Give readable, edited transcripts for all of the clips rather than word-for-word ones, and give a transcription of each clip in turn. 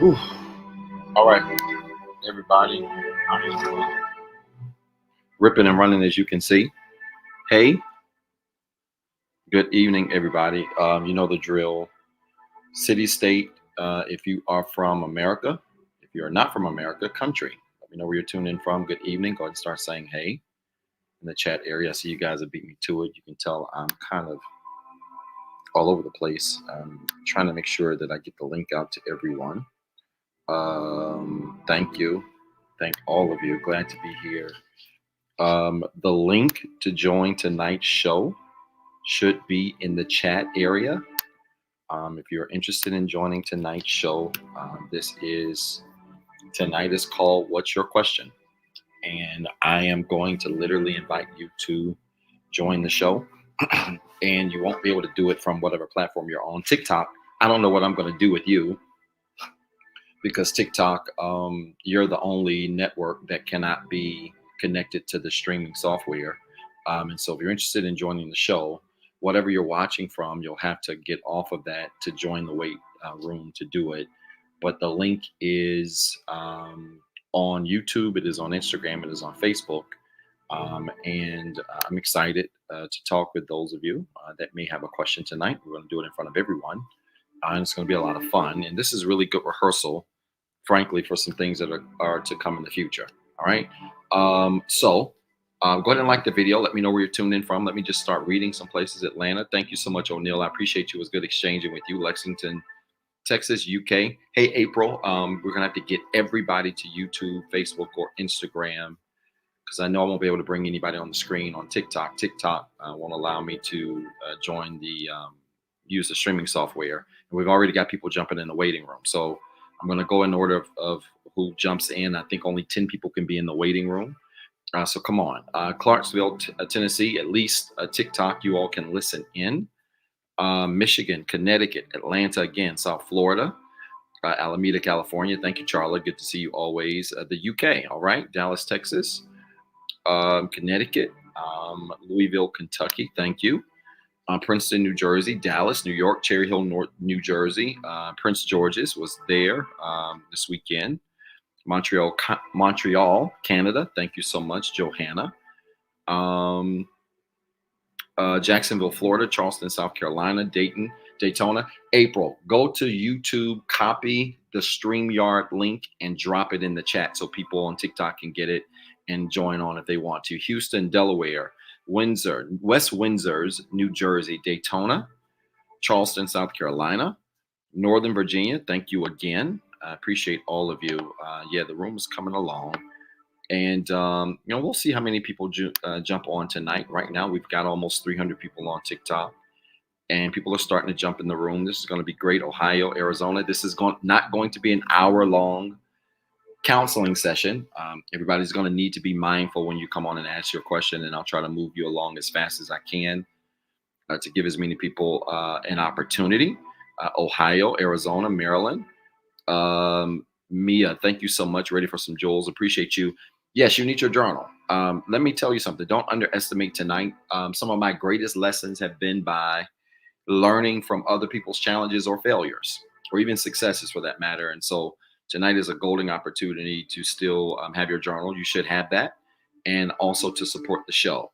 Whew. All right, everybody. I'm ripping and running, as you can see. Hey, good evening, everybody. You know the drill. City, state. If you are from America, if you are not from America, country. Let me know where you're tuning in from. Good evening. Go ahead and start saying hey in the chat area. I see you guys have beat me to it. You can tell I'm kind of all over the place. I'm trying to make sure that I get the link out to everyone. Thank you. Thank all of you. Glad to be here. The link to join tonight's show should be in the chat area. If you're interested in joining tonight's show, tonight is called What's Your Question? And I am going to literally invite you to join the show. And you won't be able to do it from whatever platform you're on. TikTok, I don't know what I'm going to do with you, because TikTok, you're the only network that cannot be connected to the streaming software. And so if you're interested in joining the show, whatever you're watching from, you'll have to get off of that to join the wait room to do it. But the link is on YouTube, it is on Instagram, it is on Facebook. And I'm excited to talk with those of you that may have a question tonight. We're going to do it in front of everyone. And it's going to be a lot of fun. And this is really good rehearsal, frankly, for some things that are to come in the future. All right. So go ahead and like the video. Let me know where you're tuned in from. Let me just start reading some places. Atlanta. Thank you so much, O'Neill. I appreciate you. It was good exchanging with you. Lexington, Texas, UK. Hey, April. We're going to have to get everybody to YouTube, Facebook, or Instagram, because I know I won't be able to bring anybody on the screen on TikTok. TikTok won't allow me to use the streaming software. And we've already got people jumping in the waiting room. So I'm going to go in order of who jumps in. I think only 10 people can be in the waiting room. So come on. Clarksville, Tennessee, at least TikTok, you all can listen in. Michigan, Connecticut, Atlanta again, South Florida, Alameda, California. Thank you, Charlotte. Good to see you always. The UK, all right. Dallas, Texas, Connecticut, Louisville, Kentucky. Thank you. Princeton, New Jersey, Dallas, New York, Cherry Hill, New Jersey. Prince George's was there this weekend. Montreal, Canada. Thank you so much, Johanna. Um, Jacksonville, Florida, Charleston, South Carolina, Dayton, Daytona. April, go to YouTube, copy the StreamYard link, and drop it in the chat so people on TikTok can get it and join on if they want to. Houston, Delaware, Windsor, West Windsor's, New Jersey, Daytona, Charleston, South Carolina, Northern Virginia. Thank you again. I appreciate all of you. Yeah, the room is coming along. And we'll see how many people jump on tonight. Right now, we've got almost 300 people on TikTok, and people are starting to jump in the room. This is going to be great. Ohio, Arizona. This is not going to be an hour-long counseling session. Everybody's going to need to be mindful when you come on and ask your question, and I'll try to move you along as fast as I can to give as many people an opportunity. Ohio, Arizona, Maryland. Mia, thank you so much. Ready for some jewels. Appreciate you. Yes, you need your journal. Let me tell you something. Don't underestimate tonight. Some of my greatest lessons have been by learning from other people's challenges or failures, or even successes for that matter. And so tonight is a golden opportunity to still have your journal. You should have that. And also to support the show.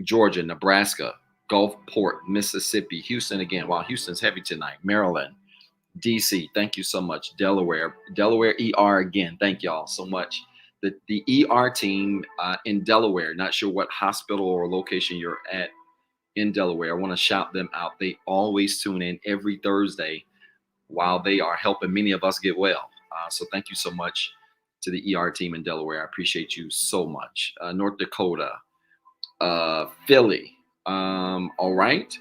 Georgia, Nebraska, Gulfport, Mississippi, Houston again. Wow, Houston's heavy tonight. Maryland, DC, thank you so much. Delaware ER again. Thank y'all so much. The ER team in Delaware, not sure what hospital or location you're at in Delaware. I want to shout them out. They always tune in every Thursday while they are helping many of us get well. So thank you so much to the ER team in Delaware. I appreciate you so much. North Dakota, Philly. All right.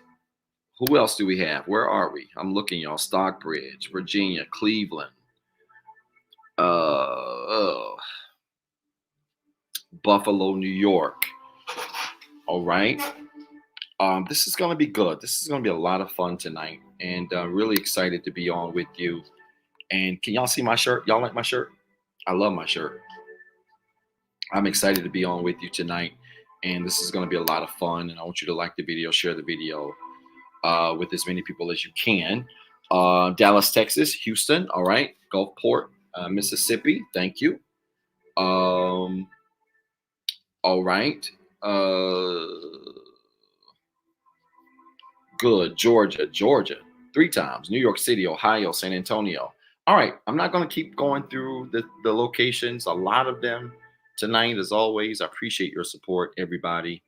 Who else do we have? Where are we? I'm looking, y'all. Stockbridge, Virginia, Cleveland, Buffalo, New York. All right. This is going to be good. This is going to be a lot of fun tonight, and really excited to be on with you. And can y'all see my shirt? Y'all like my shirt? I love my shirt. I'm excited to be on with you tonight, and this is going to be a lot of fun. And I want you to like the video, share the video with as many people as you can. Dallas, Texas, Houston. All right. Gulfport, Mississippi. Thank you. All right. Good. Georgia, 3 times. New York City, Ohio, San Antonio. All right. I'm not going to keep going through the locations, a lot of them tonight, as always. I appreciate your support, everybody.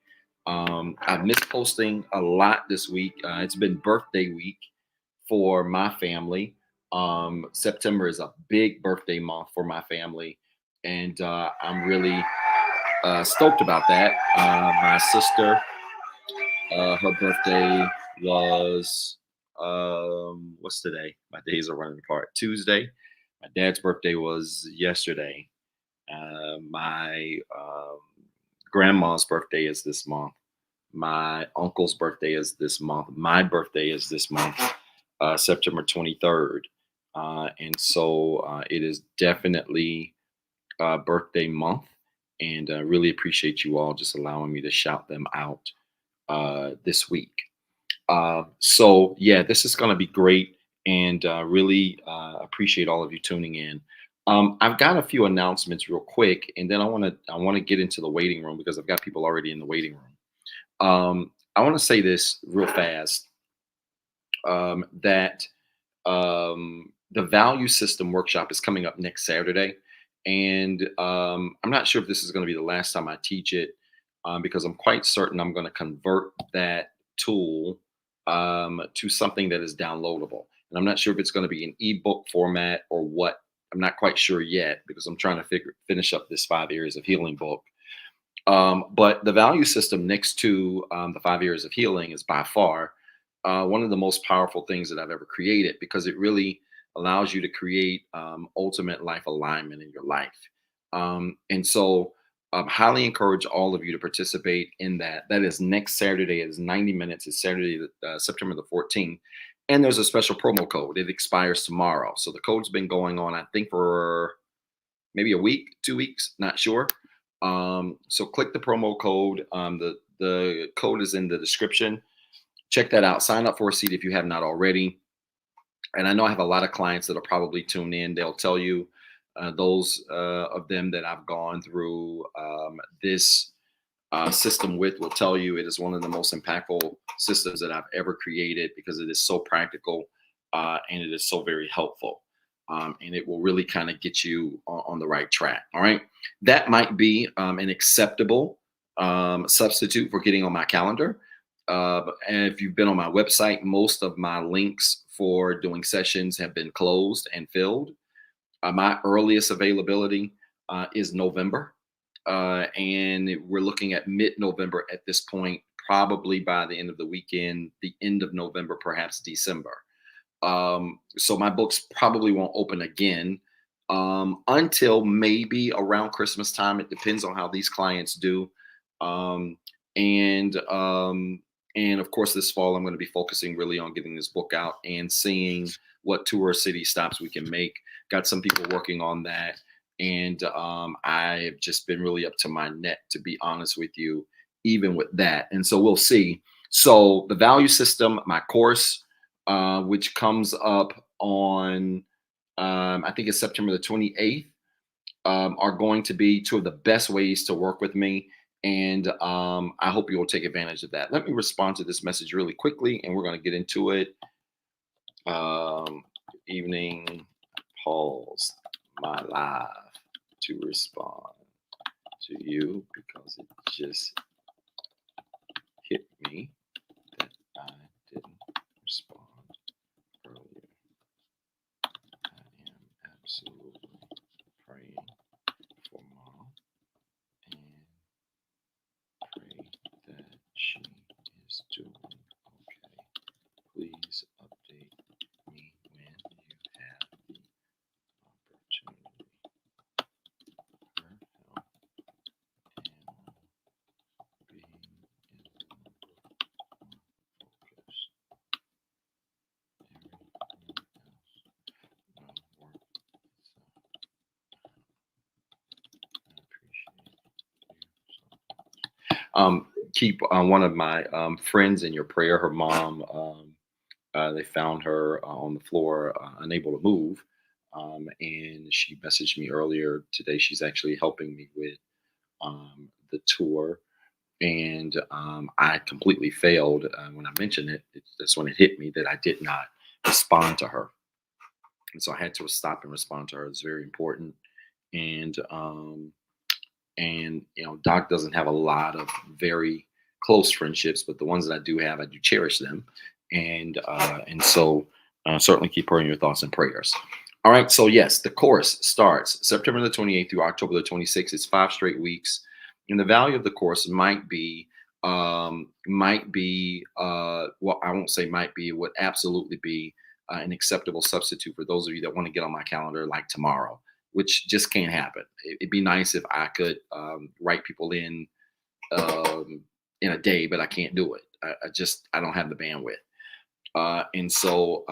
I've missed posting a lot this week. It's been birthday week for my family. September is a big birthday month for my family, and I'm really stoked about that. My sister, her birthday was what's today? My days are running apart. Tuesday. My dad's birthday was yesterday. My grandma's birthday is this month. My uncle's birthday is this month. My birthday is this month, September 23rd. And so it is definitely birthday month. And I really appreciate you all just allowing me to shout them out this week. So yeah, this is going to be great, and really appreciate all of you tuning in. I've got a few announcements real quick, and then I want to get into the waiting room because I've got people already in the waiting room. I want to say this real fast, that the value system workshop is coming up next Saturday, and I'm not sure if this is going to be the last time I teach it, because I'm quite certain I'm going to convert that tool to something that is downloadable. And I'm not sure if it's going to be an ebook format or what. I'm not quite sure yet because I'm trying to finish up this 5 Areas of Healing book. But the value system next to the 5 Areas of Healing is by far one of the most powerful things that I've ever created, because it really allows you to create ultimate life alignment in your life. And so highly encourage all of you to participate in that. That is next Saturday. It is 90 minutes. It's Saturday, September the 14th. And there's a special promo code. It expires tomorrow. So the code's been going on, I think, for maybe a week, 2 weeks, not sure. So click the promo code. The code is in the description. check that out. Sign up for a seat if you have not already. And I know I have a lot of clients that will probably tune in. They'll tell you, those of them that I've gone through this system with will tell you it is one of the most impactful systems that I've ever created because it is so practical, and it is so very helpful. And it will really kind of get you on the right track. All right. That might be an acceptable substitute for getting on my calendar. And if you've been on my website, most of my links for doing sessions have been closed and filled. My earliest availability is November, and we're looking at mid-November at this point, probably by the end of the weekend, the end of November, perhaps December. So my books probably won't open again until maybe around Christmas time. It depends on how these clients do. Um, and and of course, this fall I'm going to be focusing really on getting this book out and seeing what tour city stops we can make. Got some people working on that, and I've just been really up to my neck, to be honest with you, even with that. And so we'll see. So the value system, my course, which comes up on I think it's September the 28th, are going to be two of the best ways to work with me. And I hope you will take advantage of that. Let me respond to this message really quickly, and we're going to get into it. Evening, pause my live to respond to you because it just hit me that I didn't respond earlier. I am absolutely praying for mom and pray that she is doing okay. Please update me when you have the opportunity. Her health and being is number one focus. Everything else will work itself. I appreciate you so much. Keep one of my friends in your prayer. Her mom, they found her on the floor, unable to move. And she messaged me earlier today. She's actually helping me with the tour. And I completely failed when I mentioned it. That's when it hit me that I did not respond to her. And so I had to stop and respond to her. It's very important. And Doc doesn't have a lot of very close friendships, but the ones that I do have, I do cherish them. And so certainly keep her in your thoughts and prayers. All right. So yes, the course starts September the 28th through October the 26th. It's 5 straight weeks. And the value of the course well, I won't say might be, it would absolutely be an acceptable substitute for those of you that want to get on my calendar like tomorrow, which just can't happen. It'd be nice if I could write people in a day, but I can't do it. I don't have the bandwidth. And so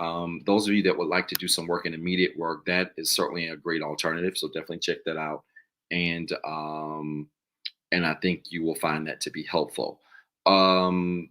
those of you that would like to do some work in immediate work, that is certainly a great alternative. So definitely check that out. And I think you will find that to be helpful. Um,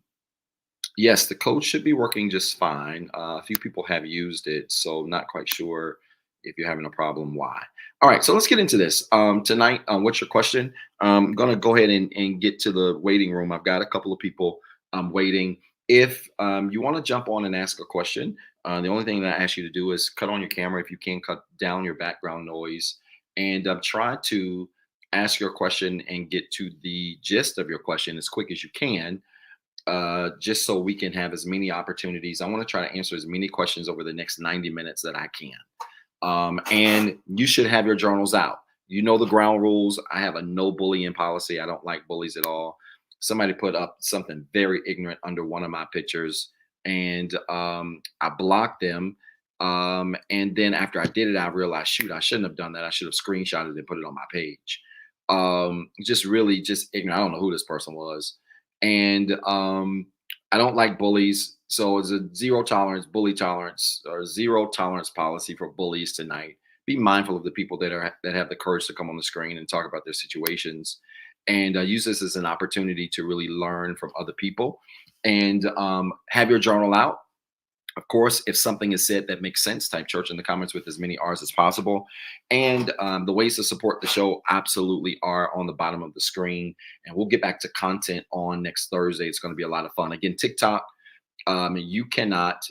yes, the code should be working just fine. A few people have used it, so not quite sure if you're having a problem, why. All right, so let's get into this. Tonight, what's your question? I'm going to go ahead and get to the waiting room. I've got a couple of people waiting. If you want to jump on and ask a question, the only thing that I ask you to do is cut on your camera. If you can, cut down your background noise and try to ask your question and get to the gist of your question as quick as you can, just so we can have as many opportunities. I want to try to answer as many questions over the next 90 minutes that I can. And you should have your journals out. You know the ground rules. I have a no bullying policy. I don't like bullies at all. Somebody put up something very ignorant under one of my pictures, and I blocked them. And then after I did it, I realized, shoot, I shouldn't have done that. I should have screenshotted it and put it on my page. Just really just ignorant. I don't know who this person was. And I don't like bullies. So it's a zero tolerance, bully tolerance, or zero tolerance policy for bullies tonight. Be mindful of the people that have the courage to come on the screen and talk about their situations, and use this as an opportunity to really learn from other people. and have your journal out. Of course, if something is said that makes sense, type church in the comments with as many R's as possible. And the ways to support the show absolutely are on the bottom of the screen. And we'll get back to content on next Thursday. It's going to be a lot of fun. Again, TikTok. You cannot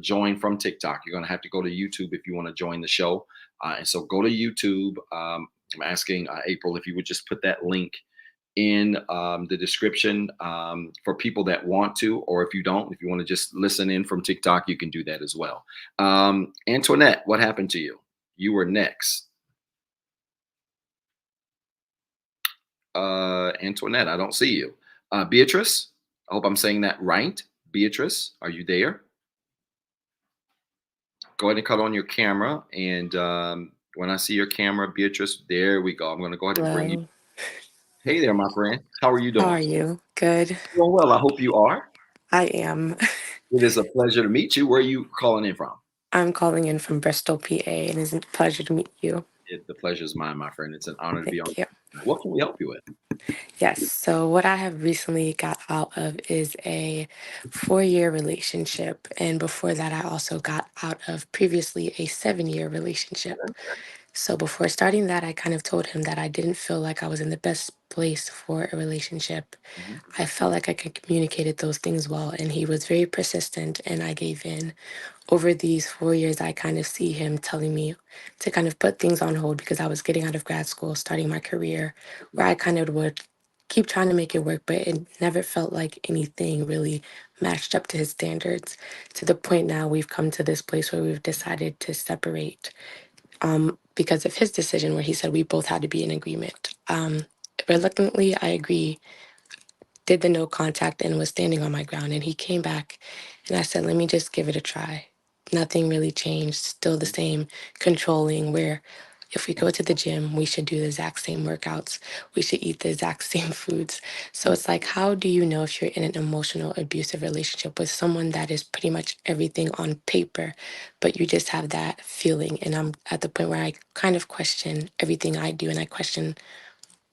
join from TikTok. You're going to have to go to YouTube if you want to join the show. And so go to YouTube. I'm asking April if you would just put that link in the description for people that want to, or if you don't, if you want to just listen in from TikTok, you can do that as well. Antoinette, what happened to you? You were next. Antoinette, I don't see you. Beatrice, I hope I'm saying that right. Beatrice, are you there? Go ahead and cut on your camera. And when I see your camera, Beatrice, there we go. I'm going to go ahead and bring you. Hello. Hey there, my friend. How are you How doing? are you? Good. Doing well. I hope you are. I am. It is a pleasure to meet you. Where are you calling in from? I'm calling in from Bristol, PA, and it's a pleasure to meet you. The pleasure is mine, my friend. It's an honor to be on. Thank you. What can we help you with? Yes. So, what I have recently got out of is a 4-year relationship. And before that, I also got out of previously a 7-year relationship. So, before starting that, I kind of told him that I didn't feel like I was in the best place for a relationship. Mhm. I felt like I could communicated those things well, and he was very persistent, and I gave in. Over these 4 years, I kind of see him telling me to kind of put things on hold because I was getting out of grad school, starting my career, where I kind of would keep trying to make it work, but it never felt like anything really matched up to his standards. To the point now, we've come to this place where we've decided to separate because of his decision, where he said we both had to be in agreement. Reluctantly, I agree, did the no contact and was standing on my ground. And he came back and I said, let me just give it a try. Nothing really changed, still the same controlling, where if we go to the gym, we should do the exact same workouts. We should eat the exact same foods. So it's like, how do you know if you're in an emotional, abusive relationship with someone that is pretty much everything on paper, but you just have that feeling? And I'm at the point where I kind of question everything I do and I question,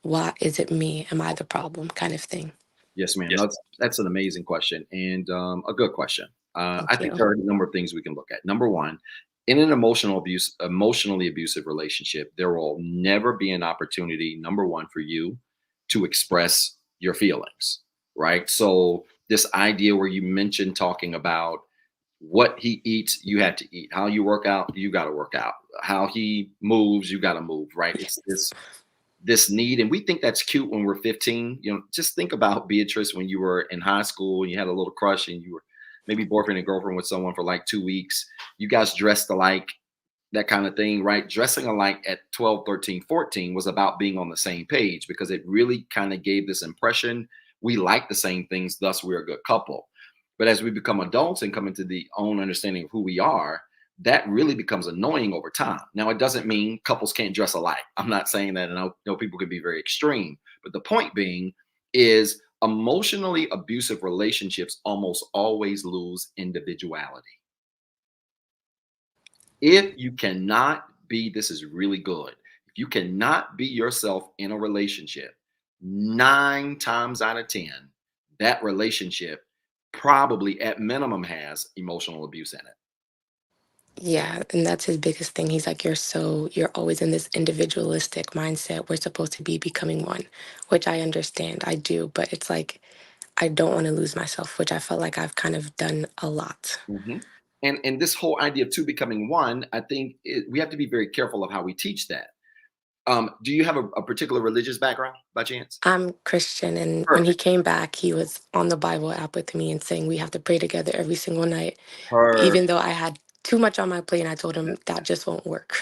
why is it me? Am I the problem kind of thing? Yes, ma'am. That's an amazing question and a good question. I Thank think you. there are a number of things we can look at. Number one, in an emotionally abusive relationship, there will never be an opportunity. Number one, for you to express your feelings, right? So this idea where you mentioned talking about what he eats, you had to eat. How you work out, you got to work out. How he moves, you got to move, right? It's this need, and we think that's cute when we're 15. Just think about Beatrice when you were in high school and you had a little crush and you were maybe boyfriend and girlfriend with someone for like 2 weeks. You guys dressed alike, that kind of thing, right? Dressing alike at 12, 13, 14 was about being on the same page because it really kind of gave this impression we like the same things, thus we're a good couple. But as we become adults and come into the own understanding of who we are, that really becomes annoying over time. Now, it doesn't mean couples can't dress alike. I'm not saying that, and I know people can be very extreme. But the point being is emotionally abusive relationships almost always lose individuality. If you cannot be, this is really good. If you cannot be yourself in a relationship, 9 times out of 10, that relationship probably at minimum has emotional abuse in it. Yeah, and that's his biggest thing. He's like, you're always in this individualistic mindset. We're supposed to be becoming one, which I understand. I do, but it's like I don't want to lose myself, which I felt like I've kind of done a lot. Mhm. And this whole idea of two becoming one, I think we have to be very careful of how we teach that. Do you have a particular religious background by chance? I'm Christian, and when he Perfect. came back, he was on the Bible app with me and saying we have to pray together every single night. Even Perfect. though I had too much on my plate, and I told him that just won't work.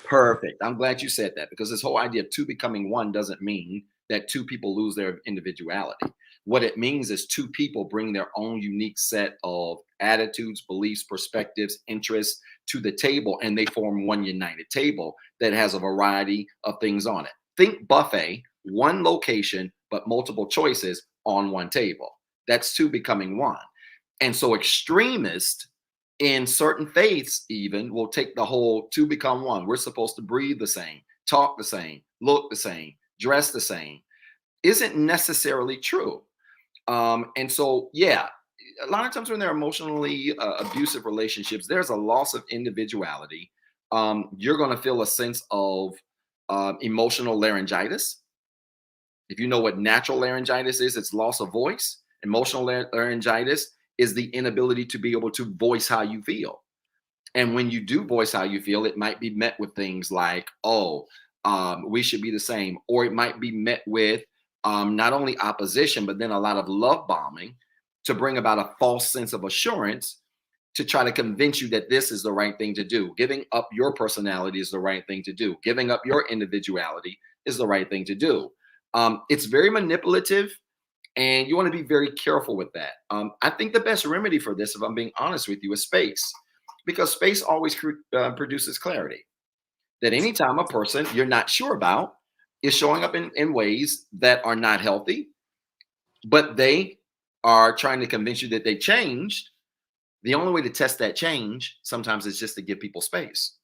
Perfect. I'm glad you said that because this whole idea of two becoming one doesn't mean that two people lose their individuality. What it means is two people bring their own unique set of attitudes, beliefs, perspectives, interests to the table, and they form one united table that has a variety of things on it. Think buffet, one location, but multiple choices on one table. That's two becoming one. And so extremists in certain faiths even will take the whole two become one. We're supposed to breathe the same, talk the same, look the same, dress the same. Isn't necessarily true. And so, yeah, a lot of times when they're emotionally abusive relationships, there's a loss of individuality. You're going to feel a sense of emotional laryngitis. If you know what natural laryngitis is, it's loss of voice. Emotional laryngitis is the inability to be able to voice how you feel. And when you do voice how you feel, it might be met with things like, oh, we should be the same. Or it might be met with not only opposition, but then a lot of love bombing to bring about a false sense of assurance to try to convince you that this is the right thing to do. Giving up your personality is the right thing to do. Giving up your individuality is the right thing to do. It's very manipulative, and you want to be very careful with that. I think the best remedy for this, if I'm being honest with you, is space, because space always produces clarity. That anytime a person you're not sure about is showing up in ways that are not healthy, but they are trying to convince you that they changed, the only way to test that change sometimes is just to give people space.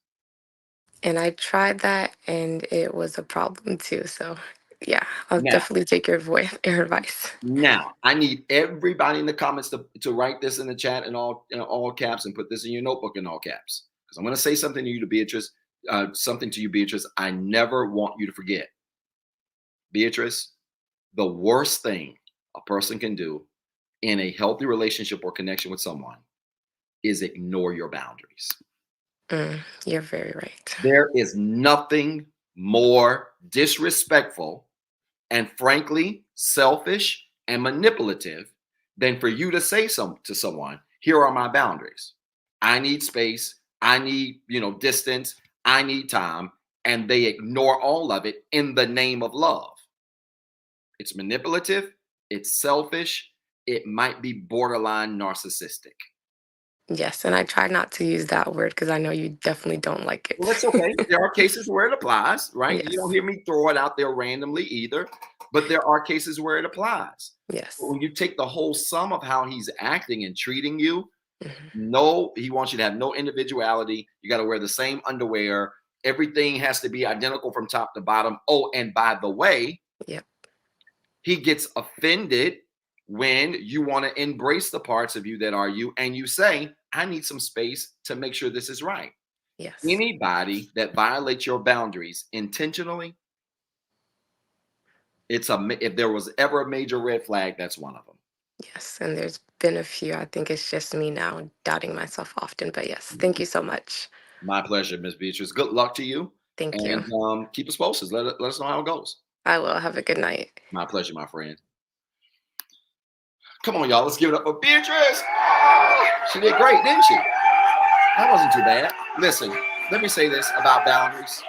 And I tried that and it was a problem too. So yeah, I'll Now, definitely take your advice. now I need everybody in the comments to write this in the chat in all caps and put this in your notebook in all caps. Because I'm going to say something to you, to Beatrice, something to you, Beatrice. I never want you to forget, Beatrice. The worst thing a person can do in a healthy relationship or connection with someone is ignore your boundaries. You're very right. There is nothing more disrespectful and frankly selfish and manipulative than for you to say to someone, here are my boundaries. I need space, I need, distance, I need time, and they ignore all of it in the name of love. It's manipulative, it's selfish, it might be borderline narcissistic. Yes, and I try not to use that word because I know you definitely don't like Well, that's it. okay. There are cases where it applies, right? You don't Yes. hear me throw it out there randomly either, but there are cases where it applies. But Yes. when you take the whole sum of how he's acting and treating you, Hmm. no, he wants you to have no individuality. You got to wear the same underwear. Everything has to be identical from top to bottom. Oh, and by the way, Yep. he gets offended when you want to embrace the parts of you that are you and you say, I need some space to make sure this is right. Yes. Anybody that violates your boundaries intentionally, if there was ever a major red flag, that's one of them. Yes. And there's been a few. I think it's just me now doubting myself often. But yes, thank you so much. My pleasure, Miss Beatrice. Good luck to you, Thank you. and keep us posted. Let us know how it goes. I will. Have a good night. My pleasure, my friend. Come on, y'all. Let's give it up for Beatrice. Ah, she did great, didn't she? That wasn't too bad. Listen, let me say this about boundaries.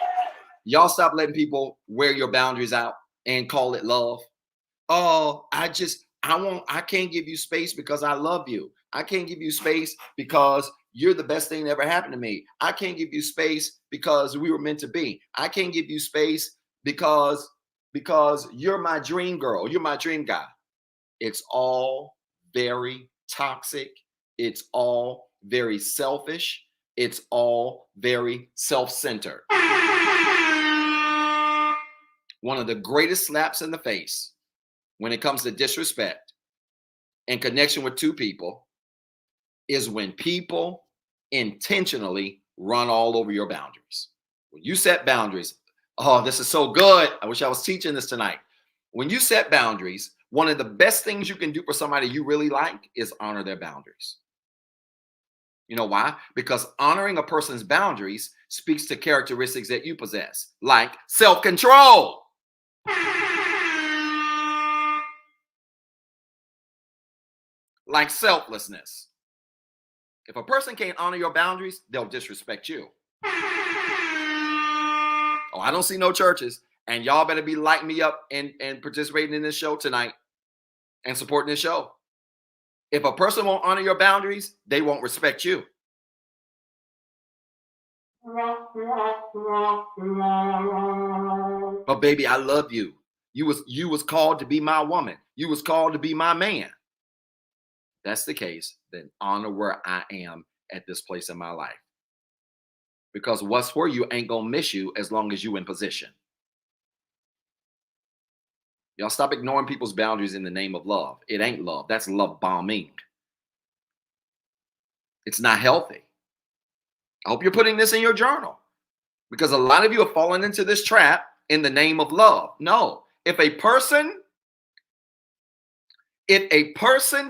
Y'all stop letting people wear your boundaries out and call it love. Oh, I can't give you space because I love you. I can't give you space because you're the best thing that ever happened to me. I can't give you space because we were meant to be. I can't give you space because you're my dream girl, you're my dream guy. It's all very toxic. It's all very selfish. It's all very self-centered. One of the greatest slaps in the face when it comes to disrespect and connection with two people is when people intentionally run all over your boundaries. When you set boundaries, oh, this is so good. I wish I was teaching this tonight. When you set boundaries, one of the best things you can do for somebody you really like is honor their boundaries. You know why? Because honoring a person's boundaries speaks to characteristics that you possess, like self-control, like selflessness. If a person can't honor your boundaries, they'll disrespect you. Oh, I don't see no churches. And y'all better be lighting me up and participating in this show tonight and supporting this show. If a person won't honor your boundaries, they won't respect you. But baby, I love you. You was called to be my woman. You was called to be my man. That's the case, then honor where I am at this place in my life. Because what's for you ain't gonna miss you as long as you in position. Y'all stop ignoring people's boundaries in the name of love. It ain't love. That's love bombing. It's not healthy. I hope you're putting this in your journal, because a lot of you have fallen into this trap in the name of love. No, if a person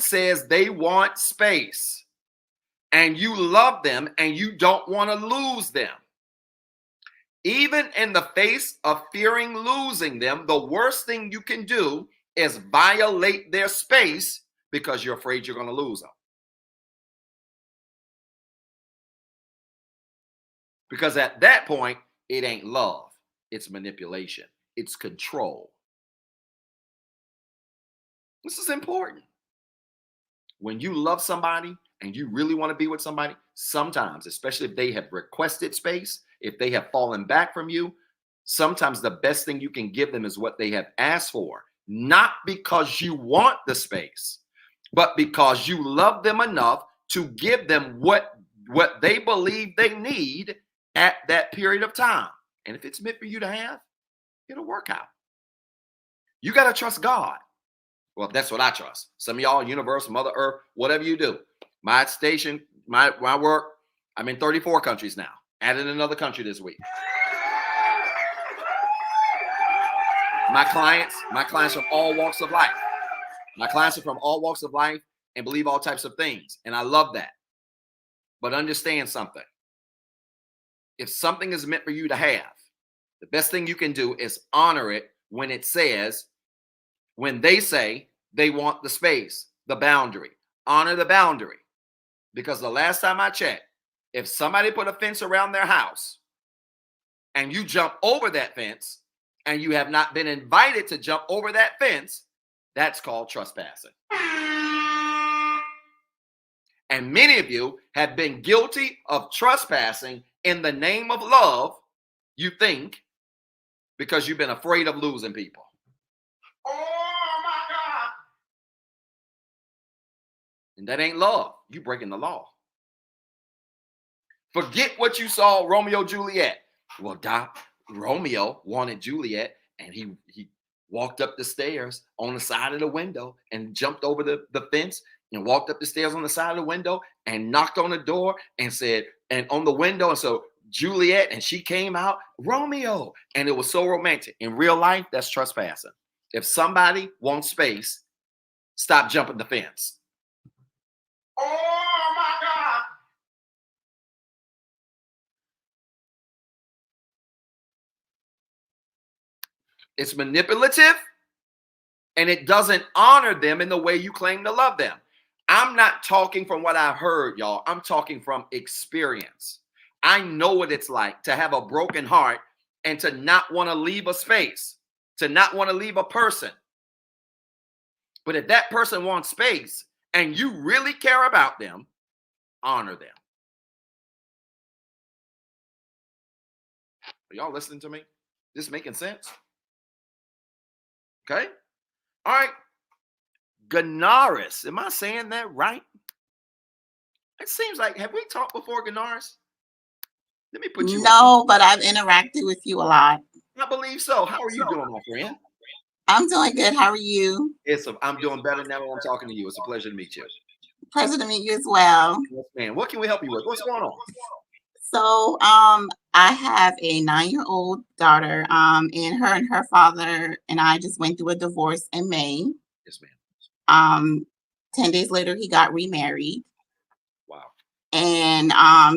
says they want space and you love them and you don't want to lose them, even in the face of fearing losing them, the worst thing you can do is violate their space because you're afraid you're going to lose them. Because at that point, it ain't love. It's manipulation. It's control. This is important. When you love somebody and you really want to be with somebody, sometimes, especially if they have requested space, if they have fallen back from you, sometimes the best thing you can give them is what they have asked for. Not because you want the space, but because you love them enough to give them what they believe they need at that period of time. And if it's meant for you to have, it'll work out. You got to trust God. Well, that's what I trust. Some of y'all, universe, Mother Earth, whatever you do. My station, my work, I'm in 34 countries now. Added another country this week. My clients from all walks of life. My clients are from all walks of life and believe all types of things. And I love that. But understand something. If something is meant for you to have, the best thing you can do is honor it when they say they want the space, the boundary. Honor the boundary. Because the last time I checked, if somebody put a fence around their house and you jump over that fence and you have not been invited to jump over that fence, that's called trespassing. And many of you have been guilty of trespassing in the name of love, you think, because you've been afraid of losing people. Oh my God. And that ain't love. You breaking the law. Forget what you saw Romeo Juliet. Well, Doc, Romeo wanted Juliet, and he walked up the stairs on the side of the window and jumped over the fence and walked up the stairs on the side of the window and knocked on the door and said, and on the window, and so Juliet, and she came out, Romeo, and it was so romantic. In real life, that's trespassing. If somebody wants space, stop jumping the fence. Oh my God. It's manipulative, and it doesn't honor them in the way you claim to love them. I'm not talking from what I've heard, y'all. I'm talking from experience. I know what it's like to have a broken heart and to not want to leave a space, to not want to leave a person. But if that person wants space and you really care about them, honor them. Are y'all listening to me? This making sense? Okay. All right. Ganaris. Am I saying that right? It seems like, have we talked before, Ganaris? Let me put you on. But I've interacted with you a lot. I believe so. How are you doing, my friend? I'm doing good. How are you? I'm doing better now when I'm talking to you. It's a pleasure to meet you. Pleasure to meet you as well. Yes, man. What can we help you with? What's going on? So, I have a 9-year-old daughter, and her father and I just went through a divorce in May. Yes, ma'am. 10 days later, he got remarried. Wow. And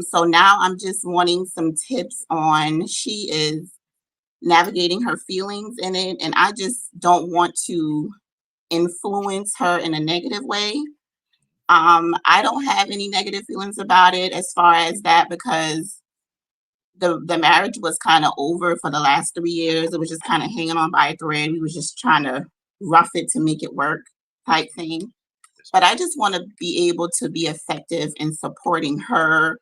so now I'm just wanting some tips on, she is navigating her feelings in it, and I just don't want to influence her in a negative way. I don't have any negative feelings about it as far as that, because the marriage was kind of over for the last 3 years. It was just kind of hanging on by a thread. We was just trying to rough it to make it work type thing. But I just want to be able to be effective in supporting her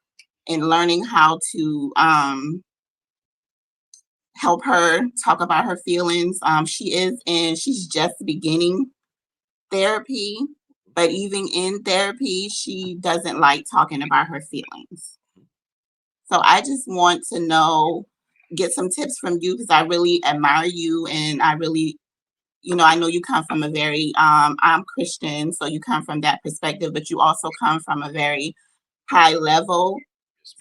and learning how to help her talk about her feelings. She's just beginning therapy, but even in therapy, she doesn't like talking about her feelings. So I just want to get some tips from you, because I really admire you, and I really, I know you come from a very, I'm Christian, so you come from that perspective, but you also come from a very high level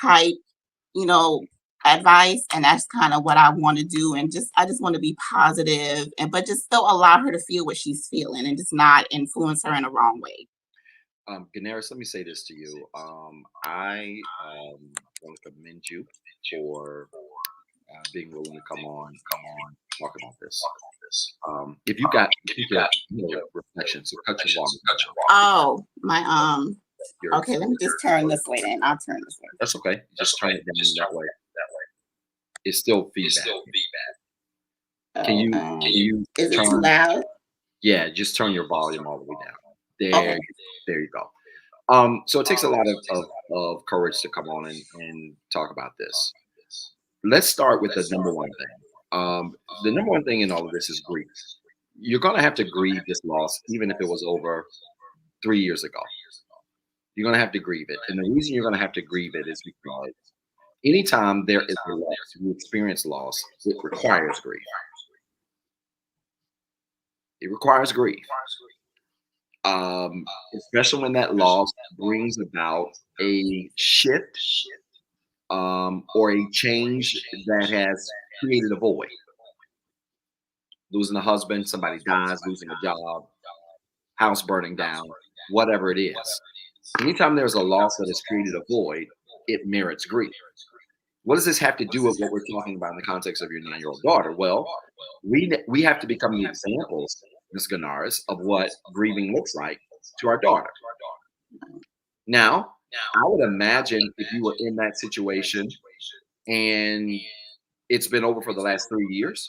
type, you know, advice. And that's kind of what I want to do. And I just want to be positive and, but just still allow her to feel what she's feeling and just not influence her in a wrong way. Ganaris, let me say this to you. I want to commend you for being willing to come on and talk about this. If you could, reflection. So cut your volume. Oh, my, Your, okay, let me just turn this way then. I'll turn this way. that's okay. Just turn it down that way. It's still feedback. Can you Is it too turn? loud? Yeah, just turn your volume all the way down. There, Okay. there you go. So it takes a lot of courage to come on and talk about this. Let's start with the number one thing. The number one thing in all of this is grief. You're going to have to grieve this loss, even if it was over 3 years ago. You're going to have to grieve it. And the reason you're going to have to grieve it is because anytime there is a loss, you experience loss, it requires grief. It requires grief. Especially when that loss brings about a shift or a change that has created a void. Losing a husband, somebody dies, losing a job, house burning down, whatever it is. Anytime there's a loss that has created a void, it merits grief. What does this have to do with what we're talking about in the context of your 9-year-old daughter? Well, we have to become the examples, Ms. Ganaris, of what grieving looks like to our daughter. Now, I would imagine if you were in that situation and it's been over for the last 3 years,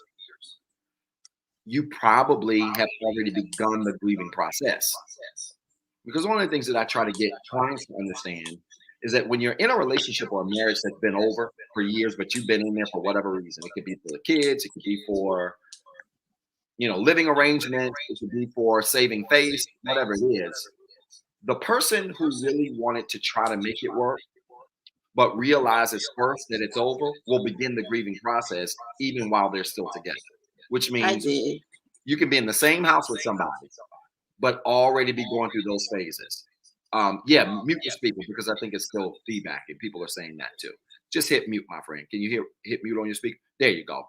you probably have already begun the grieving process. Because one of the things that I try to get clients to understand is that when you're in a relationship or a marriage that's been over for years, but you've been in there for whatever reason, it could be for the kids, it could be for living arrangements, it could be for saving face, whatever it is. The person who really wanted to try to make it work, but realizes first that it's over, will begin the grieving process even while they're still together. Which I means did. you can be in the same house with somebody, but already be going through those phases. Mute your speaker because I think it's still feedback and people are saying that too. Just hit mute, my friend. Can you hit mute on your speaker? There you go.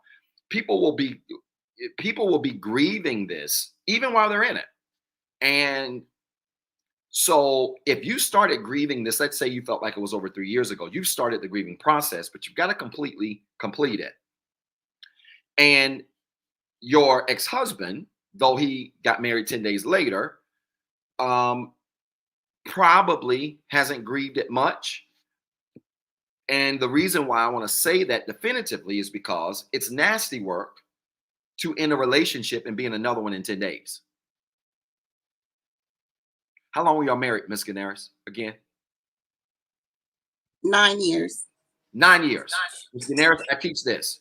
People will be grieving this even while they're in it. And so if you started grieving this, let's say you felt like it was over 3 years ago, you've started the grieving process, but you've got to completely complete it. And your ex-husband, though he got married 10 days later, probably hasn't grieved it much. And the reason why I want to say that definitively is because it's nasty work to end a relationship and be in another one in 10 days. How long were y'all married, Miss Ganaris? Again? 9 years. 9 years. Miss Ganaris, I teach this.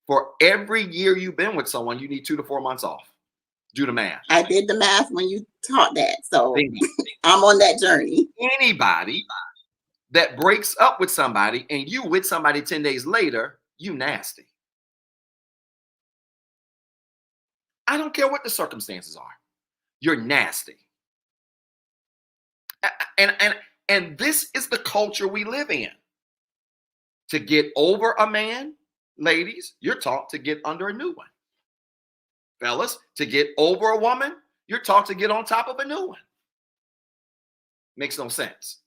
For every year you've been with someone, you need 2 to 4 months off. Do the math. I did the math when you taught that. So I'm on that journey. Anybody that breaks up with somebody and you with somebody 10 days later, you nasty. I don't care what the circumstances are. You're nasty. And this is the culture we live in. To get over a man, ladies, you're taught to get under a new one. Fellas, to get over a woman, you're taught to get on top of a new one. Makes no sense.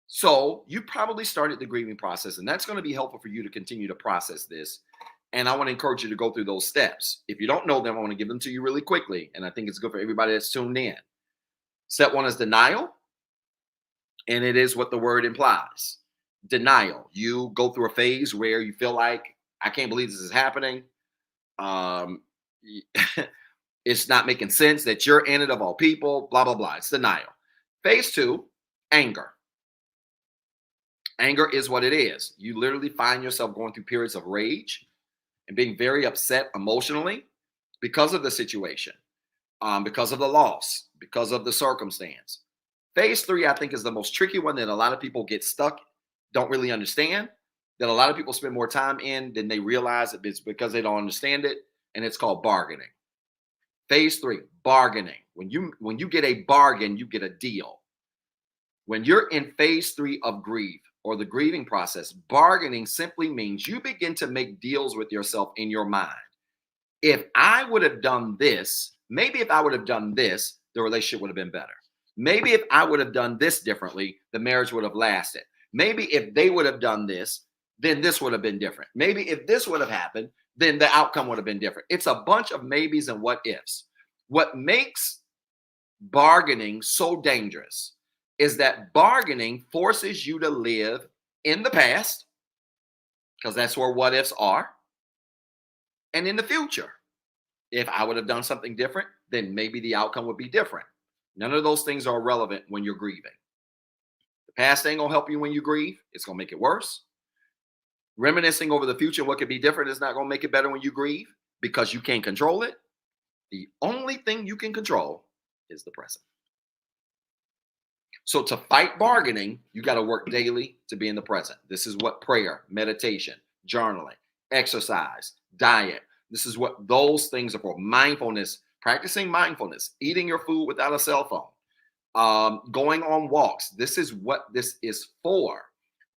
So you probably started the grieving process, and that's going to be helpful for you to continue to process this. And I want to encourage you to go through those steps. If you don't know them, I want to give them to you really quickly. And I think it's good for everybody that's tuned in. Step 1 is denial. And it is what the word implies. Denial. You go through a phase where you feel like, I can't believe this is happening. It's not making sense that you're in it of all people, blah, blah, blah. It's denial. Phase 2, anger. Anger is what it is. You literally find yourself going through periods of rage and being very upset emotionally because of the situation, because of the loss, because of the circumstance. Phase 3, I think, is the most tricky one that a lot of people get stuck, don't really understand, that a lot of people spend more time in than they realize it's because they don't understand it, and it's called bargaining. Phase 3, bargaining. When you get a bargain, you get a deal. When you're in phase 3 of grief or the grieving process, bargaining simply means you begin to make deals with yourself in your mind. If I would have done this, maybe if I would have done this, the relationship would have been better. Maybe if I would have done this differently, the marriage would have lasted. Maybe if they would have done this, then this would have been different. Maybe if this would have happened, then the outcome would have been different. It's a bunch of maybes and what ifs. What makes bargaining so dangerous is that bargaining forces you to live in the past, because that's where what ifs are, and in the future. If I would have done something different, then maybe the outcome would be different. None of those things are relevant when you're grieving. The past ain't gonna help you when you grieve. It's gonna make it worse. Reminiscing over the future and what could be different is not gonna make it better when you grieve, because you can't control it. The only thing you can control is the present. So to fight bargaining, you got to work daily to be in the present. This is what prayer, meditation, journaling, exercise, diet, this is what those things are for. Mindfulness, practicing mindfulness, eating your food without a cell phone, going on walks. This is what this is for,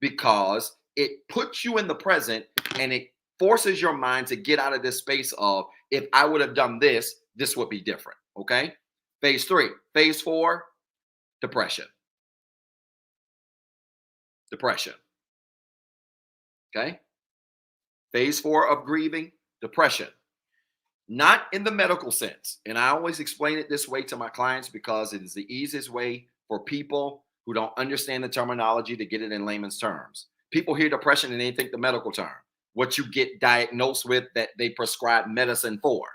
because it puts you in the present and it forces your mind to get out of this space of, if I would have done this, this would be different. Okay. Phase 3. Phase 4, depression. Depression. Okay. Phase 4 of grieving, depression. Not in the medical sense. And I always explain it this way to my clients because it is the easiest way for people who don't understand the terminology to get it in layman's terms. People hear depression and they think the medical term, what you get diagnosed with that they prescribe medicine for.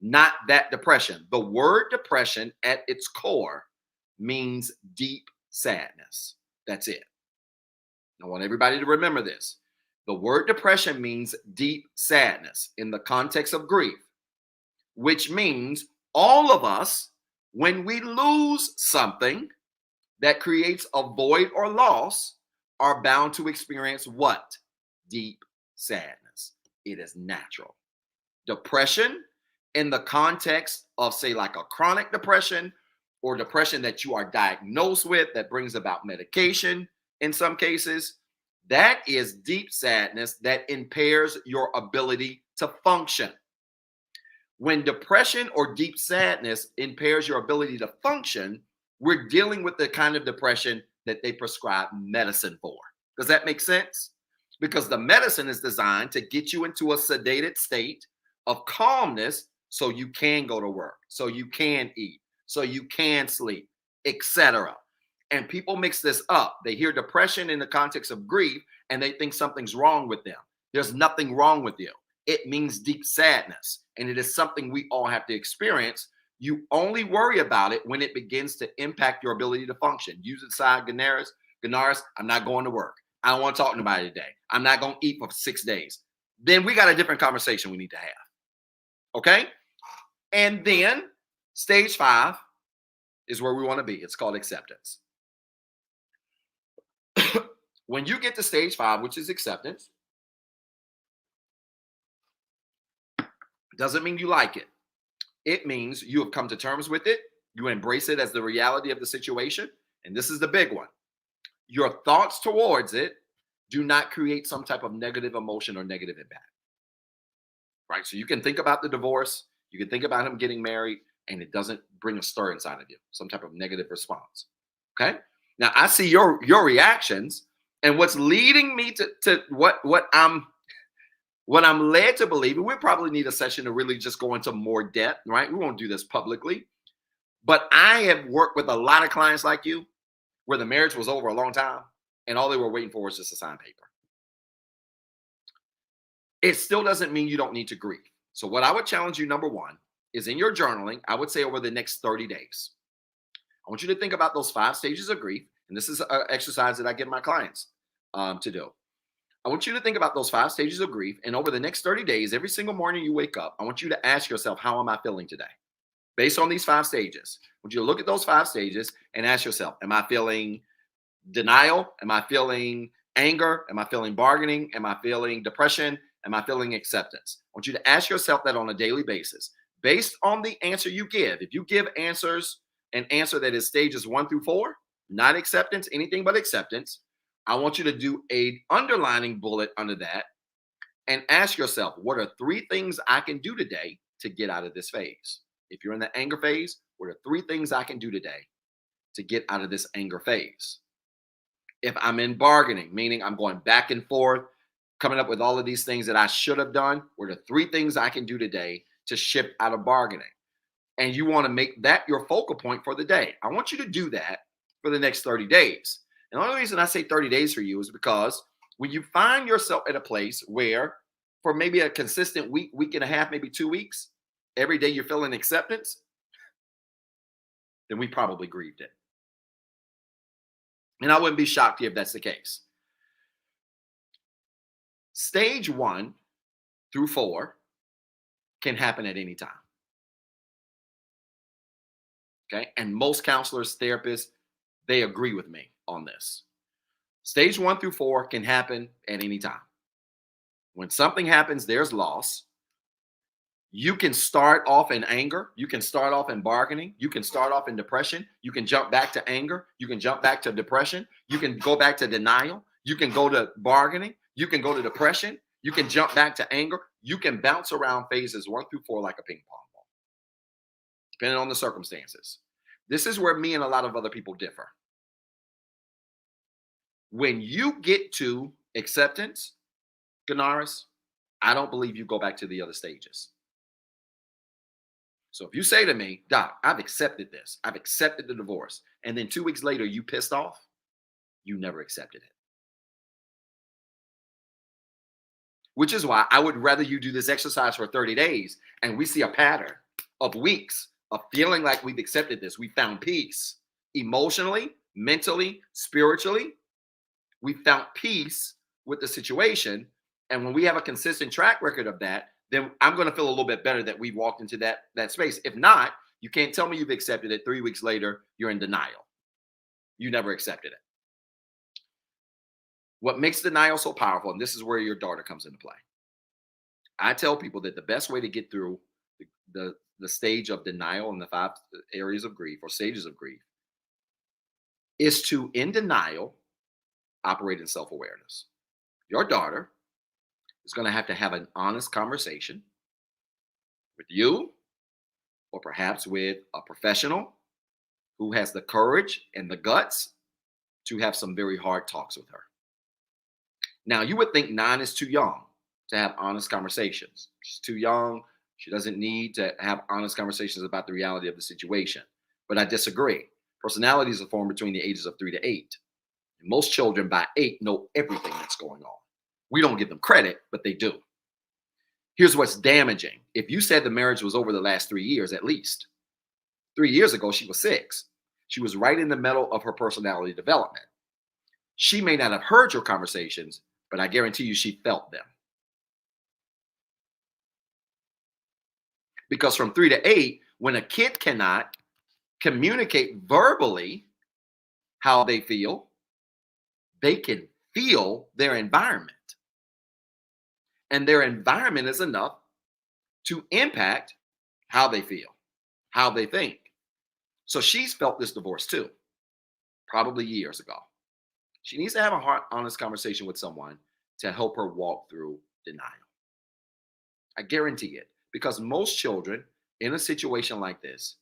Not that depression. The word depression at its core means deep sadness. That's it. I want everybody to remember this. The word depression means deep sadness in the context of grief, which means all of us, when we lose something that creates a void or loss, are bound to experience what? Deep sadness. It is natural. Depression, in the context of, say, like a chronic depression or depression that you are diagnosed with that brings about medication in some cases, that is deep sadness that impairs your ability to function. When depression or deep sadness impairs your ability to function, we're dealing with the kind of depression that they prescribe medicine for. Does that make sense? Because the medicine is designed to get you into a sedated state of calmness so you can go to work, so you can eat, so you can sleep, etc. And people mix this up. They hear depression in the context of grief and they think something's wrong with them. There's nothing wrong with you. It means deep sadness. And it is something we all have to experience. You only worry about it when it begins to impact your ability to function. Use it aside, Ganaris, I'm not going to work. I don't want to talk to anybody today. I'm not going to eat for 6 days. Then we got a different conversation we need to have. Okay? And then stage 5 is where we want to be. It's called acceptance. When you get to stage 5, which is acceptance, doesn't mean you like it. It means you have come to terms with it. You embrace it as the reality of the situation. And this is the big one. Your thoughts towards it do not create some type of negative emotion or negative impact. Right? So you can think about the divorce. You can think about him getting married, and it doesn't bring a stir inside of you, some type of negative response. Okay? Now, I see your reactions, and what's leading me to what I'm led to believe, and we probably need a session to really just go into more depth, right? We won't do this publicly. But I have worked with a lot of clients like you where the marriage was over a long time and all they were waiting for was just a signed paper. It still doesn't mean you don't need to grieve. So what I would challenge you, number 1, is in your journaling, I would say over the next 30 days, I want you to think about those 5 stages of grief. And this is an exercise that I get my clients to do. I want you to think about those 5 stages of grief. And over the next 30 days, every single morning you wake up, I want you to ask yourself, how am I feeling today? Based on these 5 stages, I want you to look at those 5 stages and ask yourself, am I feeling denial? Am I feeling anger? Am I feeling bargaining? Am I feeling depression? Am I feeling acceptance? I want you to ask yourself that on a daily basis. Based on the answer you give, if you give an answer that is stages 1 through 4, not acceptance, anything but acceptance. I want you to do a underlining bullet under that and ask yourself, what are 3 things I can do today to get out of this phase? If you're in the anger phase, what are 3 things I can do today to get out of this anger phase? If I'm in bargaining, meaning I'm going back and forth, coming up with all of these things that I should have done, what are 3 things I can do today to shift out of bargaining? And you want to make that your focal point for the day. I want you to do that for the next 30 days. And the only reason I say 30 days for you is because when you find yourself at a place where, for maybe a consistent week, week and a half, maybe 2 weeks, every day you're feeling acceptance, then we probably grieved it. And I wouldn't be shocked if that's the case. Stage 1 through 4 can happen at any time. Okay. And most counselors, therapists, they agree with me on this. Stage 1 through 4 can happen at any time. When something happens, there's loss. You can start off in anger. You can start off in bargaining. You can start off in depression. You can jump back to anger. You can jump back to depression. You can go back to denial. You can go to bargaining. You can go to depression. You can jump back to anger. You can bounce around phases 1 through 4 like a ping pong ball, depending on the circumstances. This is where me and a lot of other people differ. When you get to acceptance, Ganaris, I don't believe you go back to the other stages. So if you say to me, Doc, I've accepted this, I've accepted the divorce, and then 2 weeks later you pissed off, you never accepted it. Which is why I would rather you do this exercise for 30 days and we see a pattern of weeks of feeling like we've accepted this. We found peace emotionally, mentally, spiritually. We found peace with the situation. And when we have a consistent track record of that, then I'm going to feel a little bit better that we've walked into that space. If not, you can't tell me you've accepted it. 3 weeks later, you're in denial. You never accepted it. What makes denial so powerful, and this is where your daughter comes into play. I tell people that the best way to get through the stage of denial and the 5 areas of grief or stages of grief is to, in denial, operate in self-awareness. Your daughter is going to have an honest conversation with you, or perhaps with a professional who has the courage and the guts to have some very hard talks with her. Now, you would think 9 is too young to have honest conversations. She's too young. She doesn't need to have honest conversations about the reality of the situation. But I disagree. Personalities are formed between the ages of 3 to 8. And most children by 8 know everything that's going on. We don't give them credit, but they do. Here's what's damaging. If you said the marriage was over the last 3 years, at least 3 years ago, she was 6. She was right in the middle of her personality development. She may not have heard your conversations, but I guarantee you she felt them. Because from 3 to 8, when a kid cannot communicate verbally how they feel, they can feel their environment. And their environment is enough to impact how they feel, how they think. So she's felt this divorce too, probably years ago. She needs to have a honest conversation with someone to help her walk through denial. I guarantee it, because most children in a situation like this,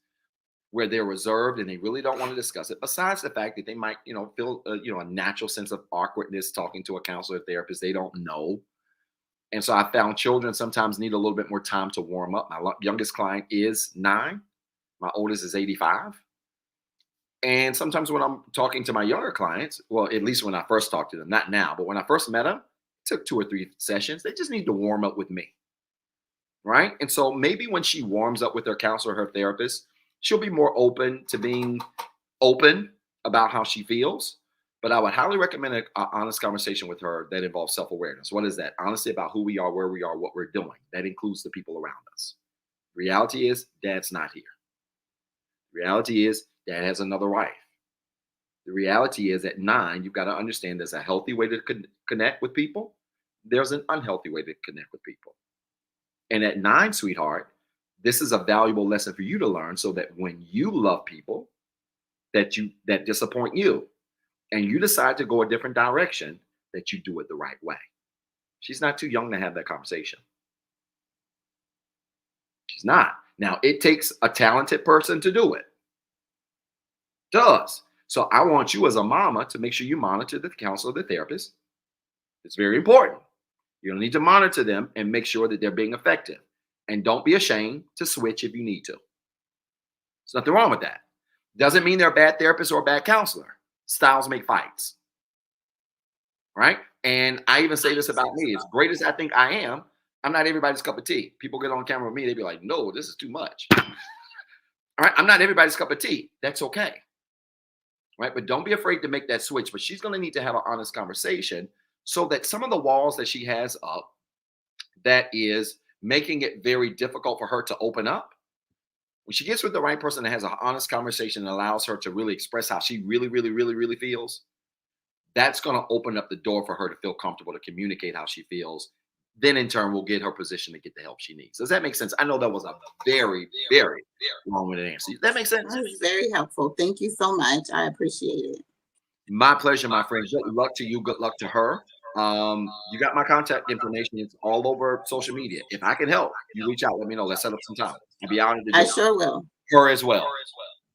where they're reserved and they really don't want to discuss it, besides the fact that they might, feel, a natural sense of awkwardness talking to a counselor or therapist, they don't know. And so I found children sometimes need a little bit more time to warm up. My youngest client is 9. My oldest is 85. And sometimes when I'm talking to my younger clients, well, at least when I first talked to them, not now, but when I first met them, it took 2 or 3 sessions. They just need to warm up with me. Right. And so maybe when she warms up with her counselor, her therapist, she'll be more open to being open about how she feels. But I would highly recommend an honest conversation with her that involves self-awareness. What is that? Honesty about who we are, where we are, what we're doing. That includes the people around us. Reality is Dad's not here. Reality is Dad has another wife. The reality is at 9, you've got to understand there's a healthy way to connect with people. There's an unhealthy way to connect with people. And at 9, sweetheart, this is a valuable lesson for you to learn so that when you love people, that disappoint you, and you decide to go a different direction, that you do it the right way. She's not too young to have that conversation. She's not. Now, it takes a talented person to do it. Does. So I want you as a mama to make sure you monitor the counselor, the therapist. It's very important. You'll need to monitor them and make sure that they're being effective. And don't be ashamed to switch if you need to. There's nothing wrong with that. Doesn't mean they're a bad therapist or a bad counselor. Styles make fights. Right? And I even say this about me. As great as I think I am, I'm not everybody's cup of tea. People get on camera with me, they be like, no, this is too much. All right? I'm not everybody's cup of tea. That's okay. Right? But don't be afraid to make that switch. But she's going to need to have an honest conversation so that some of the walls that she has up that is making it very difficult for her to open up, when she gets with the right person that has an honest conversation and allows her to really express how she really, really, really, really feels, that's going to open up the door for her to feel comfortable to communicate how she feels. Then in turn, we'll get her position to get the help she needs. Does that make sense? I know that was a very, very long-winded answer. Does that make sense? That was very helpful. Thank you so much. I appreciate it. My pleasure, my friend. Good luck to you. Good luck to her. You got my contact information. It's all over social media. If I can help, you reach out. Let me know. Let's set up some time. You'll be honored to do I sure will. her as well.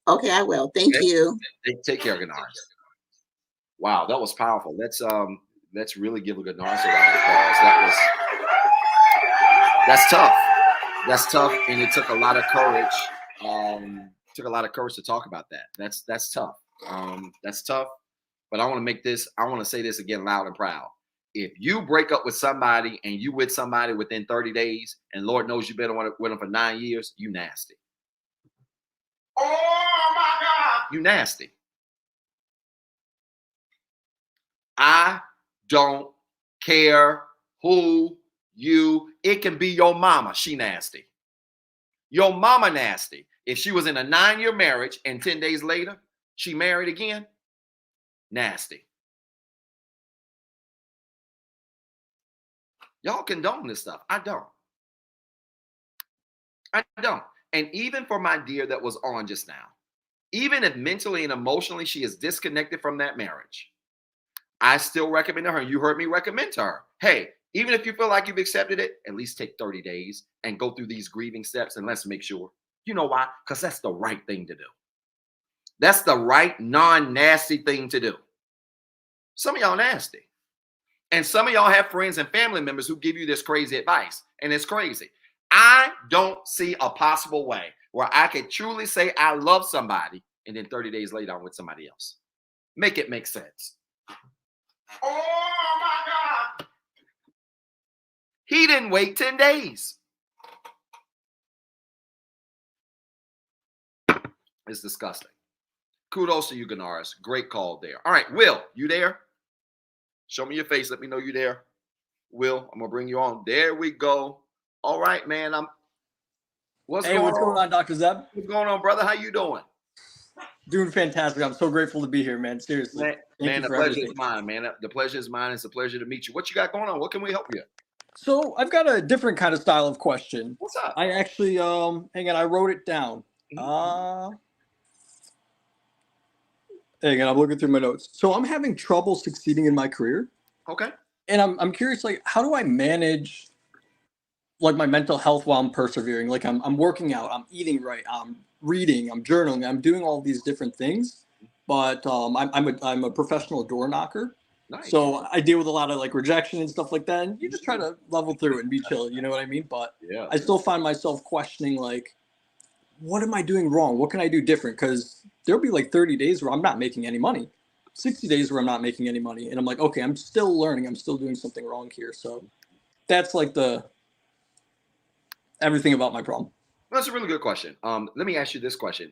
Okay, I will. Thank you. Take care, Ganaris. Wow, that was powerful. Let's really give a Ganaris a round of applause. That's tough. That's tough, and it took a lot of courage. Took a lot of courage to talk about that. That's tough. That's tough. But I want to say this again loud and proud. If you break up with somebody and you with somebody within 30 days, and Lord knows you've been with them for 9 years, you nasty. Oh my God. You nasty. I don't care who it can be your mama. She nasty. Your mama nasty. If she was in a 9-year marriage and 10 days later, she married again, nasty. Y'all condone this stuff. I don't. And even for my dear that was on just now, even if mentally and emotionally she is disconnected from that marriage, I still recommend to her, and you heard me recommend to her, hey, even if you feel like you've accepted it, at least take 30 days and go through these grieving steps, and let's make sure. You know why? Because that's the right thing to do. That's the right non-nasty thing to do. Some of y'all nasty. And some of y'all have friends and family members who give you this crazy advice, and it's crazy. I don't see a possible way where I could truly say I love somebody, and then 30 days later I'm with somebody else. Make it make sense. Oh my God. He didn't wait 10 days. It's disgusting. Kudos to you, Ganaris. Great call there. All right, Will, you there? Show me your face. Let me know you there. Will, I'm going to bring you on. There we go. All right, man. What's going on, Dr. Zeb? What's going on, brother? How you doing? Doing fantastic. I'm so grateful to be here, man. Seriously. Man, the pleasure is mine, man. The pleasure is mine. It's a pleasure to meet you. What you got going on? What can we help you? So I've got a different kind of style of question. What's up? I actually, hang on, I wrote it down. Hang on, I'm looking through my notes. So I'm having trouble succeeding in my career. Okay. And I'm curious, like, how do I manage like my mental health while I'm persevering? Like I'm working out, I'm eating right, I'm reading, I'm journaling, I'm doing all these different things. But I'm a professional door knocker. Nice. So I deal with a lot of like rejection and stuff like that. And you just try to level through it and be chill, you know what I mean? But yeah, I still find myself questioning, like, what am I doing wrong? What can I do different? Because there'll be like 30 days where I'm not making any money, 60 days where I'm not making any money. And I'm like, okay, I'm still learning. I'm still doing something wrong here. So that's like everything about my problem. That's a really good question. Let me ask you this question.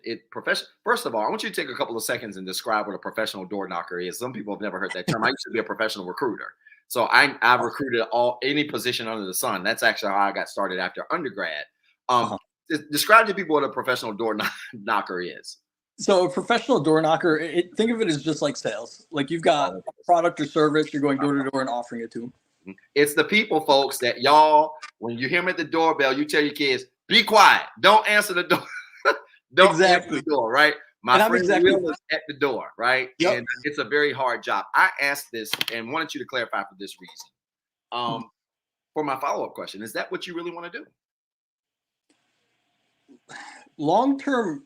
First of all, I want you to take a couple of seconds and describe what a professional door knocker is. Some people have never heard that term. I used to be a professional recruiter. So I've recruited any position under the sun. That's actually how I got started after undergrad. Describe to people what a professional door knocker is. So a professional door knocker, think of it as just like sales. Like you've got a product or service, you're going door to door and offering it to them. It's the people, folks, that y'all, when you hear them at the doorbell, you tell your kids, be quiet. Don't answer the door. Don't answer the door, right? My And I'm friend exactly. Will is at the door, right? Yep. And it's a very hard job. I asked this and wanted you to clarify for this reason. For my follow-up question, is that what you really want to do? Long term,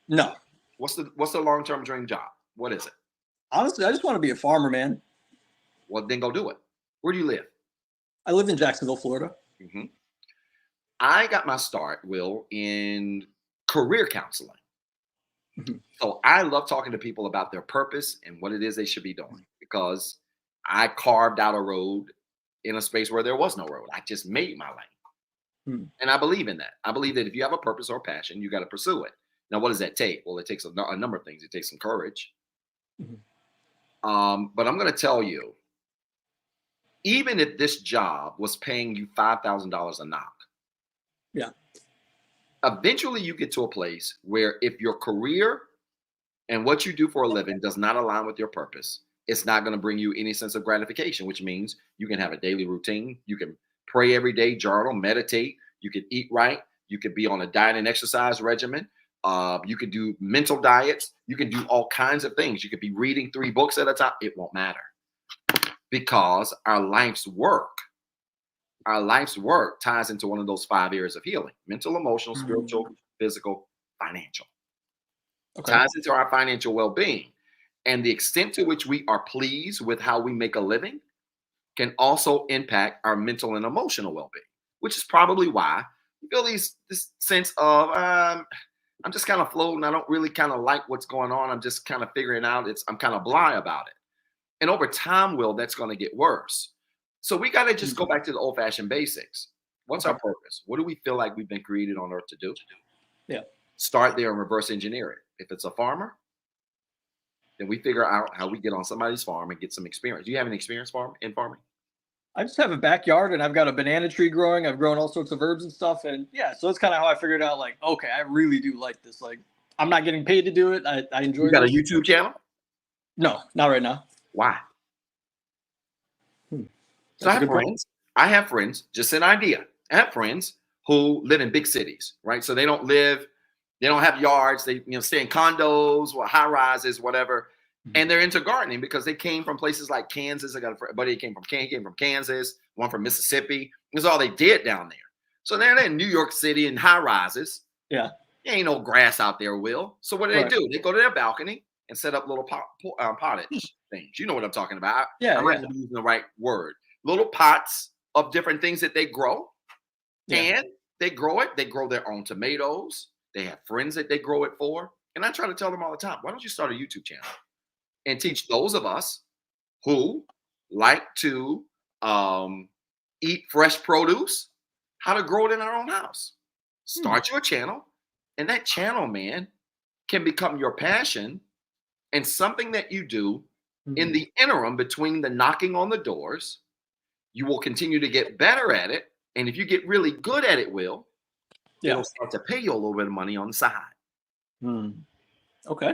no. What's the long-term dream job? What is it? Honestly, I just want to be a farmer, man. Well, then go do it. Where do you live? I live in Jacksonville, Florida. Mm-hmm. I got my start, Will, in career counseling. Mhm. So I love talking to people about their purpose and what it is they should be doing, because I carved out a road in a space where there was no road. I just made my lane. Hmm. And I believe in that. I believe that if you have a purpose or a passion, you got to pursue it. Now, what does that take? Well, it takes a number of things. It takes some courage. Mhm. But I'm going to tell you, even if this job was paying you $5,000 a knock, Yeah. eventually you get to a place where if your career and what you do for a living does not align with your purpose, it's not going to bring you any sense of gratification, which means you can have a daily routine. You can pray every day, journal, meditate. You can eat right. You could be on a diet and exercise regimen. You can do mental diets. You can do all kinds of things. You could be reading 3 books at a time. It won't matter, because our life's work ties into one of those 5 areas of healing: mental, emotional, spiritual, physical, financial. Okay. Ties into our financial well-being. And the extent to which we are pleased with how we make a living can also impact our mental and emotional well-being, which is probably why you feel this sense of I'm just kind of floating. I don't really kind of like what's going on. I'm just kind of figuring out. I'm kind of blah about it. And over time, Will, that's going to get worse. So we got to just go back to the old-fashioned basics. What's our purpose? What do we feel like we've been created on earth to do? Yeah. Start there and reverse engineer it. If it's a farmer, then we figure out how we get on somebody's farm and get some experience. Do you have any experience in farming? I just have a backyard and I've got a banana tree growing. I've grown all sorts of herbs and stuff. And yeah, so that's kind of how I figured out, like, okay, I really do like this. Like, I'm not getting paid to do it. I enjoy it. You got a YouTube channel? No, not right now. Why? So That's a good point. I have friends, just an idea. I have friends who live in big cities, right? So they don't have yards. They stay in condos or high rises, whatever. And they're into gardening because they came from places like Kansas. I got a buddy came from Kansas, one from Mississippi. That's all they did down there. So they're in New York City in high rises. Yeah. There ain't no grass out there, Will. So what do they do? They go to their balcony and set up little pottage things. You know what I'm talking about. Yeah. I might not be using the right word. Little pots of different things that they grow. Yeah. And they grow it. They grow their own tomatoes. They have friends that they grow it for. And I try to tell them all the time, why don't you start a YouTube channel and teach those of us who like to eat fresh produce how to grow it in our own house. Start your channel, and that channel, man, can become your passion and something that you do in the interim between the knocking on the doors. You will continue to get better at it. And if you get really good at it, Will, it'll start to pay you a little bit of money on the side. Okay.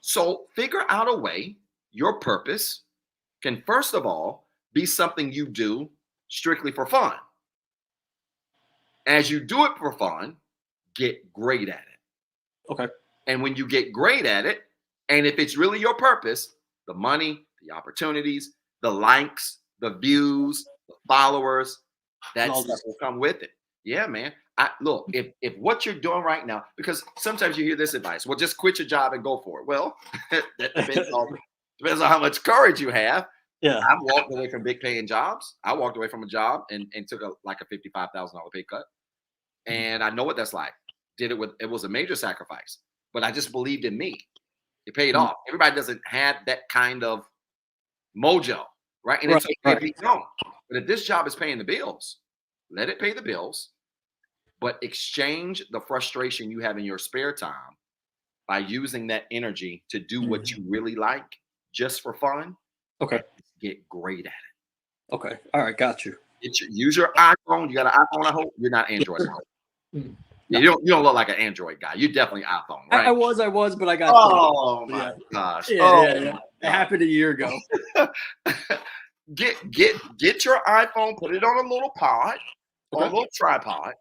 So figure out a way. Your purpose can, first of all, be something you do strictly for fun. As you do it for fun, get great at it. Okay. And when you get great at it, and if it's really your purpose, the money, the opportunities, the likes, the views, the followers, that stuff will come with it. Yeah, man. Look, if what you're doing right now, because sometimes you hear this advice, well, just quit your job and go for it. Well, that depends on how much courage you have. Yeah. I've walked away from big paying jobs. I walked away from a job and took a $55,000 pay cut. And I know what that's like. It was a major sacrifice, but I just believed in me. It paid off. Everybody doesn't have that kind of mojo, right? And it's okay if you don't. But if this job is paying the bills, let it pay the bills, but exchange the frustration you have in your spare time by using that energy to do what you really like just for fun. Okay. Get great at it. Okay. All right. Got you. Use your iPhone. You got an iPhone, I hope. You're not Android. No. You don't look like an Android guy. You're definitely iPhone, right? I was, but I got. Oh my gosh! Yeah. It happened a year ago. Get your iPhone. Put it on a little pod, on a little tripod.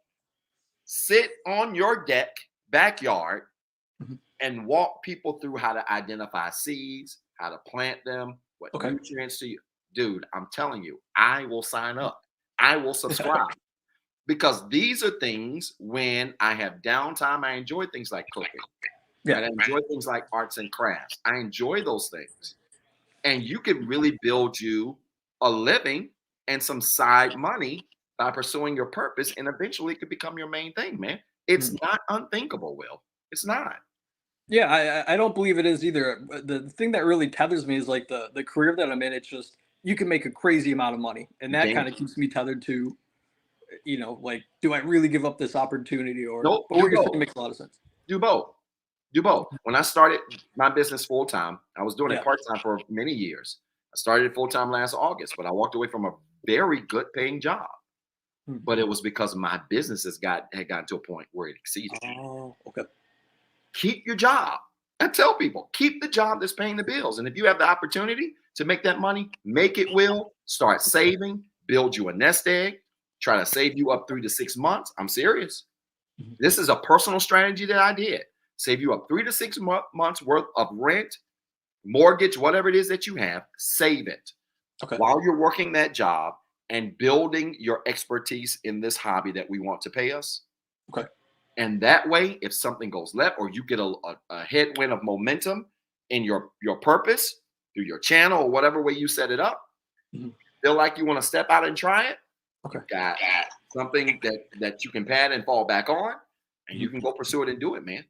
Sit on your backyard, Mhm. and walk people through how to identify seeds, how to plant them, what Okay. nutrients to you. Dude, I'm telling you, I will sign up. I will subscribe because these are things when I have downtime. I enjoy things like cooking. Yeah. Right? I enjoy things like arts and crafts. I enjoy those things. And you can really build you a living and some side money by pursuing your purpose. And eventually it could become your main thing, man. It's Mm. not unthinkable, Will. It's not. Yeah, I don't believe it is either. The thing that really tethers me is like the career that I'm in. It's just you can make a crazy amount of money, and that Damn. kind of keeps me tethered to, like, do I really give up this opportunity? Or Nope. but Do what you're saying both. makes a lot of sense. Do both. Do both. When I started my business full time, I was doing it Yeah. part time for many years. I started it full time last August, but I walked away from a very good paying job. Hmm. But it was because my business had gotten to a point where it exceeded. Oh, okay. Keep your job. I tell people, keep the job that's paying the bills. And if you have the opportunity to make that money, make it, Will. Start saving, build you a nest egg, try to save you up 3 to 6 months. I'm serious. Mhm. This is a personal strategy that I did. Save you up 3 to 6 months worth of rent, mortgage, whatever it is that you have, save it Okay. while you're working that job and building your expertise in this hobby that we want to pay us. Okay. And that way, if something goes left or you get a headwind of momentum in your purpose through your channel or whatever way you set it up, Mhm. feel like you want to step out and try it, Okay. got something that you can pad and fall back on, and you Mhm. can go pursue it and do it, man.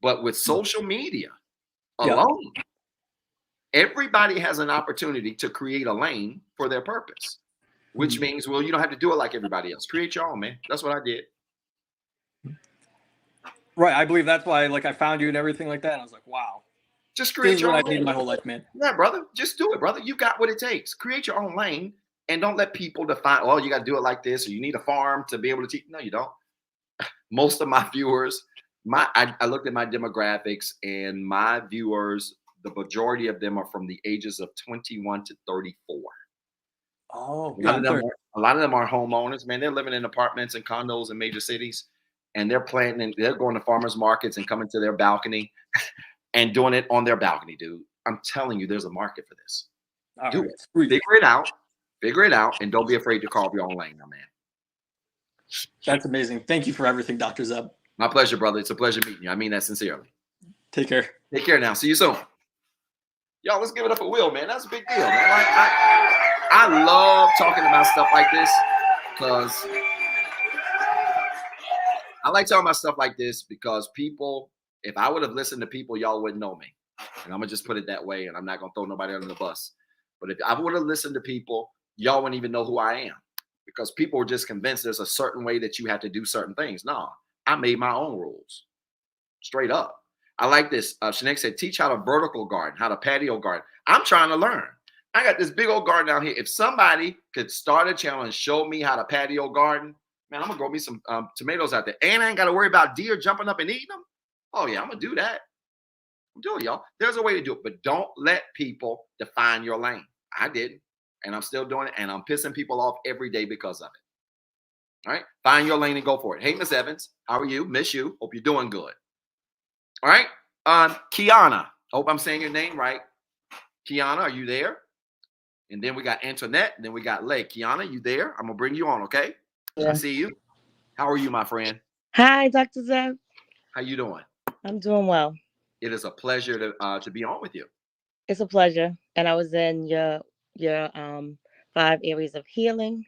But with social media Yeah. alone, everybody has an opportunity to create a lane for their purpose, which Mhm. means, well, you don't have to do it like everybody else. Create your own, man. That's what I did. Right. I believe that's why, like, I found you and everything like that. And I was like, wow, Just this create is your what own I need lane. my whole life, man. Yeah, brother. Just do it, brother. You got what it takes. Create your own lane and don't let people define, oh, you got to do it like this, or you need a farm to be able to teach. No, you don't. Most of my viewers, I looked at my demographics, and my viewers, the majority of them are from the ages of 21 to 34. Oh, A lot yeah. of I'm them clear. are, a lot of them are homeowners, man. They're living in apartments and condos in major cities, and they're planting and they're going to farmers markets and coming to their balcony and doing it on their balcony, dude. I'm telling you, there's a market for this. All Do right. it. Sweet. Figure it out, and don't be afraid to carve your own lane, my man. That's amazing. Thank you for everything, Dr. Zeb. My pleasure, brother. It's a pleasure meeting you. I mean that sincerely. Take care. Take care now. See you soon. Y'all, let's give it up for Will, man. That's a big deal, man. Like, I love talking about stuff like this because I like talking about stuff like this because people, if I would have listened to people, y'all wouldn't know me. And I'm going to just put it that way, and I'm not going to throw nobody under the bus. But if I would have listened to people, y'all wouldn't even know who I am because people were just convinced there's a certain way that you have to do certain things. No, I made my own rules. Straight up. I like this. Shanae said, teach how to vertical garden, how to patio garden. I'm trying to learn. I got this big old garden out here. If somebody could start a channel and show me how to patio garden, man, I'm going to grow me some tomatoes out there. And I ain't got to worry about deer jumping up and eating them. Oh, yeah, I'm going to do that. I'm doing it, y'all. There's a way to do it, but don't let people define your lane. I didn't, and I'm still doing it, and I'm pissing people off every day because of it. All right? Find your lane and go for it. Hey, Miss Evans, how are you? Miss you. Hope you're doing good. All right. Kiana. Hope I'm saying your name right. Kiana, are you there? And then we got Antoinette. And then we got Lake. Kiana, you there? I'm gonna bring you on, okay? Yeah. I see you. How are you, my friend? Hi, Dr. Zeb. How you doing? I'm doing well. It is a pleasure to be on with you. It's a pleasure. And I was in your 5 areas of healing,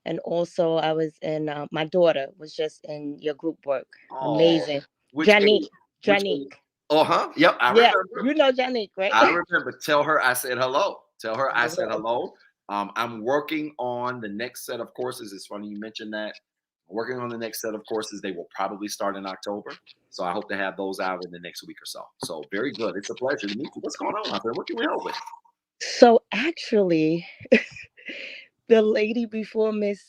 and also I was in my daughter was just in your group work. Oh, Amazing. which Janique. age? Which Janique. age? Huh. Yep, I Yeah, remember. you know Janique, right? I remember. Tell her I said hello. Tell her I said Okay. hello. I'm working on the next set of courses. It's funny you mentioned that. I'm working on the next set of courses. They will probably start in October. So I hope to have those out in the next week or so. So very good. It's a pleasure to meet you. What's going on out there? What can we help with? So actually, the lady before Miss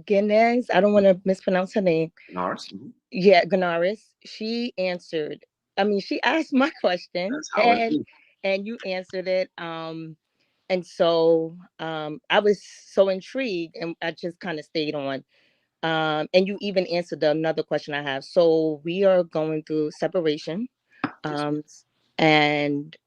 Guinness, I don't want to mispronounce her name. Nars? Mhm. Yeah, Ganaris. She answered. I mean, she asked my question, That's how it is. and you answered it. And so I was so intrigued, and I just kind of stayed on. And you even answered another question I have. So we are going through separation. And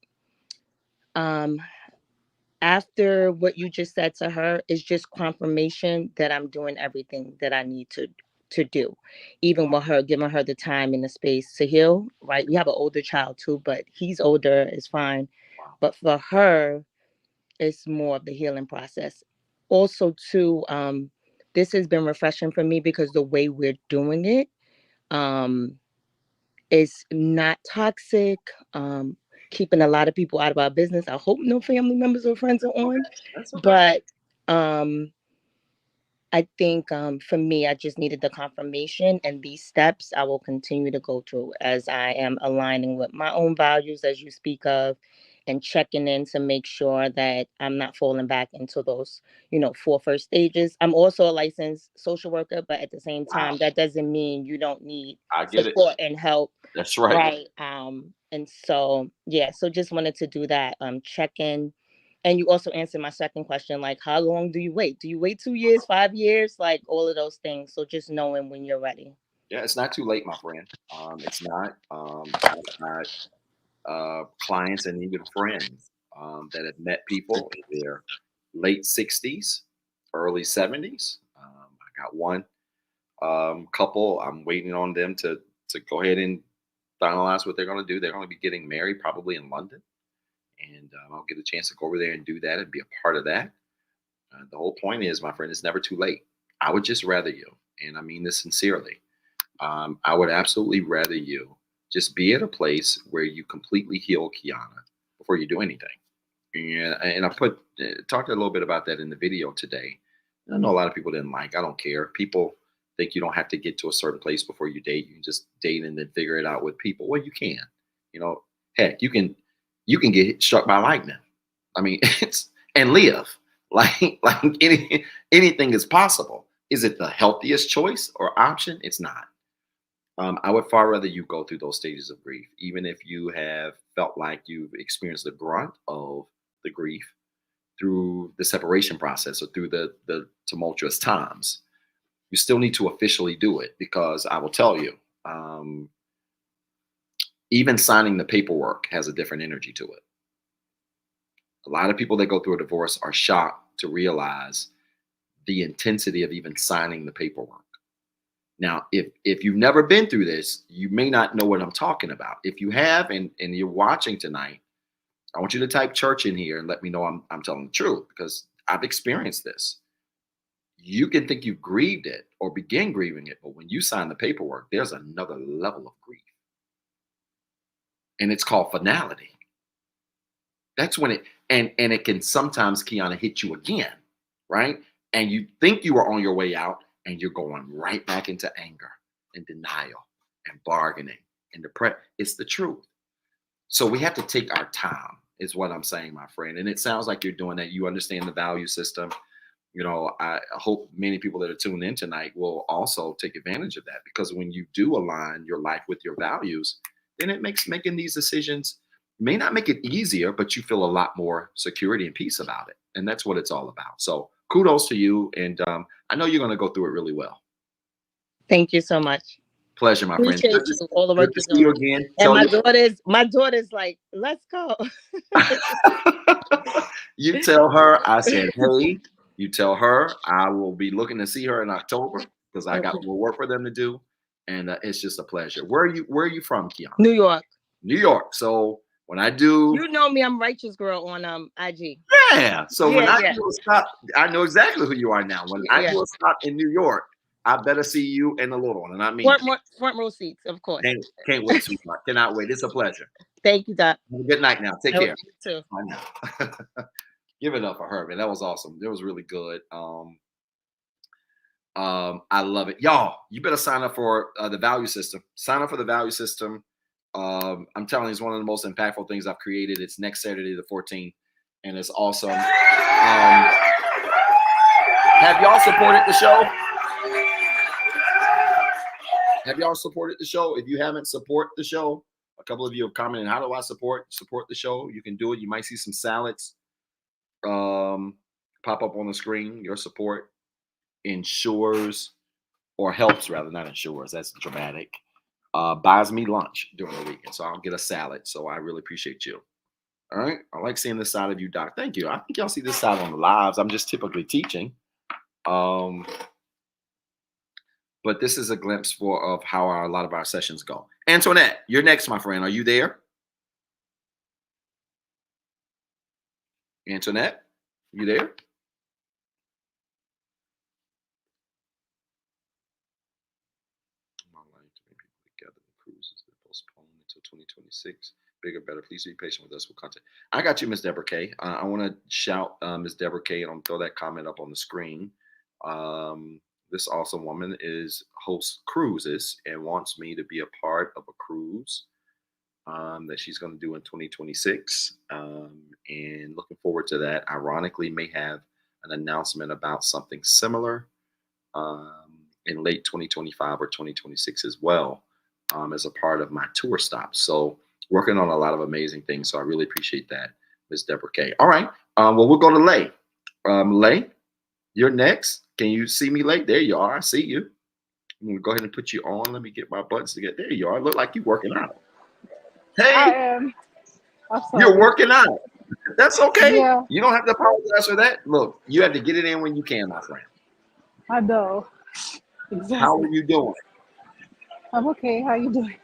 after what you just said to her is just confirmation that I'm doing everything that I need to do, even with her, giving her the time and the space to heal. Right? We have an older child too, but he's older, is fine. But for her, it's more of the healing process. Also, too, this has been refreshing for me because the way we're doing it is not toxic. Keeping a lot of people out of our business. I hope no family members or friends are on. That's okay. But I think for me, I just needed the confirmation, and these steps I will continue to go through as I am aligning with my own values, as you speak of, and checking in to make sure that I'm not falling back into those, 4 first stages. I'm also a licensed social worker, but at the same time, that doesn't mean you don't need I get it. support and help. That's right. Right. And so, yeah, so just wanted to do that, check in. And you also answered my second question, like, how long do you wait? Do you wait 2 years, 5 years, like all of those things? So just knowing when you're ready. Yeah, it's not too late, my friend. It's not. I've had clients and even friends that have met people in their late 60s, early 70s. I got one couple. I'm waiting on them to go ahead and finalize what they're going to do. They're going to be getting married probably in London, and I'll get a chance to go over there and do that and be a part of that. The whole point is, my friend, it's never too late. I would just rather you, and I mean this sincerely. I would absolutely rather you just be at a place where you completely heal Kiana before you do anything. And I talked a little bit about that in the video today. I know a lot of people didn't like. I don't care. People think you don't have to get to a certain place before you date. You can just date and then figure it out with people. Well, you can. Heck, you can get struck by lightning. I mean, it's and live like anything is possible. Is it the healthiest choice or option? It's not. I would far rather you go through those stages of grief, even if you have felt like you've experienced the brunt of the grief through the separation process or through the tumultuous times. You still need to officially do it, because I will tell you, even signing the paperwork has a different energy to it. A lot of people that go through a divorce are shocked to realize the intensity of even signing the paperwork. Now, if you've never been through this, you may not know what I'm talking about. If you have and you're watching tonight, I want you to type church in here and let me know I'm telling the truth, because I've experienced this. You can think you've grieved it or begin grieving it, but when you sign the paperwork, there's another level of grief. And it's called finality. That's when it can sometimes, Kiana, hit you again, right? And you think you are on your way out, and you're going right back into anger and denial and bargaining and depression. It's the truth. So we have to take our time, is what I'm saying, my friend. And it sounds like you're doing that. You understand the value system. I hope many people that are tuned in tonight will also take advantage of that, because when you do align your life with your values, then it makes making these decisions may not make it easier, but you feel a lot more security and peace about it. And that's what it's all about. So kudos to you. And I know you're going to go through it really well. Thank you so much. Pleasure, my friend. Appreciate you, all the work Good to you're see you doing. again. And my daughter's like, let's go. You tell her I said, hey, you tell her I will be looking to see her in October, because I got more work for them to do. And it's just a pleasure. Where are you from, Kiana? New York. New York. So when I do, you know me, I'm Righteous Girl on IG. Yeah. So when I do a stop, I know exactly who you are now. When I do a stop in New York, I better see you and the little one. And I mean, front row seats, of course. Can't wait, sweetheart. Cannot wait. It's a pleasure. Thank you, Doc. Have a good night now. Take care. You too. I know. Give it up for her, man. That was awesome. It was really good. I love it. Y'all, you better sign up for the value system. Sign up for the value system. I'm telling you, it's one of the most impactful things I've created. It's next Saturday, the 14th. And it's awesome. Have y'all supported the show? Have y'all supported the show? If you haven't supported the show, a couple of you have commented, how do I support the show? You can do it. You might see some salads pop up on the screen. Your support ensures or helps rather, not ensures. That's dramatic. Buys me lunch during the weekend, so I'll get a salad. So I really appreciate you. All right, I like seeing this side of you, Doc. Thank you. I think y'all see this side on the lives. I'm just typically teaching, but this is a glimpse of how a lot of our sessions go. Antoinette, you're next, my friend. Are you there? Antoinette, you there? Cruise has been postponed until 2026. Bigger, better. Please be patient with us with content. I got you, Miss Deborah K. I want to shout Miss Deborah K. and I'm throw that comment up on the screen. This awesome woman hosts cruises and wants me to be a part of a cruise that she's going to do in 2026. And looking forward to that. Ironically, may have an announcement about something similar in late 2025 or 2026 as well, as a part of my tour stop. So working on a lot of amazing things. So I really appreciate that, Ms. Deborah K. All right. Well, we'll go to Lay. Lay, you're next. Can you see me, Lay? There you are. I see you. I'm going to go ahead and put you on. Let me get my buttons to get. There you are. Look like you're working out. Hey, I am. you're working out. That's okay. Yeah. You don't have to apologize for that. Look, you have to get it in when you can, my friend. I know. Exactly. How are you doing? I'm okay. How you doing?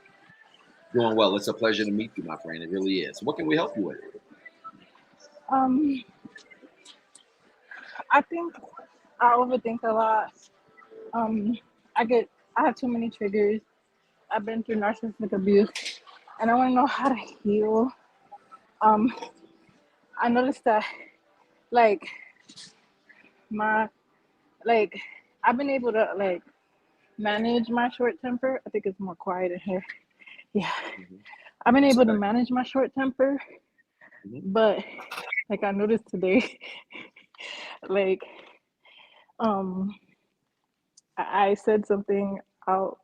Doing well. It's a pleasure to meet you, my friend. It really is. What can we help you with? I think I overthink a lot. Um, I have too many triggers. I've been through narcissistic abuse, and I want to know how to heal. I noticed that, like, I've been able to manage my short temper. I think it's more quiet in here. Yeah, I've been able to manage my short temper, but I noticed today, like, I said something out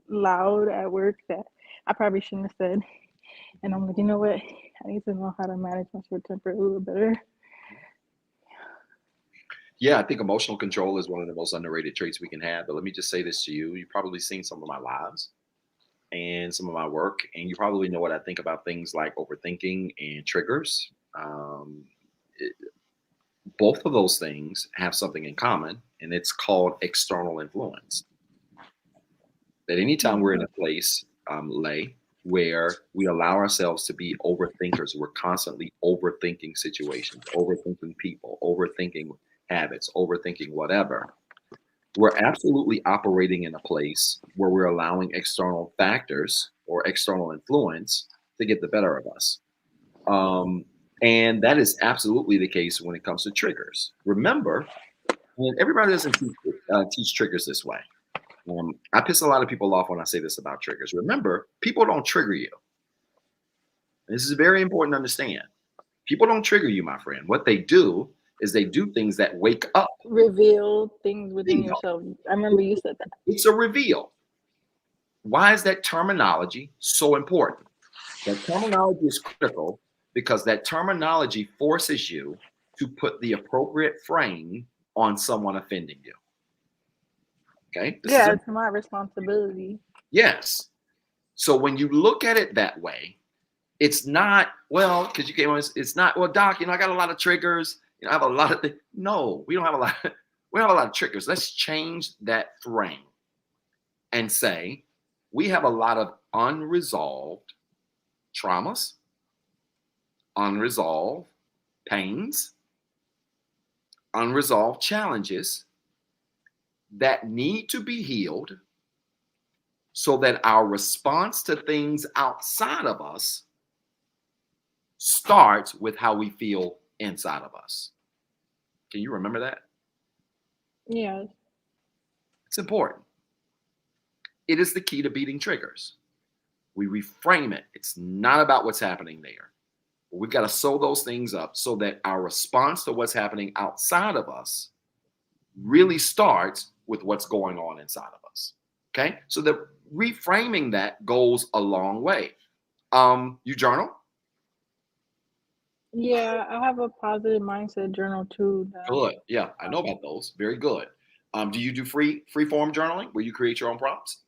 loud at work that I probably shouldn't have said, and I'm like, you know what? I need to know how to manage my short temper a little better. Yeah, I think emotional control is one of the most underrated traits we can have. But let me just say this to you. You've probably seen some of my lives and some of my work, and you probably know what I think about things like overthinking and triggers. Both of those things have something in common, and it's called external influence. That anytime we're in a place, Lay, where we allow ourselves to be overthinkers, we're constantly overthinking situations, overthinking people, overthinking habits, overthinking whatever, we're absolutely operating in a place where we're allowing external factors or external influence to get the better of us. And that is absolutely the case when it comes to triggers. Remember, and everybody doesn't teach triggers this way. I piss a lot of people off when I say this about triggers. Remember, people don't trigger you. This is very important to understand. People don't trigger you, my friend. What they do is they do things that wake up. Reveal things within yourself. I remember you said that. It's a reveal. Why is that terminology so important? That terminology is critical because that terminology forces you to put the appropriate frame on someone offending you. Okay? It's my responsibility. Yes. So when you look at it that way, it's not, well, because you came on, it's not, well, Doc, I got a lot of triggers. I have a lot of things. No, we don't have a lot. We don't have a lot of triggers. Let's change that frame and say we have a lot of unresolved traumas, unresolved pains, unresolved challenges that need to be healed so that our response to things outside of us starts with how we feel inside of us. Can you remember that? Yeah. It's important. It is the key to beating triggers. We reframe it. It's not about what's happening there. We've got to sew those things up so that our response to what's happening outside of us really starts with what's going on inside of us. Okay? So the reframing that goes a long way. You journal? Yeah, I have a positive mindset journal too. Good. Yeah, I know about those. Very good. Do you do free form journaling where you create your own prompts?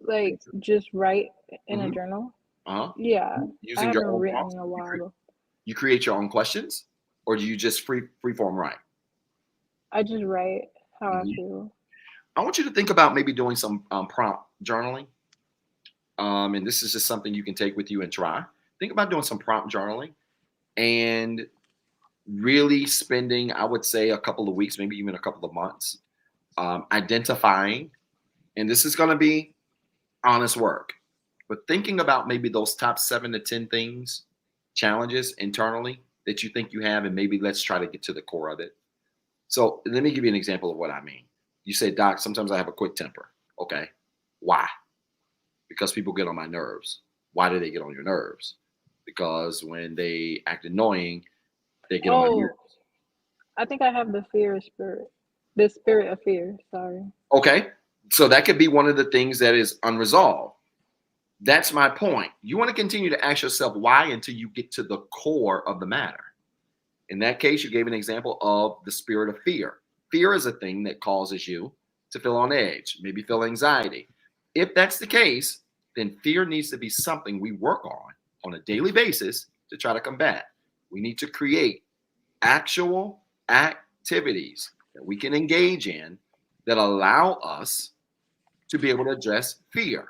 Like just write in a Mm-hmm. journal. Uh-huh. Yeah, I Using your haven't own written prompts, in a while though. you create your own questions, or do you just free form write? I just write how I Mhm. feel. I want you to think about maybe doing some prompt journaling. And this is just something you can take with you and try. Think about doing some prompt journaling and really spending, I would say, a couple of weeks, maybe even a couple of months, identifying. And this is going to be honest work, but thinking about maybe those top 7 to 10 things, challenges internally that you think you have, and maybe let's try to get to the core of it. So let me give you an example of what I mean. You say, Doc, sometimes I have a quick temper. Okay. Why? Because people get on my nerves. Why do they get on your nerves? Because when they act annoying, they get on my nerves. Oh, I think I have the fear spirit. The spirit of fear. Sorry. Okay. So that could be one of the things that is unresolved. That's my point. You want to continue to ask yourself why until you get to the core of the matter. In that case, you gave an example of the spirit of fear. Fear is a thing that causes you to feel on edge, maybe feel anxiety. If that's the case, then fear needs to be something we work on a daily basis to try to combat. We need to create actual activities that we can engage in that allow us to be able to address fear.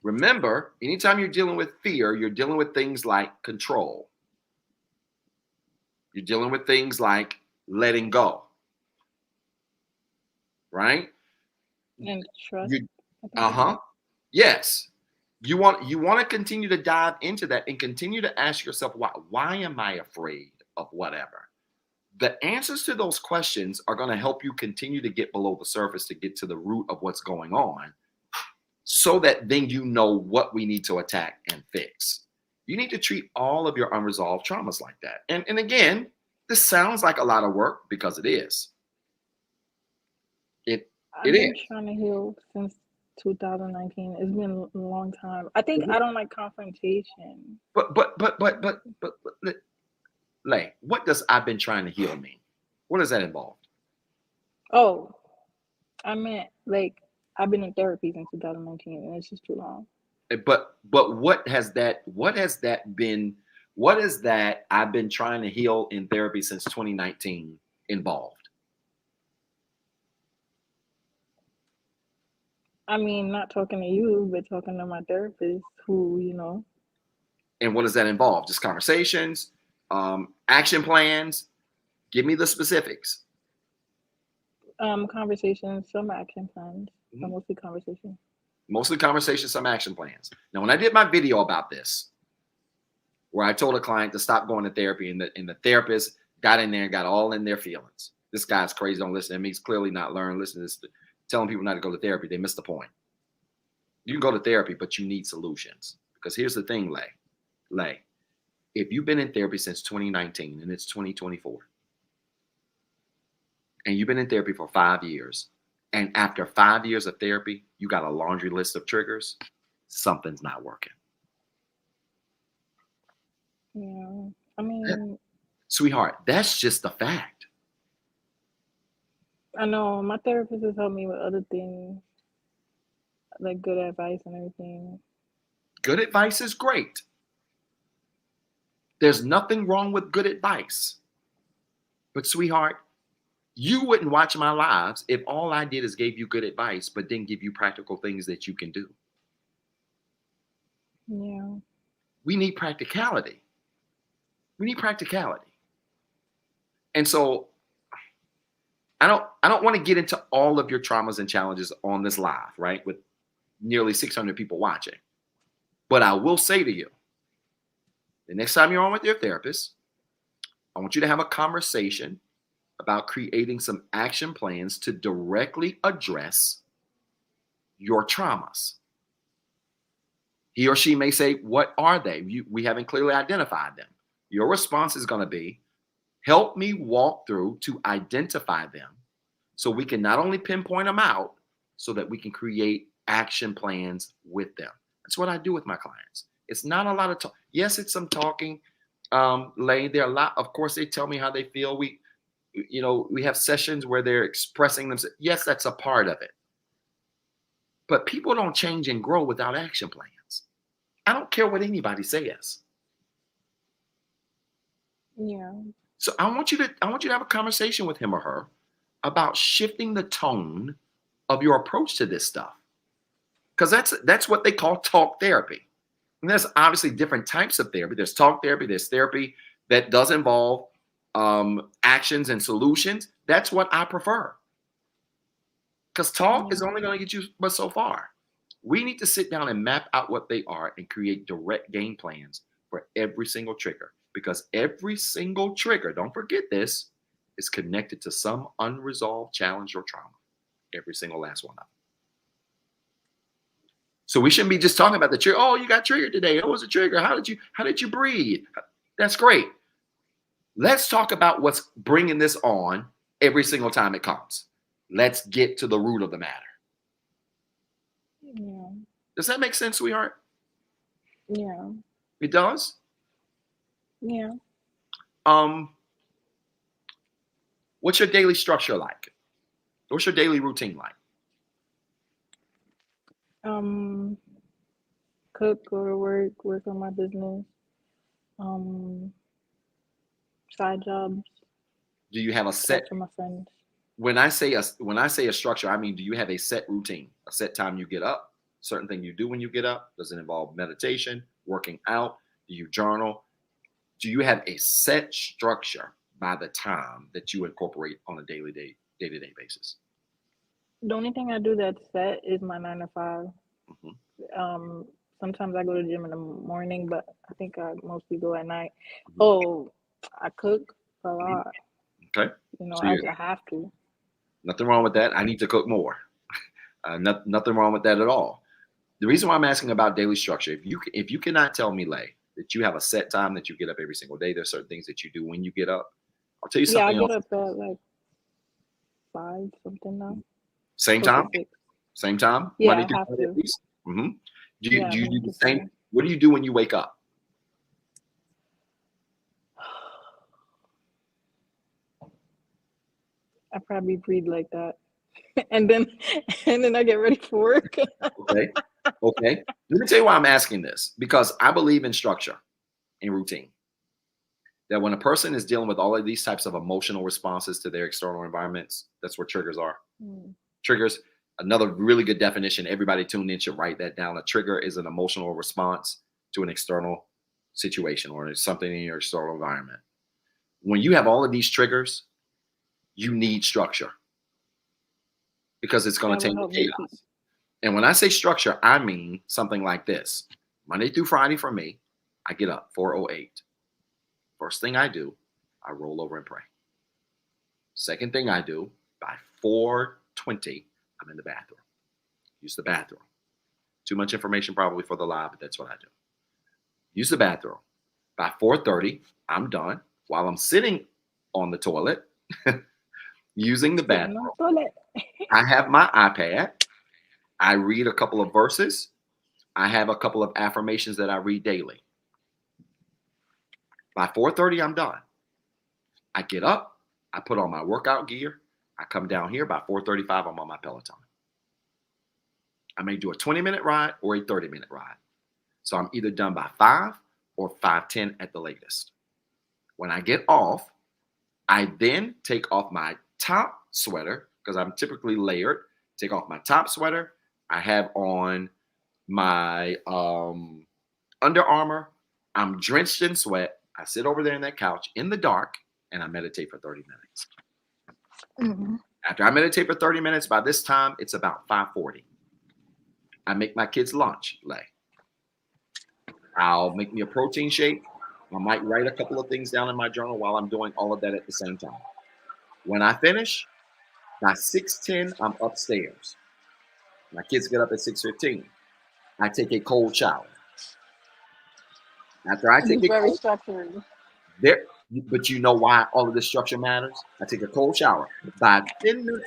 Remember, anytime you're dealing with fear, you're dealing with things like control. You're dealing with things like letting go, right? And trust. You, I think it's uh-huh. Yes. You want to continue to dive into that and continue to ask yourself why am I afraid of whatever? The answers to those questions are going to help you continue to get below the surface to get to the root of what's going on so that then you know what we need to attack and fix. You need to treat all of your unresolved traumas like that. And again, this sounds like a lot of work because it is. It it I've been is. trying to heal since 2019. It's been a long time. I think Mhm. I don't like confrontation. But Lay, what does I've been trying to heal mean? What does that involve? Oh, I meant like I've been in therapy since 2019, and it's just too long. But what has that I've been trying to heal in therapy since 2019 involved? I mean, not talking to you, but talking to my therapist, who And what does that involve? Just conversations, action plans. Give me the specifics. conversations, some action plans, but Mhm. mostly conversation. Mostly conversations, some action plans. Now, when I did my video about this, where I told a client to stop going to therapy, and the therapist got in there and got all in their feelings. This guy's crazy. Don't listen to him. He's clearly not learning. Listen to this. Telling people not to go to therapy. They missed the point. You can go to therapy, but you need solutions. Because here's the thing, Lay. If you've been in therapy since 2019 and it's 2024, and you've been in therapy for 5 years, and after 5 years of therapy, you got a laundry list of triggers, something's not working. Yeah, I mean, Sweetheart, that's just the fact. I know my therapist has helped me with other things, like good advice and everything. Good advice is great. There's nothing wrong with good advice. But, sweetheart, you wouldn't watch my lives if all I did is gave you good advice, but didn't give you practical things that you can do. Yeah, We need practicality. We need practicality. And so I don't want to get into all of your traumas and challenges on this live, right? With nearly 600 people watching. But I will say to you, the next time you're on with your therapist, I want you to have a conversation about creating some action plans to directly address your traumas. He or she may say, what are they? We haven't clearly identified them. Your response is going to be, help me walk through to identify them so we can not only pinpoint them out, so that we can create action plans with them. That's what I do with my clients. It's not a lot of talk. Yes, it's some talking. Lay there a lot. Of course, they tell me how they feel. we have sessions where they're expressing themselves. Yes, that's a part of it. But people don't change and grow without action plans. I don't care what anybody says. Yeah. So I want you to have a conversation with him or her about shifting the tone of your approach to this stuff. Because that's what they call talk therapy. And there's obviously different types of therapy. There's talk therapy, there's therapy that does involve actions and solutions. That's what I prefer. Because talk is only going to get you but so far. We need to sit down and map out what they are and create direct game plans for every single trigger. Because every single trigger, don't forget this, is connected to some unresolved challenge or trauma. Every single last one of them. So we shouldn't be just talking about the trigger. Oh, you got triggered today. What was a trigger? How did you breathe? That's great. Let's talk about what's bringing this on every single time it comes. Let's get to the root of the matter. Yeah. Does that make sense, sweetheart? Yeah. It does? Yeah. What's your daily structure like? What's your daily routine like? Cook, go to work on my business. Side jobs. Do you have a set? For my friends. When I say a structure, I mean, do you have a set routine, a set time you get up, certain thing you do when you get up? Does it involve meditation, working out? Do you journal? Do you have a set structure by the time that you incorporate on a day-to-day basis? The only thing I do that's set is my 9 to 5. Mm-hmm. Sometimes I go to the gym in the morning, but I think I mostly go at night. Mm-hmm. Oh, I cook a lot. Okay. So I have to. Nothing wrong with that. I need to cook more. Nothing wrong with that at all. The reason why I'm asking about daily structure, if you cannot tell me, Lay, that you have a set time that you get up every single day, there's certain things that you do when you get up. I'll tell you something else. Yeah, I get up at like 5 something now. Same time? Same time? Yeah, Monday I have to. Mm-hmm. Do you do the same? What do you do when you wake up? I probably breathe like that. and then I get ready for work. Okay. Let me tell you why I'm asking this. Because I believe in structure and routine. That when a person is dealing with all of these types of emotional responses to their external environments, that's what triggers are. Triggers, another really good definition, everybody tuned in should write that down. A trigger is an emotional response to an external situation or something in your external environment. When you have all of these triggers, you need structure because it's going to take chaos. And when I say structure, I mean something like this. Monday through Friday for me, I get up 4:08. First thing I do, I roll over and pray. Second thing I do, by 4:20, I'm in the bathroom. Use the bathroom. Too much information probably for the live, but that's what I do. Use the bathroom. By 4:30, I'm done. While I'm sitting on the toilet, using the bathroom, I have my iPad. I read a couple of verses. I have a couple of affirmations that I read daily. By 4:30, I'm done. I get up. I put on my workout gear. I come down here. By 4:35, I'm on my Peloton. I may do a 20-minute ride or a 30-minute ride. So I'm either done by 5 or 5:10 at the latest. When I get off, I then take off my top sweater because I'm typically layered. Take off my top sweater. I have on my Under Armour. I'm drenched in sweat. I sit over there in that couch in the dark and I meditate for 30 minutes. Mm-hmm. After I meditate for 30 minutes, by this time, it's about 5:40. I make my kids lunch, Lay. I'll make me a protein shake. I might write a couple of things down in my journal while I'm doing all of that at the same time. When I finish, by 6:10, I'm upstairs. My kids get up at 6:15. I take a cold shower. After I take a cold shower, but you know why all of this structure matters? I take a cold shower. By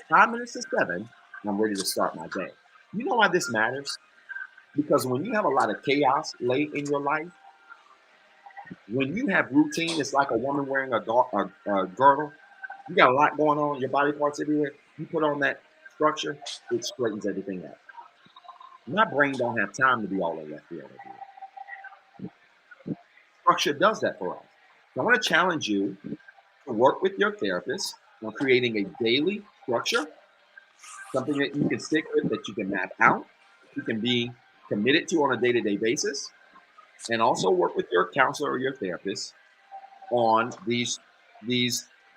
5 minutes to 7, I'm ready to start my day. You know why this matters? Because when you have a lot of chaos late in your life, when you have routine, it's like a woman wearing a girdle. You got a lot going on, your body parts everywhere. You put on that structure, it straightens everything out. My brain don't have time to be all in left field everywhere. Structure does that for us. So I want to challenge you to work with your therapist on creating a daily structure, something that you can stick with, that you can map out, you can be committed to on a day-to-day basis, and also work with your counselor or your therapist on these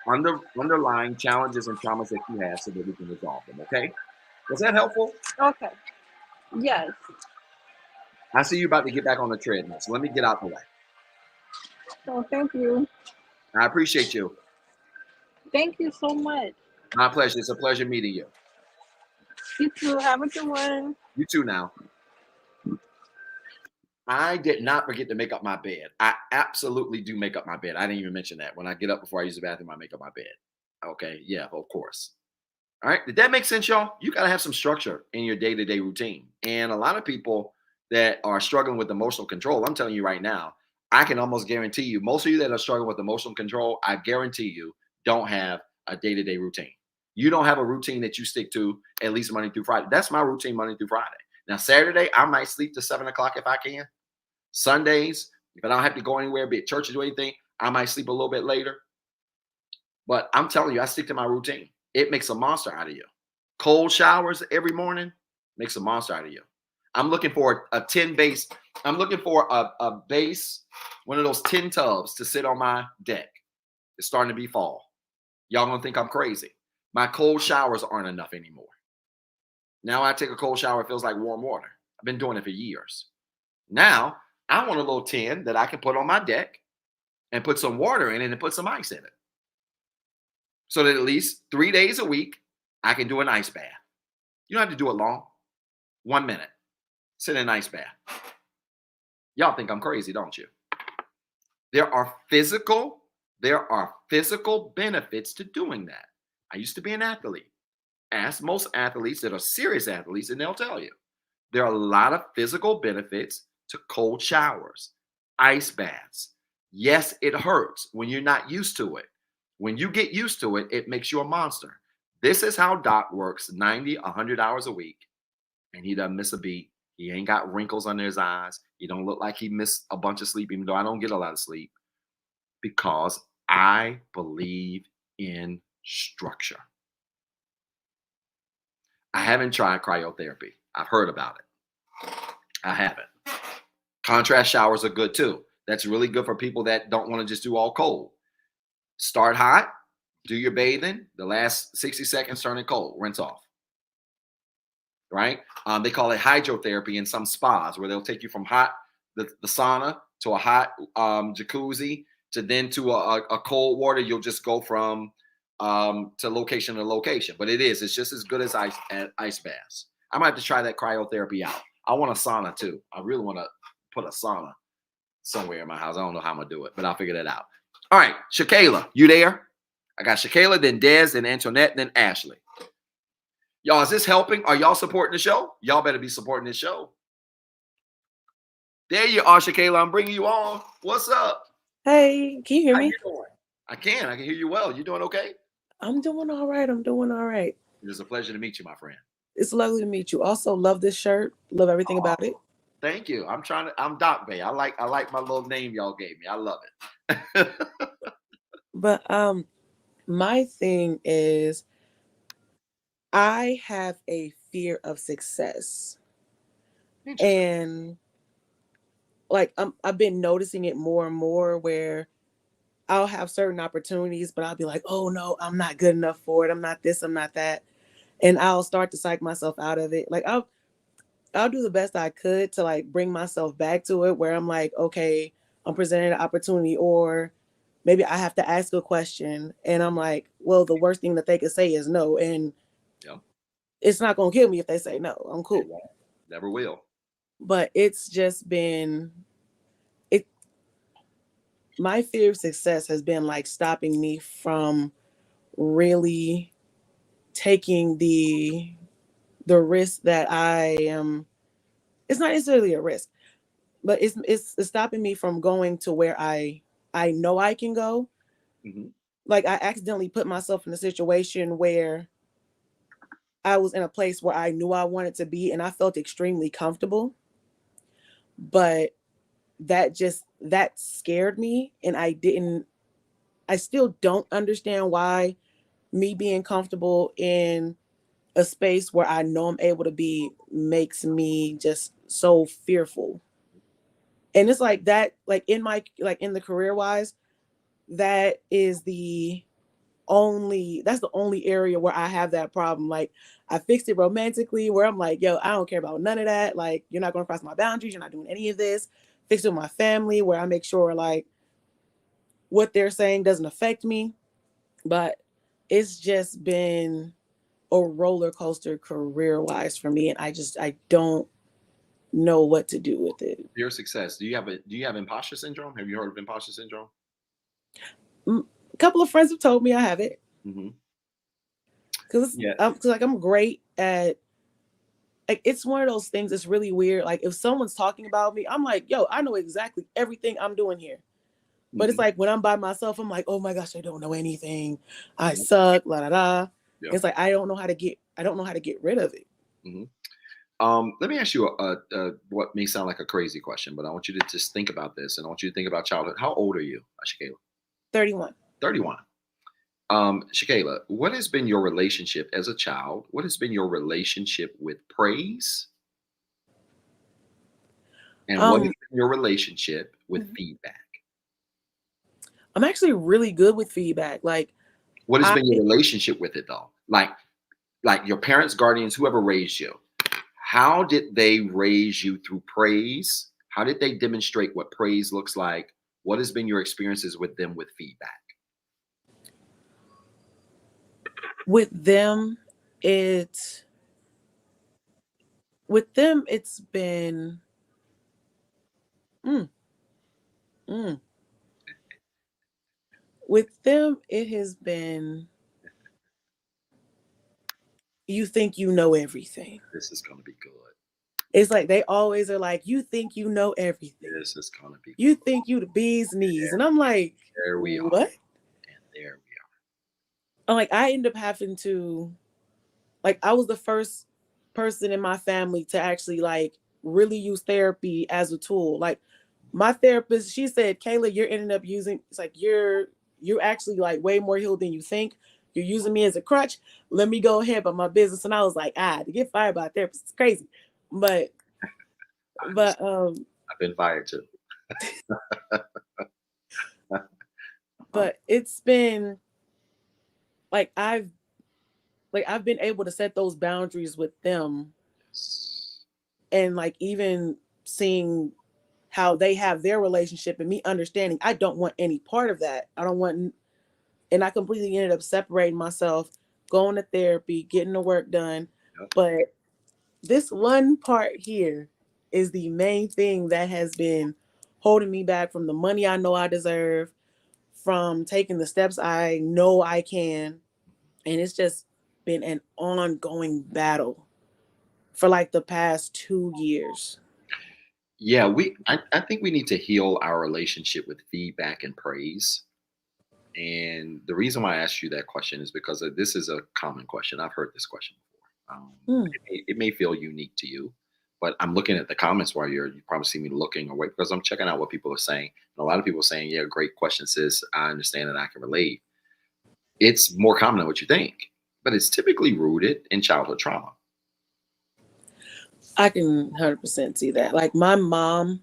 underlying challenges and traumas that you have so that we can resolve them. Okay? Was that helpful? Okay. Yes. I see you about to get back on the treadmill, so let me get out the way. So thank you. I appreciate you. Thank you so much. My pleasure. It's a pleasure meeting you. You too. Have a good one. You too now. I did not forget to make up my bed. I absolutely do make up my bed. I didn't even mention that. When I get up before I use the bathroom, I make up my bed. Okay. Yeah, of course. All right. Did that make sense, y'all? You got to have some structure in your day to day routine. And a lot of people that are struggling with emotional control, I'm telling you right now, I can almost guarantee you, most of you that are struggling with emotional control, I guarantee you don't have a day to day routine. You don't have a routine that you stick to at least Monday through Friday. That's my routine Monday through Friday. Now, Saturday, I might sleep to 7 o'clock if I can. Sundays, if I don't have to go anywhere, be it churches or anything, I might sleep a little bit later. But I'm telling you, I stick to my routine. It makes a monster out of you. Cold showers every morning makes a monster out of you. I'm looking for a 10 base. I'm looking for a base, one of those 10 tubs to sit on my deck. It's starting to be fall. Y'all gonna think I'm crazy. My cold showers aren't enough anymore. Now I take a cold shower, it feels like warm water. I've been doing it for years. Now I want a little tin that I can put on my deck and put some water in it and put some ice in it. So that at least 3 days a week, I can do an ice bath. You don't have to do it long. 1 minute. Sit in an ice bath. Y'all think I'm crazy, don't you? There are physical benefits to doing that. I used to be an athlete. Ask most athletes that are serious athletes, and they'll tell you. There are a lot of physical benefits to cold showers, ice baths. Yes, it hurts when you're not used to it. When you get used to it, it makes you a monster. This is how Doc works 90, 100 hours a week, and he doesn't miss a beat. He ain't got wrinkles under his eyes. He don't look like he missed a bunch of sleep, even though I don't get a lot of sleep, because I believe in structure. I haven't tried cryotherapy. I've heard about it. I haven't. Contrast showers are good too. That's really good for people that don't want to just do all cold. Start hot, do your bathing. The last 60 seconds, turn it cold, rinse off. Right? They call it hydrotherapy in some spas, where they'll take you from hot, the sauna, to a hot jacuzzi, to then to a cold water. You'll just go from to location to location. But it's just as good as ice baths. I might have to try that cryotherapy out. I want a sauna too. I really want to put a sauna somewhere in my house. I don't know how I'm gonna do it, but I'll figure that out. All right, Shakayla, you there? I got Shakayla, then Dez, then Antoinette, then Ashley. Y'all, is this helping? Are y'all supporting the show? Y'all better be supporting this show. There you are, Shakayla. I'm bringing you on. What's up? Hey, can you hear How me? you doing? I can hear you well. You doing okay? I'm doing all right. It's a pleasure to meet you, my friend. It's lovely to meet you. Also, love this shirt. Love everything about it. Thank you. I'm Doc Bay. I like my little name y'all gave me. I love it. But my thing is, I have a fear of success. And like I've been noticing it more and more, where I'll have certain opportunities, but I'll be like, oh no, I'm not good enough for it. I'm not this, I'm not that. And I'll start to psych myself out of it. Like I'll do the best I could to like bring myself back to it, where I'm like, okay, I'm presented an opportunity, or maybe I have to ask a question and I'm like, well, the worst thing that they could say is no. And it's not going to kill me if they say no. I'm cool. Never will. But it's just been, my fear of success has been like stopping me from really taking the risk that I am. It's not necessarily a risk, but it's stopping me from going to where I know I can go, like I accidentally put myself in a situation where I was in a place where I knew I wanted to be and I felt extremely comfortable. But that scared me, and I still don't understand why me being comfortable in a space where I know I'm able to be makes me just so fearful. And it's like that, like in the career wise, that's the only area where I have that problem. Like I fixed it romantically where I'm like, yo, I don't care about none of that. Like you're not going to cross my boundaries. You're not doing any of this. Fixed it with my family where I make sure like what they're saying doesn't affect me. But it's just been a roller coaster career wise for me. And I don't know what to do with it. Your success. Do you have imposter syndrome? Have you heard of imposter syndrome? A couple of friends have told me I have it. Mm-hmm. Cause like I'm great at, like, it's one of those things that's really weird. Like if someone's talking about me, I'm like, yo, I know exactly everything I'm doing here. But it's like when I'm by myself, I'm like, oh my gosh, I don't know anything. I suck, la da da. Yeah. It's like I don't know how to get rid of it. Mm-hmm. Let me ask you what may sound like a crazy question, but I want you to just think about this, and I want you to think about childhood. How old are you, Shakayla? 31. 31. Shakayla, what has been your relationship as a child? What has been your relationship with praise? And what has been your relationship with feedback? I'm actually really good with feedback. Like, what has been your relationship with it though? Like your parents, guardians, whoever raised you, how did they raise you through praise? How did they demonstrate what praise looks like? What has been your experiences with them with feedback? With them, it's been with them, it has been, you think you know everything. This is going to be good. It's like they always are like, you think you know everything. This is going to be you good. Think you the bee's knees. And I'm like, there we are. What? And there we are. I'm like, I end up having to, like, I was the first person in my family to actually like really use therapy as a tool. Like my therapist, she said, Kayla, you're ending up using, it's like you're actually like way more healed than you think. You're using me as a crutch. Let me go ahead about my business. And I was like, to get fired by a therapist is crazy. But I've been fired too. But it's been like I've been able to set those boundaries with them. Yes. And like even seeing how they have their relationship and me understanding I don't want any part of that. And I completely ended up separating myself, going to therapy, getting the work done. Yep. But this one part here is the main thing that has been holding me back from the money I know I deserve, from taking the steps I know I can. And it's just been an ongoing battle for like the past 2 years. Yeah, I think we need to heal our relationship with feedback and praise. And the reason why I asked you that question is because this is a common question. I've heard this question before. It may feel unique to you, but I'm looking at the comments while you probably see me looking away because I'm checking out what people are saying. And a lot of people are saying, yeah, great question, sis. I understand and I can relate. It's more common than what you think, but it's typically rooted in childhood trauma. I can 100% see that. Like my mom,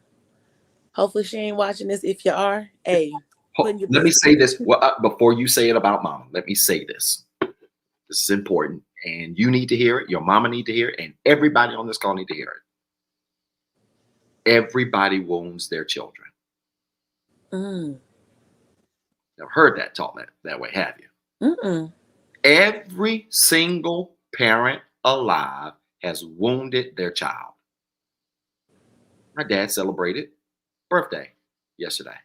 hopefully she ain't watching this. If you are, hey, let me say this before you say it about mama. Let me say this. This is important, and you need to hear it. Your mama need to hear it, and everybody on this call need to hear it. Everybody wounds their children. Never heard that taught that way, have you? Every single parent alive has wounded their child. My dad celebrated birthday yesterday.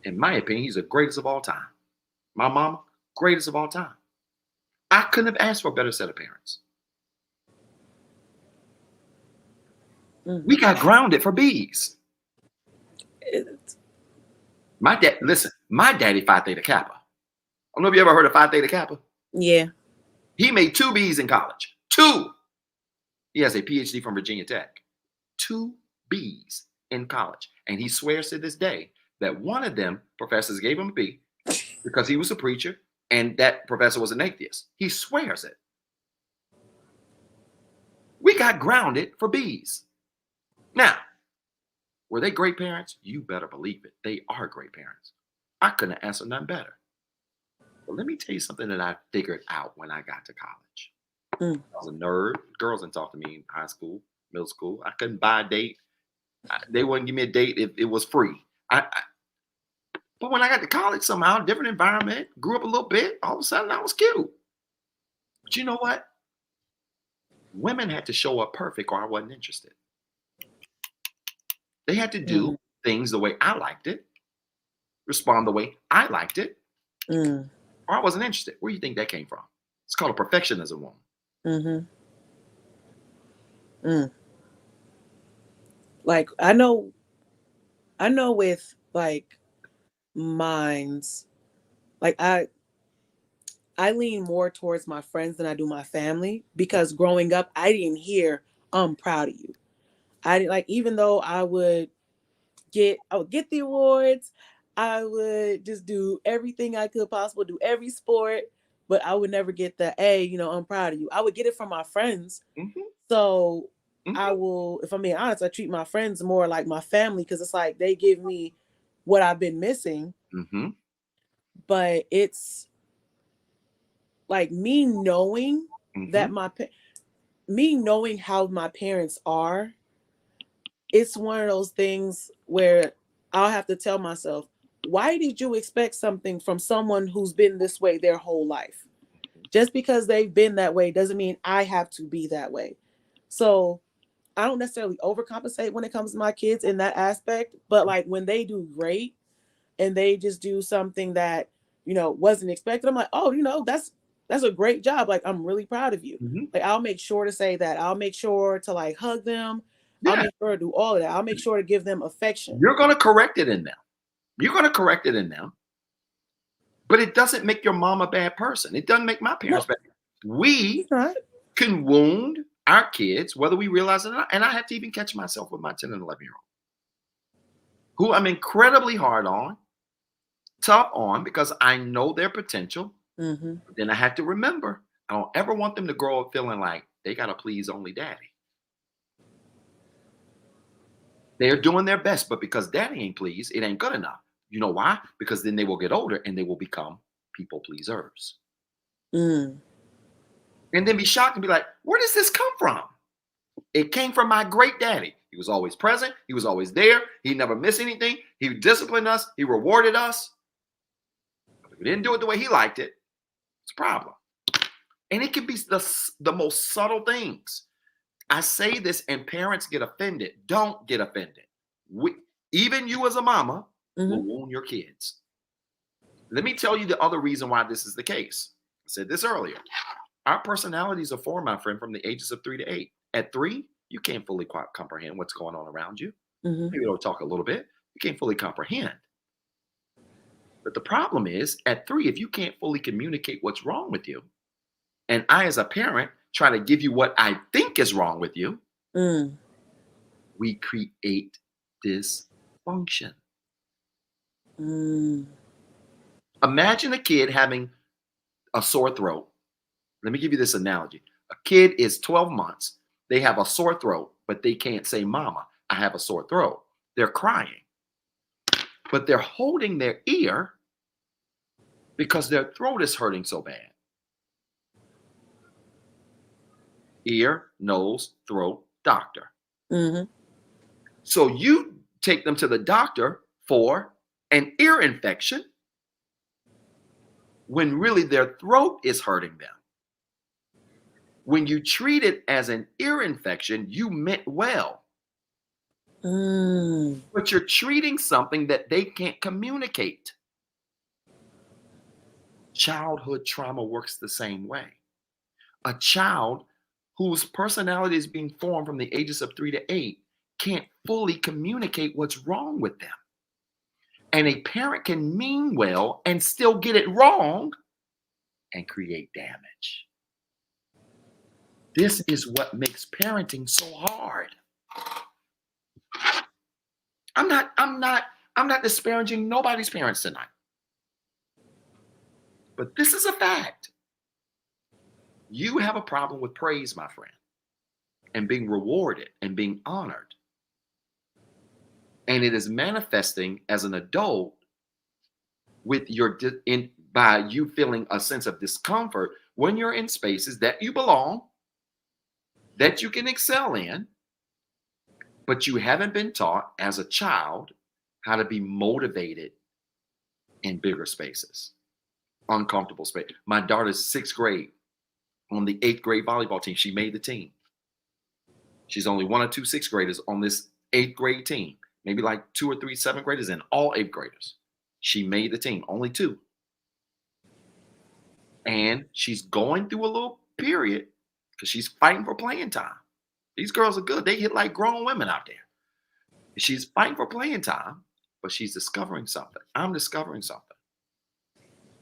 In my opinion, he's the greatest of all time. My mama, greatest of all time. I couldn't have asked for a better set of parents. We got grounded for bees. My daddy Phi Theta Kappa. don't know if you ever heard of Phi Theta Kappa. Yeah. He made 2 B's in college. 2. He has a PhD from Virginia Tech. 2 B's in college. And he swears to this day that one of them professors gave him a B because he was a preacher and that professor was an atheist. He swears it. We got grounded for B's. Now, were they great parents? You better believe it. They are great parents. I couldn't have answered nothing better. But let me tell you something that I figured out when I got to college. I was a nerd. Girls didn't talk to me in high school, middle school. I couldn't buy a date. They wouldn't give me a date if it was free. But when I got to college, somehow, different environment, grew up a little bit, all of a sudden I was cute. But you know what? Women had to show up perfect or I wasn't interested. They had to do things the way I liked it, respond the way I liked it, or I wasn't interested. Where do you think that came from? It's called a perfectionism woman. Like I know with like minds, like I lean more towards my friends than I do my family because growing up I didn't hear I'm proud of you. I didn't, like, even though I would get the awards, I would just do everything I could possibly do, every sport, but I would never get the A, I'm proud of you. I would get it from my friends. So I will, if I'm being honest, I treat my friends more like my family because it's like they give me what I've been missing. But it's like me knowing that me knowing how my parents are, it's one of those things where I'll have to tell myself, why did you expect something from someone who's been this way their whole life? Just because they've been that way doesn't mean I have to be that way. So I don't necessarily overcompensate when it comes to my kids in that aspect, but like when they do great and they just do something that, wasn't expected, I'm like, oh, that's a great job. Like, I'm really proud of you. Like, I'll make sure to say that. I'll make sure to like hug them. I'll make sure to do all of that. I'll make sure to give them affection. You're going to correct it in them. You're going to correct it in them. But it doesn't make your mom a bad person. It doesn't make my parents bad. We can wound our kids, whether we realize it or not. And I have to even catch myself with my 10 and 11-year-old, who I'm incredibly hard on, tough on, because I know their potential. But then I have to remember, I don't ever want them to grow up feeling like they got to please only daddy. They're doing their best, but because daddy ain't pleased, it ain't good enough. You know why? Because then they will get older and they will become people pleasers. And then be shocked and be like, where does this come from? It came from my great daddy. He was always present. He was always there. He never missed anything. He disciplined us. He rewarded us. But if we didn't do it the way he liked it, it's a problem. And it can be the most subtle things. I say this and parents get offended. Don't get offended. Even you as a mama will wound your kids. Let me tell you the other reason why this is the case. I said this earlier. Our personalities are formed, my friend, from the ages of 3 to 8. At 3, you can't fully comprehend what's going on around you. Maybe you'll talk a little bit. You can't fully comprehend. But the problem is, at 3, if you can't fully communicate what's wrong with you, and I, as a parent, try to give you what I think is wrong with you, we create dysfunction. Imagine a kid having a sore throat. Let me give you this analogy. A kid is 12 months. They have a sore throat, but they can't say, Mama, I have a sore throat. They're crying. But they're holding their ear because their throat is hurting so bad. Ear, nose, throat, doctor. So you take them to the doctor for an ear infection when really their throat is hurting them. When you treat it as an ear infection, you meant well. But you're treating something that they can't communicate. Childhood trauma works the same way. A child whose personality is being formed from the ages of 3 to 8 can't fully communicate what's wrong with them. And a parent can mean well and still get it wrong and create damage. This is what makes parenting so hard. I'm not disparaging nobody's parents tonight. But this is a fact. You have a problem with praise, my friend, and being rewarded and being honored. And it is manifesting as an adult with by you feeling a sense of discomfort when you're in spaces that you belong, that you can excel in, but you haven't been taught as a child how to be motivated in bigger spaces, uncomfortable space. My daughter's 6th grade on the 8th grade volleyball team. She made the team. She's only one or two 6th graders on this 8th grade team, maybe like 2 or 3 7th graders and all 8th graders. She made the team, only 2. And she's going through a little period because she's fighting for playing time. These girls are good. They hit like grown women out there. She's fighting for playing time, but she's discovering something. I'm discovering something.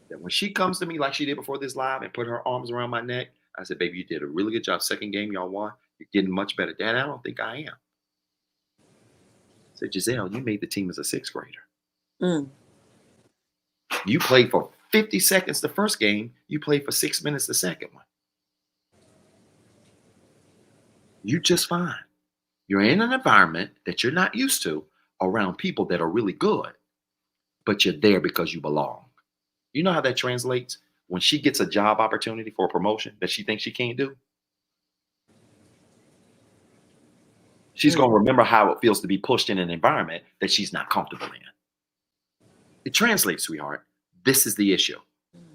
That when she comes to me like she did before this live and put her arms around my neck, I said, baby, you did a really good job. 2nd game, y'all won. You're getting much better. Dad, I don't think I am. I said, Giselle, you made the team as a 6th grader. Mm. You played for 50 seconds the first game. You played for 6 minutes the second one. You just fine. You're in an environment that you're not used to around people that are really good, but you're there because you belong. You know how that translates when she gets a job opportunity for a promotion that she thinks she can't do? She's going to remember how it feels to be pushed in an environment that she's not comfortable in. It translates, sweetheart. This is the issue.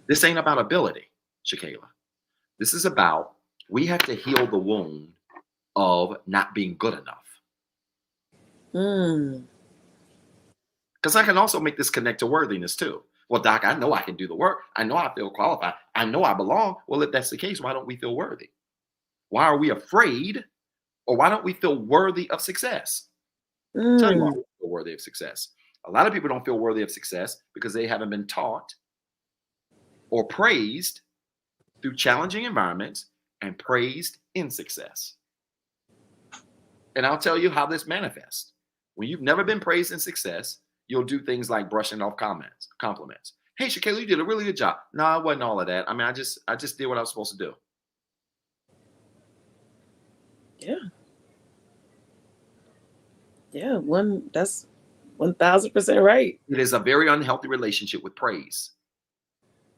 This ain't about ability, Shakayla. This is about we have to heal the wound of not being good enough. Because I can also make this connect to worthiness too. Well, Doc, I know I can do the work. I know I feel qualified. I know I belong. Well, if that's the case, why don't we feel worthy? Why are we afraid? Or why don't we feel worthy of success? Tell you why we feel worthy of success. A lot of people don't feel worthy of success because they haven't been taught or praised through challenging environments and praised in success. And I'll tell you how this manifests. When you've never been praised in success, you'll do things like brushing off compliments. Hey, Shakayla, you did a really good job. No, it wasn't all of that. I mean, I just did what I was supposed to do. Yeah, that's 1000% right. It is a very unhealthy relationship with praise.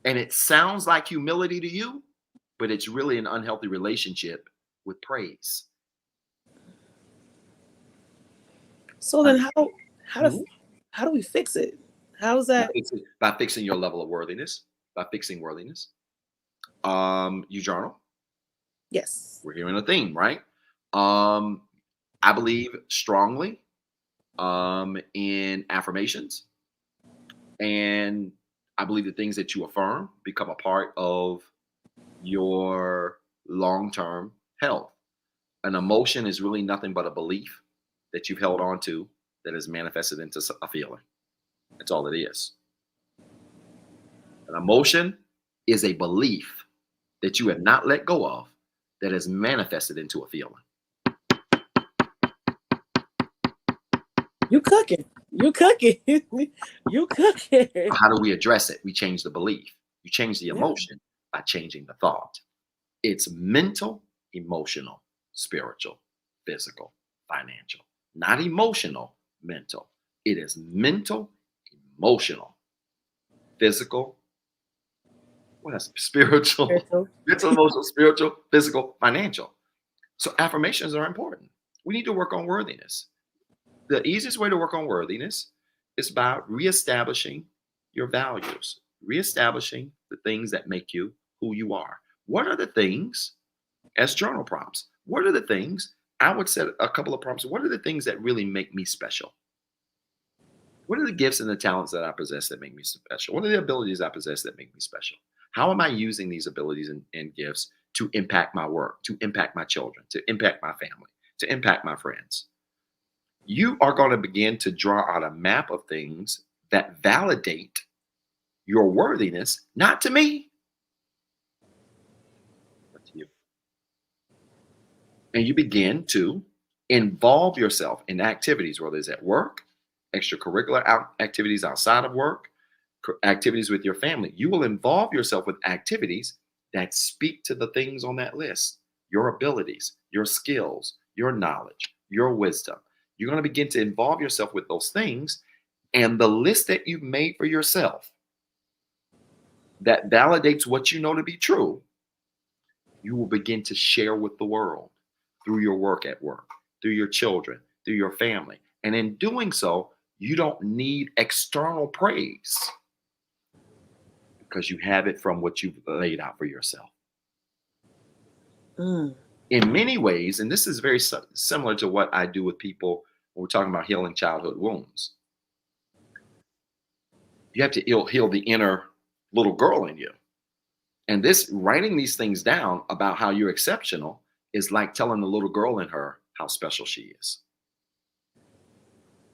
And it sounds like humility to you, but it's really an unhealthy relationship with praise. So then how do we fix it? How's that? By fixing your level of worthiness, by fixing worthiness. You journal. Yes. We're hearing a theme, right? I believe strongly in affirmations. And I believe the things that you affirm become a part of your long-term health. An emotion is really nothing but a belief that you've held on to that is manifested into a feeling. That's all it is. An emotion is a belief that you have not let go of that is manifested into a feeling. You cooking. You cooking. You cooking. How do we address it? We change the belief. You change the emotion by changing the thought. It's mental, emotional, spiritual, physical, financial. Not emotional, mental. It is mental, emotional, physical, what else? Spiritual, mental, emotional, spiritual, physical, financial. So affirmations are important. We need to work on worthiness. The easiest way to work on worthiness is by reestablishing your values, reestablishing the things that make you who you are. What are the things, as journal prompts, what are the things, I would set a couple of prompts, what are the things that really make me special? What are the gifts and the talents that I possess that make me special? What are the abilities I possess that make me special? How am I using these abilities and gifts to impact my work, to impact my children, to impact my family, to impact my friends? You are going to begin to draw out a map of things that validate your worthiness, not to me, And you begin to involve yourself in activities, whether it's at work, extracurricular activities outside of work, activities with your family. You will involve yourself with activities that speak to the things on that list, your abilities, your skills, your knowledge, your wisdom. You're going to begin to involve yourself with those things. And the list that you've made for yourself that validates what you know to be true, you will begin to share with the world through your work at work, through your children, through your family. And in doing so, you don't need external praise because you have it from what you've laid out for yourself. Mm. In many ways, and this is very similar to what I do with people when we're talking about healing childhood wounds, you have to heal the inner little girl in you. And this writing these things down about how you're exceptional is like telling the little girl in her how special she is.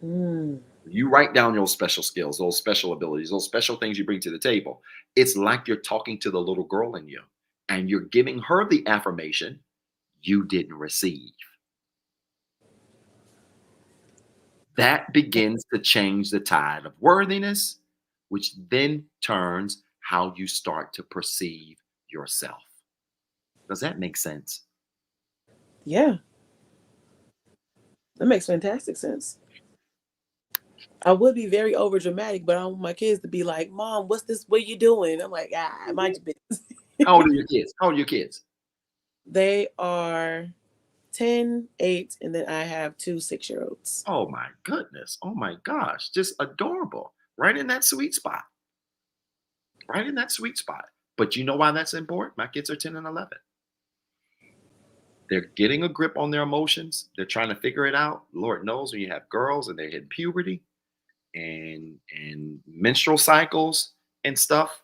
Mm. You write down your special skills, those special abilities, those special things you bring to the table. It's like you're talking to the little girl in you and you're giving her the affirmation you didn't receive. That begins to change the tide of worthiness, which then turns how you start to perceive yourself. Does that make sense? Yeah, that makes fantastic sense. I would be very over dramatic, but I want my kids to be like, "Mom, what's this? What are you doing?" I'm like, mind your business. How old are your kids? How old are your kids? They are 10, 8, and then I have 2 6-year-olds. Oh my goodness. Oh my gosh. Just adorable. Right in that sweet spot. Right in that sweet spot. But you know why that's important? My kids are 10 and 11. They're getting a grip on their emotions. They're trying to figure it out. Lord knows when you have girls and they're hitting puberty and menstrual cycles and stuff,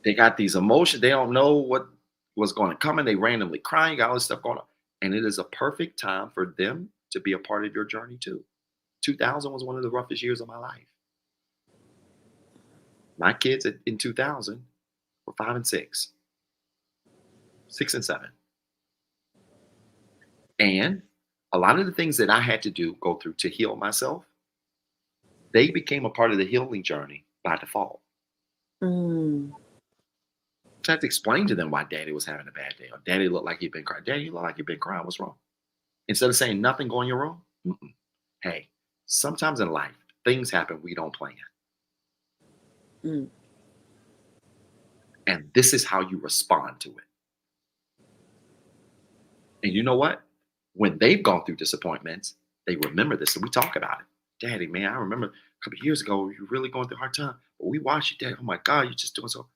they got these emotions. They don't know what was going to come and they randomly crying, got all this stuff going on. And it is a perfect time for them to be a part of your journey too. 2000 was one of the roughest years of my life. My kids in 2000 were 5 and 6, 6 and 7. And a lot of the things that I had to go through to heal myself, they became a part of the healing journey by default. Mm. I had to explain to them why daddy was having a bad day or daddy looked like he'd been crying. Daddy, you look like you've been crying. What's wrong? Instead of saying nothing, go in your room. Mm-mm. Hey, sometimes in life, things happen we don't plan. Mm. And this is how you respond to it. And you know what? When they've gone through disappointments, they remember this and we talk about it. Daddy, man, I remember a couple of years ago, you were really going through a hard time. But we watched you, Daddy. Oh my God, you're just doing so.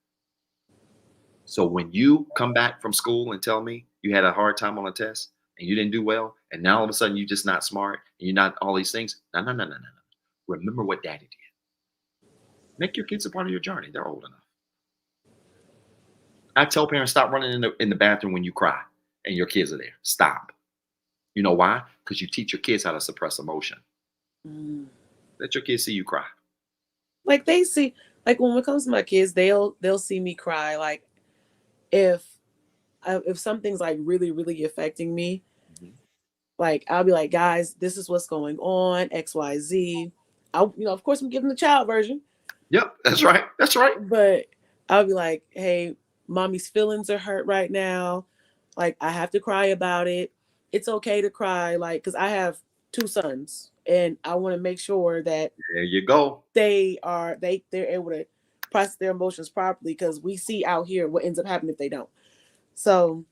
So when you come back from school and tell me you had a hard time on a test and you didn't do well, and now all of a sudden you're just not smart and you're not all these things. No, no, no, no, no, no. Remember what daddy did. Make your kids a part of your journey. They're old enough. I tell parents, stop running in the bathroom when you cry and your kids are there. Stop. You know why? Because you teach your kids how to suppress emotion. Mm. Let your kids see you cry. Like they see, like when it comes to my kids, they'll see me cry. Like if something's like really, really affecting me, Mhm. like I'll be like, guys, this is what's going on, XYZ. Of course I'm giving the child version. Yep, that's right. That's right. But I'll be like, hey, mommy's feelings are hurt right now. Like I have to cry about it. It's okay to cry, like, because I have 2 sons and I want to make sure that There you go. they're able to process their emotions properly, because we see out here what ends up happening if they don't. So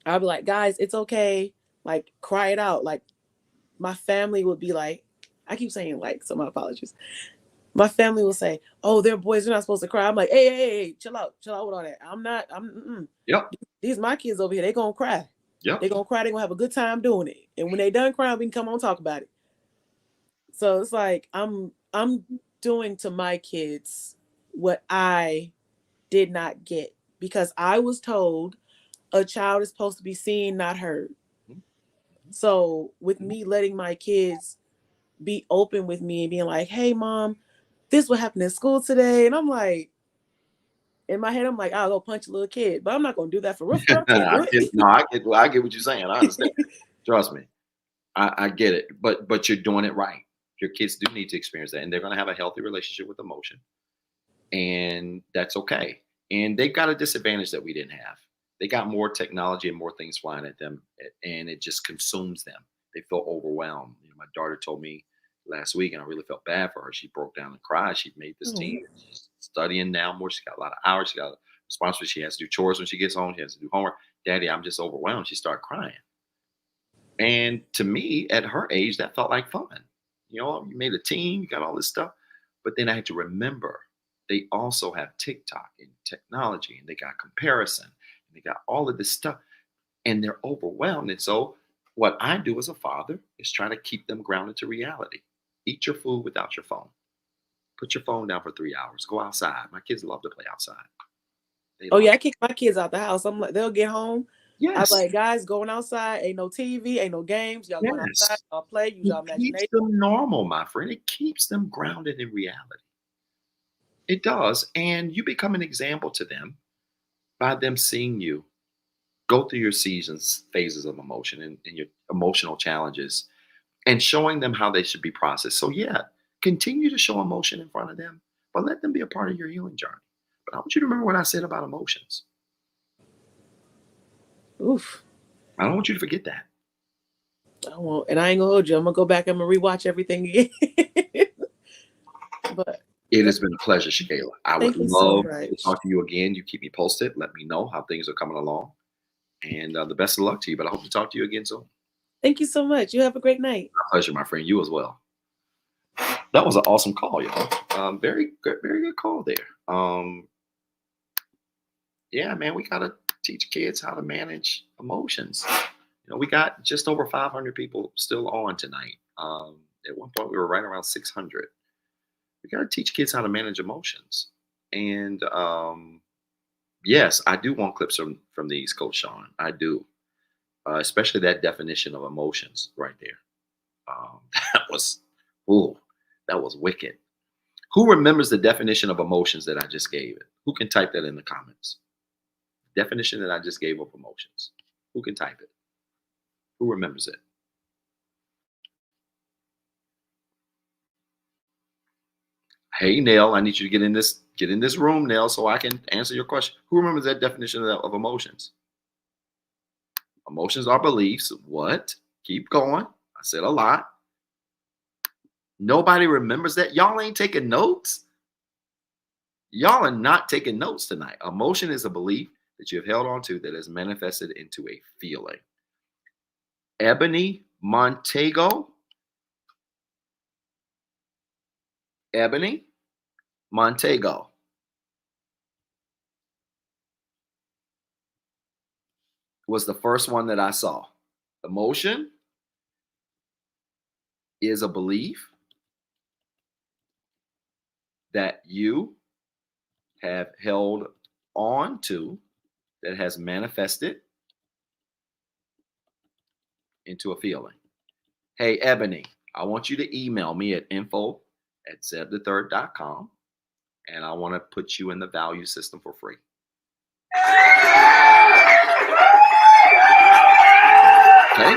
I'll be like, guys, it's okay. Like, cry it out. Like, my family would be like, I keep saying like, so my apologies. My family will say, oh, they're boys, they're not supposed to cry. I'm like, hey, chill out with all that. Yep. These my kids over here, they gonna cry. Yep. They gonna cry, they gonna have a good time doing it. And when they done crying, we can come on and talk about it. So it's like I'm doing to my kids what I did not get, because I was told a child is supposed to be seen, not heard. Mhm. So with me letting my kids be open with me and being like, hey mom, this what happened in school today. And I'm like, in my head, I'm like, I'll go punch a little kid, but I'm not gonna do that for real. I can't do it. I get what you're saying. I understand. Trust me. I get it. But you're doing it right. Your kids do need to experience that, and they're gonna have a healthy relationship with emotion. And that's okay. And they've got a disadvantage that we didn't have. They got more technology and more things flying at them, and it just consumes them. They feel overwhelmed. My daughter told me last week, and I really felt bad for her. She broke down and cried. She made this team. She's studying now more. She's got a lot of hours. She got a responsibility. She has to do chores when she gets home. She has to do homework. Daddy, I'm just overwhelmed. She started crying. And to me, at her age, that felt like fun. You made a team, you got all this stuff. But then I had to remember they also have TikTok and technology, and they got comparison, and they got all of this stuff, and they're overwhelmed. And so, what I do as a father is try to keep them grounded to reality. Eat your food without your phone. Put your phone down for 3 hours. Go outside. My kids love to play outside. Oh yeah, I kick my kids out the house. I'm like, they'll get home. Yes. I'm like, guys, going outside. Ain't no TV, ain't no games. Y'all going outside. Y'all play. Use y'all imagination. It keeps them normal, my friend. It keeps them grounded in reality. It does. And you become an example to them by them seeing you go through your phases of emotion and your emotional challenges, and showing them how they should be processed. So yeah, continue to show emotion in front of them, but let them be a part of your healing journey. But I want you to remember what I said about emotions. Oof. I don't want you to forget that. I won't, and I ain't gonna hold you. I'm gonna go back. I'm gonna rewatch everything again. But it has been a pleasure, Shakayla. I would love to talk to you again. You keep me posted. Let me know how things are coming along. And the best of luck to you. But I hope to talk to you again soon. Thank you so much. You have a great night. My pleasure, my friend. You as well. That was an awesome call, y'all. Very good call there. Yeah, man, we gotta teach kids how to manage emotions. We got just over 500 people still on tonight. At one point, we were right around 600. We got to teach kids how to manage emotions. And yes, I do want clips from these, Coach Sean. I do, especially that definition of emotions right there. That was wicked. Who remembers the definition of emotions that I just gave it? Who can type that in the comments? Definition that I just gave of emotions. Who can type it? Who remembers it? Hey, Nell, I need you to get in this room, Nell, so I can answer your question. Who remembers that definition of emotions? Emotions are beliefs. What? Keep going. I said a lot. Nobody remembers that. Y'all ain't taking notes. Y'all are not taking notes tonight. Emotion is a belief that you have held on to that is manifested into a feeling. Ebony Montego. Ebony Montego. Was the first one that I saw. Emotion is a belief that you have held on to that has manifested into a feeling. Hey, Ebony, I want you to email me at info@zebthethird.com, and I want to put you in the value system for free. Okay?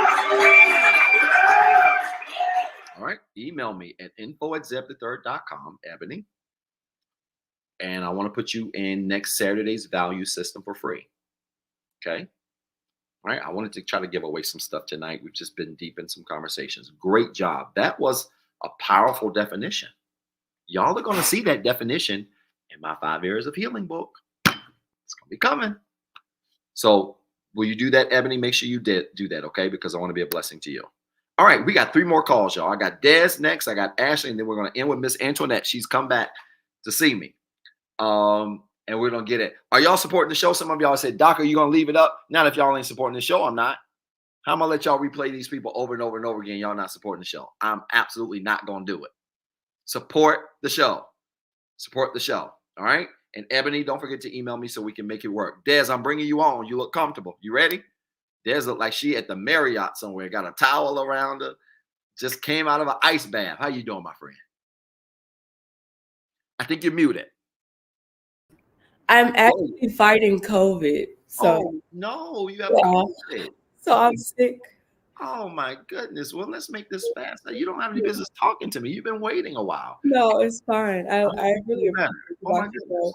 All right. Email me at info@zebthethird.com, Ebony. And I want to put you in next Saturday's value system for free. Okay? All right. I wanted to try to give away some stuff tonight. We've just been deep in some conversations. Great job. That was a powerful definition. Y'all are going to see that definition in my 5 Areas of Healing book. It's going to be coming. So will you do that, Ebony? Make sure you do that, okay? Because I want to be a blessing to you. All right, we got 3 more calls, y'all. I got Des next. I got Ashley, and then we're going to end with Miss Antoinette. She's come back to see me. And we're going to get it. Are y'all supporting the show? Some of y'all said, Doc, are you going to leave it up? Not if y'all ain't supporting the show. I'm not. How am I going to let y'all replay these people over and over and over again? Y'all not supporting the show. I'm absolutely not going to do it. Support the show. Support the show. All right? And Ebony, don't forget to email me so we can make it work. Des, I'm bringing you on. You look comfortable. You ready? Des look like she at the Marriott somewhere. Got a towel around her. Just came out of an ice bath. How you doing, my friend? I think you're muted. I'm actually fighting COVID. So, Oh no, you have yeah. COVID. So I'm sick. Oh my goodness. Well, let's make this fast. You don't have any business talking to me. You've been waiting a while. No, it's fine. I hope I you really feel better. appreciate you Oh my watching the show. goodness.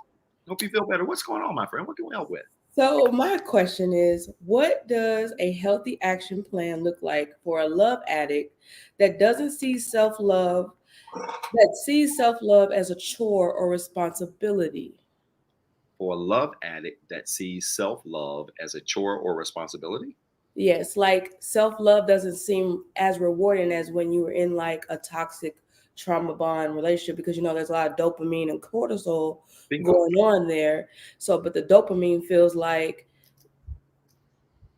Hope you feel better. What's going on, my friend? What can we help with? So my question is, what does a healthy action plan look like for a love addict that doesn't see self-love, that sees self-love as a chore or responsibility? For a love addict that sees self-love as a chore or responsibility? Yes, like self-love doesn't seem as rewarding as when you were in like a toxic trauma bond relationship, because there's a lot of dopamine and cortisol Bingo. going on there. So, but the dopamine feels like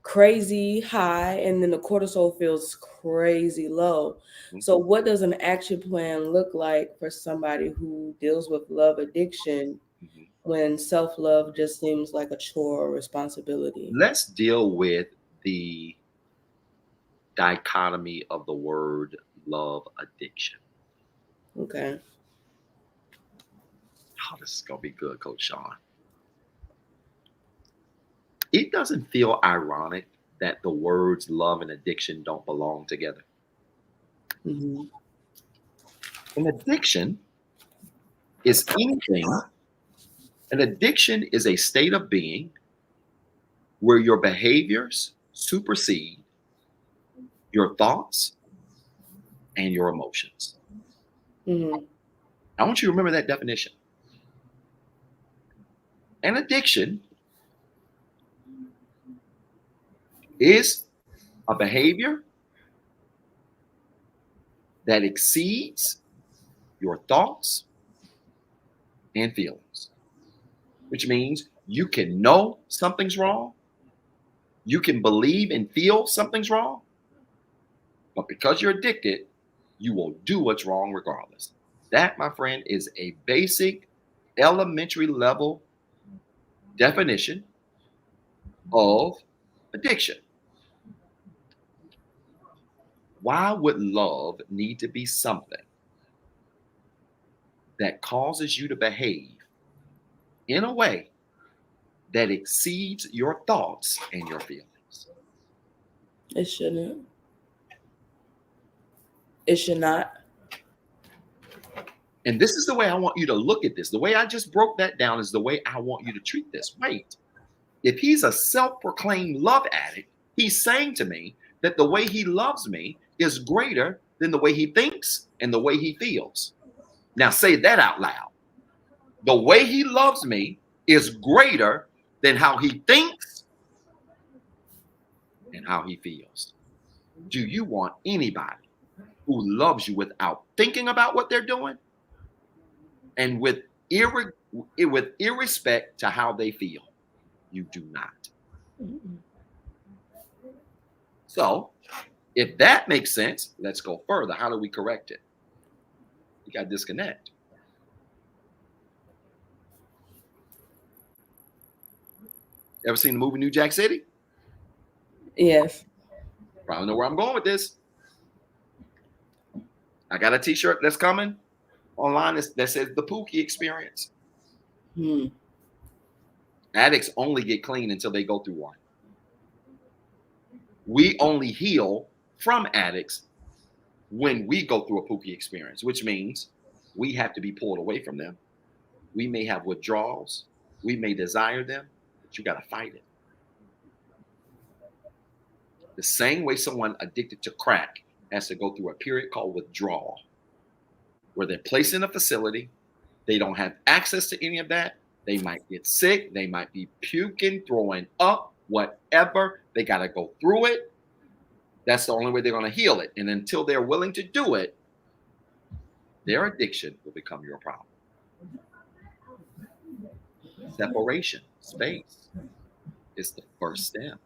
crazy high, and then the cortisol feels crazy low. So what does an action plan look like for somebody who deals with love addiction when self-love just seems like a chore or responsibility? Let's deal with the dichotomy of the word love addiction. Okay. Oh, this is going to be good, Coach Sean. It doesn't feel ironic that the words love and addiction don't belong together. Mm-hmm. An addiction is anything. An addiction is a state of being where your behaviors supersede your thoughts and your emotions. Mm-hmm. I want you to remember that definition. An addiction is a behavior that exceeds your thoughts and feelings, which means you can know something's wrong, you can believe and feel something's wrong, but because you're addicted, you will do what's wrong regardless. That, my friend, is a basic elementary level definition of addiction. Why would love need to be something that causes you to behave in a way that exceeds your thoughts and your feelings? It shouldn't. It should not. And this is the way I want you to look at this. The way I just broke that down is the way I want you to treat this. Wait, if he's a self-proclaimed love addict, he's saying to me that the way he loves me is greater than the way he thinks and the way he feels. Now say that out loud. The way he loves me is greater than how he thinks and how he feels. Do you want anybody who loves you without thinking about what they're doing and with irrespect to how they feel? You do not. Mm-mm. So if that makes sense, let's go further. How do we correct it? You got to disconnect. Ever seen the movie New Jack City? Yes. Probably know where I'm going with this. I got a t-shirt that's coming online that says the Pookie Experience. Addicts only get clean until they go through one. We only heal from addicts when we go through a Pookie Experience, which means we have to be pulled away from them. We may have withdrawals. We may desire them, but you got to fight it. The same way someone addicted to crack has to go through a period called withdrawal, where they're placed in a facility. They don't have access to any of that. They might get sick. They might be puking, throwing up, whatever. They got to go through it. That's the only way they're going to heal it. And until they're willing to do it, their addiction will become your problem. Separation, space is the first step.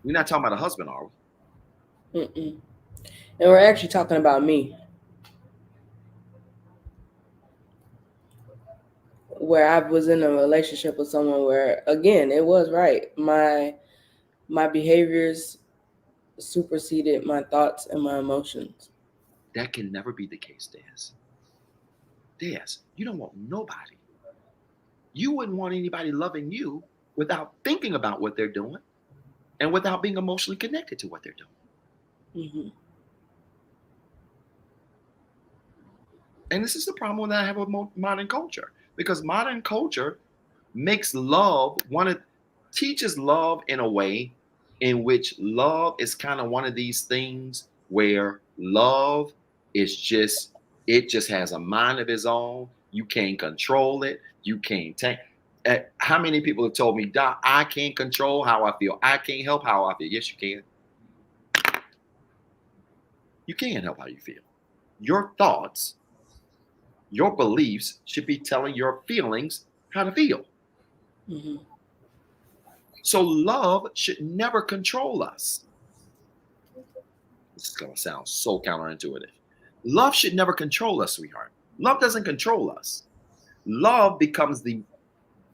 We're not talking about a husband, are we? Mm-mm. And we're actually talking about me, where I was in a relationship with someone where, again, it was right. My behaviors superseded my thoughts and my emotions. That can never be the case, Des. Des, you don't want nobody. You wouldn't want anybody loving you without thinking about what they're doing and without being emotionally connected to what they're doing. Mm-hmm. And this is the problem that I have with modern culture, because modern culture makes love teaches love in a way in which love is kind of one of these things where love is it just has a mind of its own. You can't control it. You can't take. How many people have told me, Doc, I can't control how I feel. I can't help how I feel. Yes, you can. You can help how you feel. Your thoughts, your beliefs should be telling your feelings how to feel. Mm-hmm. So love should never control us. This is going to sound so counterintuitive. Love should never control us, sweetheart. Love doesn't control us. Love becomes the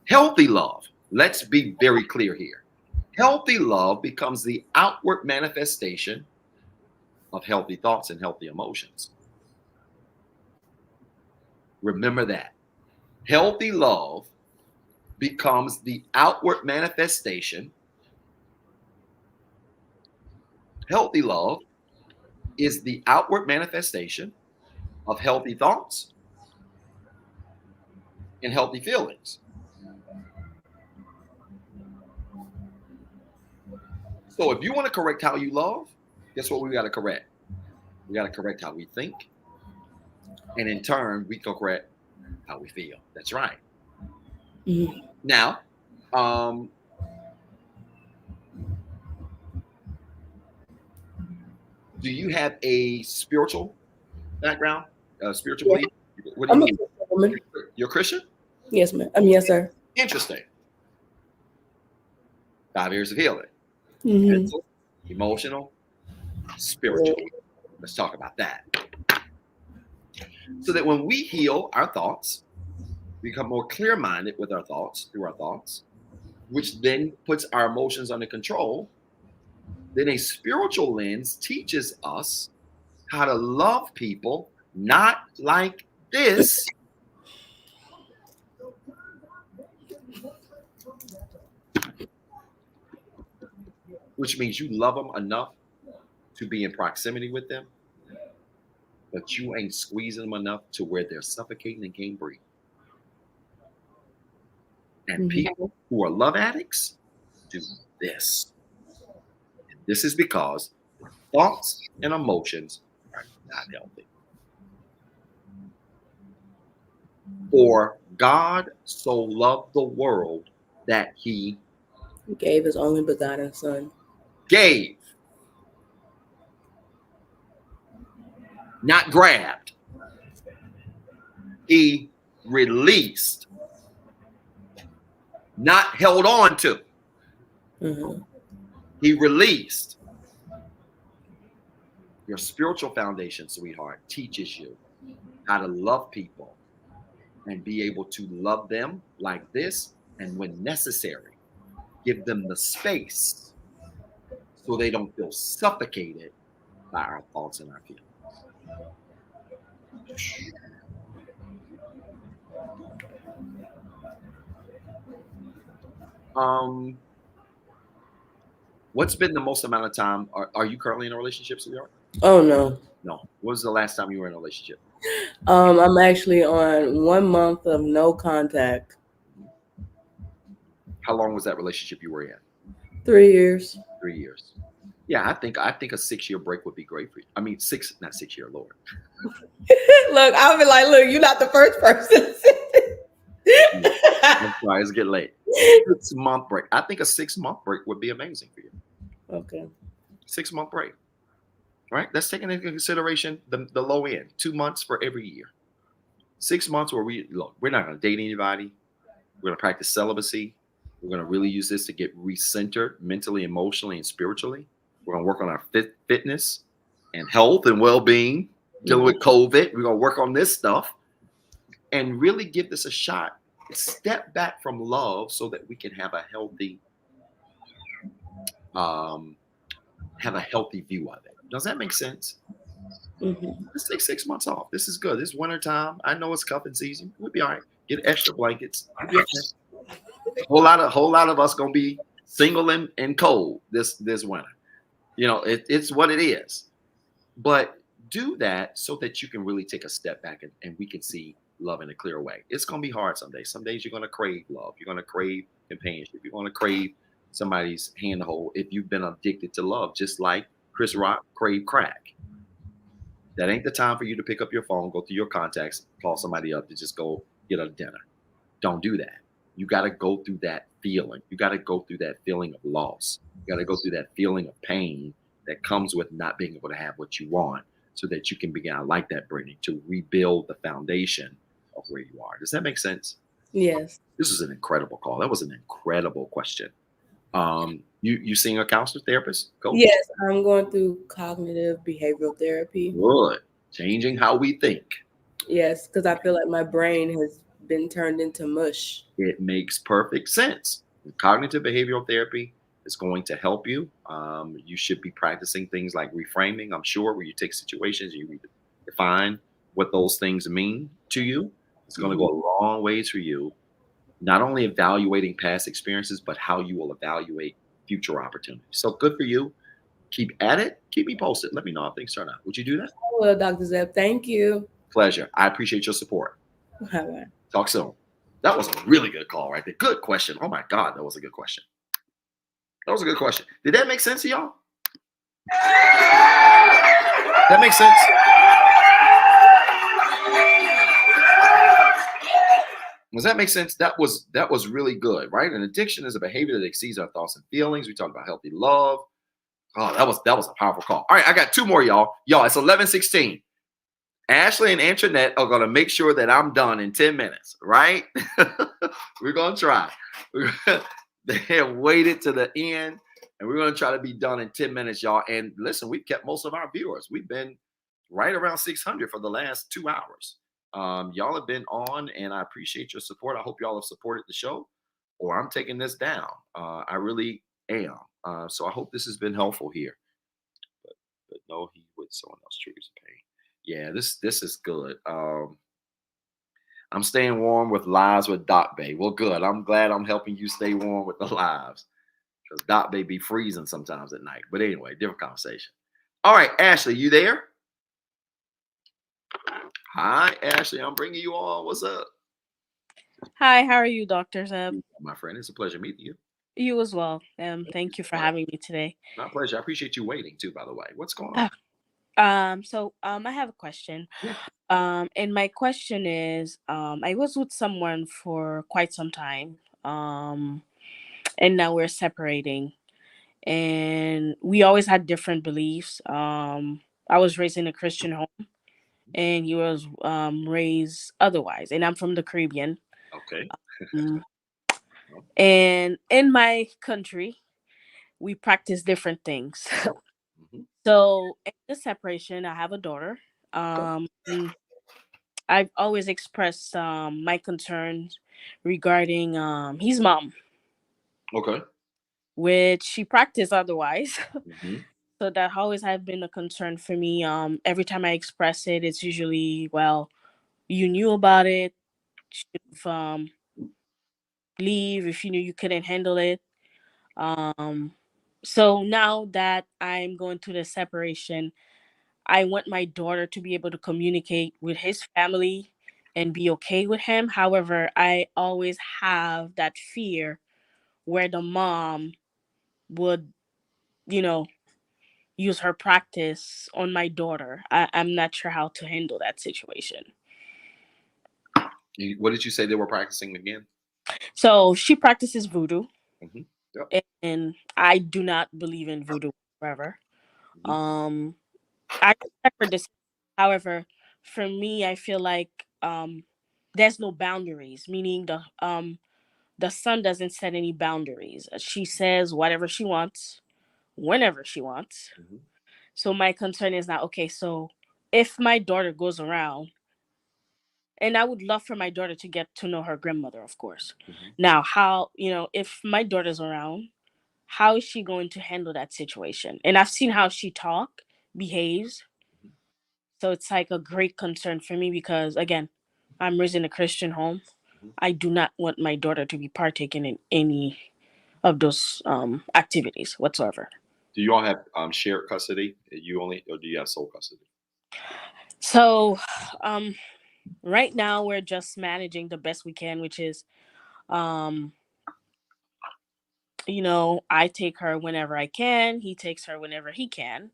healthy love. Let's be very clear here. Healthy love becomes the outward manifestation of healthy thoughts and healthy emotions. Remember that. Healthy love becomes the outward manifestation. Healthy love is the outward manifestation of healthy thoughts and healthy feelings. So if you want to correct how you love, guess what we got to correct? We got to correct how we think. And in turn, we can correct how we feel. That's right. Mm-hmm. Now, do you have a spiritual background, spiritual belief? What do you I'm a mean? Christian woman. You're a Christian? Yes, ma'am. Yes, sir. Interesting. 5 years of healing. Mm-hmm. Mental, emotional, spiritual. Let's talk about that. So that when we heal our thoughts, we become more clear-minded with our thoughts, through our thoughts, which then puts our emotions under control. Then a spiritual lens teaches us how to love people, not like this, which means you love them enough to be in proximity with them, but you ain't squeezing them enough to where they're suffocating and can't breathe. And people who are love addicts do this. And this is because their thoughts and emotions are not healthy. For God so loved the world that he Gave his only begotten son. gave, not grabbed. He released, not held on to. Mm-hmm. He released. Your spiritual foundation, sweetheart, teaches you how to love people and be able to love them like this, and when necessary, give them the space so they don't feel suffocated by our thoughts and our feelings. What's been the most amount of time? Are you currently in a relationship, sweetheart? Oh no. No. When was the last time you were in a relationship? I'm actually on 1 month of no contact. How long was that relationship you were in? 3 years. 3 years. Yeah, I think a 6-year break would be great for you. I mean, not 6 year, Lord. Look, I'll be like, look, you're not the first person. I'm sorry, it's getting late. 6-month break. I think a 6-month break would be amazing for you. Okay. 6-month break. Right? That's taking into consideration the low end. 2 months for every year. 6 months where we're not going to date anybody. We're going to practice celibacy. We're going to really use this to get recentered mentally, emotionally, and spiritually. We're going to work on our fitness and health and well-being, dealing with COVID. We're going to work on this stuff and really give this a shot. Step back from love so that we can have a healthy view of it. Does that make sense? Let's take 6 months off. This is good. This is winter time. I know it's cuffing season. We'll be all right. Get extra blankets. We'll be okay. Whole lot of us gonna be single and cold this winter. It's what it is. But do that so that you can really take a step back and we can see love in a clear way. It's gonna be hard some days. Some days you're gonna crave love. You're gonna crave companionship. You're gonna crave somebody's hand to hold if you've been addicted to love, just like Chris Rock craved crack. That ain't the time for you to pick up your phone, go through your contacts, call somebody up to just go get a dinner. Don't do that. You got to go through that feeling. You got to go through that feeling of loss. You got to go through that feeling of pain that comes with not being able to have what you want so that you can begin, I like that, Brittany, to rebuild the foundation of where you are. Does that make sense? Yes. This was an incredible call. That was an incredible question. You seeing a counselor, therapist, coach? Yes, I'm going through cognitive behavioral therapy. Good. Changing how we think. Yes, because I feel like my brain has been turned into mush. It makes perfect sense. Cognitive behavioral therapy is going to help you. You should be practicing things like reframing, I'm sure, where you take situations, you define what those things mean to you. It's going to go a long ways for you, not only evaluating past experiences, but how you will evaluate future opportunities. So good for you. Keep at it. Keep me posted. Let me know how things turn out. Would you do that? Well, Dr. Zeb, thank you. Pleasure. I appreciate your support. Bye-bye. Talk soon. That was a really good call right there. Good question. Oh my God, that was a good question. That was a good question. Did that make sense to y'all? That makes sense? Does that make sense? That was really good, right? An addiction is a behavior that exceeds our thoughts and feelings. We talked about healthy love. Oh, that was a powerful call. All right, I got two more, y'all. Y'all, it's 11:16. Ashley and Antoinette are gonna make sure that I'm done in 10 minutes, right? We're gonna try. They have waited to the end, and we're gonna try to be done in 10 minutes, y'all. And listen, we've kept most of our viewers. We've been right around 600 for the last 2 hours. Y'all have been on, and I appreciate your support. I hope y'all have supported the show, or I'm taking this down. I really am. So I hope this has been helpful here. But no, he with someone else triggers pain. Yeah, this is good. I'm staying warm with lives with Doc Bay. Well, good. I'm glad I'm helping you stay warm with the lives, because Doc Bay be freezing sometimes at night. But anyway, different conversation. All right, Ashley, you there? Hi, Ashley. I'm bringing you on. What's up? Hi, how are you, Dr. Zeb? My friend, it's a pleasure meeting you. You as well. Thank you for having me today. My pleasure. I appreciate you waiting too, by the way. What's going on? I have a question. Yeah. And my question is, I was with someone for quite some time, and now we're separating, and we always had different beliefs. I was raised in a Christian home, and he was raised otherwise, and I'm from the Caribbean. Okay. Um, and in my country, we practice different things. So in the separation, I have a daughter. And I've always expressed my concerns regarding his mom, Okay. which she practiced otherwise. Mm-hmm. So that always have been a concern for me. Every time I express it, it's usually, well, you knew about it, should leave if you knew you couldn't handle it. Um, so now that I'm going through the separation, I want my daughter to be able to communicate with his family and be okay with him. However, I always have that fear where the mom would, you know, use her practice on my daughter. I'm not sure how to handle that situation. What did you say they were practicing again? So she practices voodoo. Mm-hmm. Yep. And I do not believe in voodoo whatsoever. Mm-hmm. I respect her decision. However, for me, I feel like there's no boundaries, meaning the son doesn't set any boundaries. She says whatever she wants, whenever she wants. Mm-hmm. So my concern is now, okay, so if my daughter goes around, and I would love for my daughter to get to know her grandmother, of course. Mm-hmm. Now, how, if my daughter's around, how is she going to handle that situation? And I've seen how she behaves. So it's like a great concern for me because, again, I'm raised in a Christian home. I do not want my daughter to be partaking in any of those activities whatsoever. Do you all have shared custody? You only, or do you have sole custody? So right now we're just managing the best we can, which is, um, I take her whenever I can. He takes her whenever he can,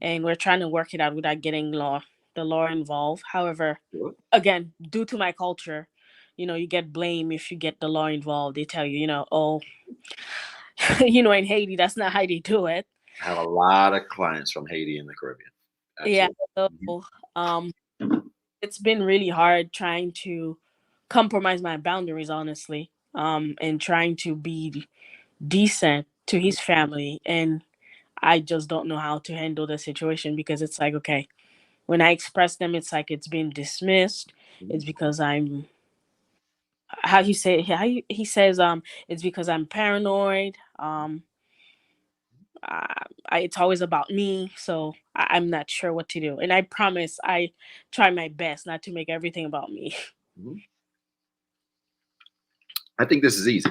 and we're trying to work it out without getting the law involved. However, Good. again, due to my culture, you get blame if you get the law involved. They tell you, oh, in Haiti, that's not how they do it. I have a lot of clients from Haiti and the Caribbean. Yeah. Absolutely. So it's been really hard trying to compromise my boundaries, honestly, and trying to be decent to his family. And I just don't know how to handle the situation because it's like, okay, when I express them, it's like it's been dismissed. It's because I'm, how you say, he says, it's because I'm paranoid. It's always about me, so I'm not sure what to do. And I promise I try my best not to make everything about me. Mhm. I think this is easy.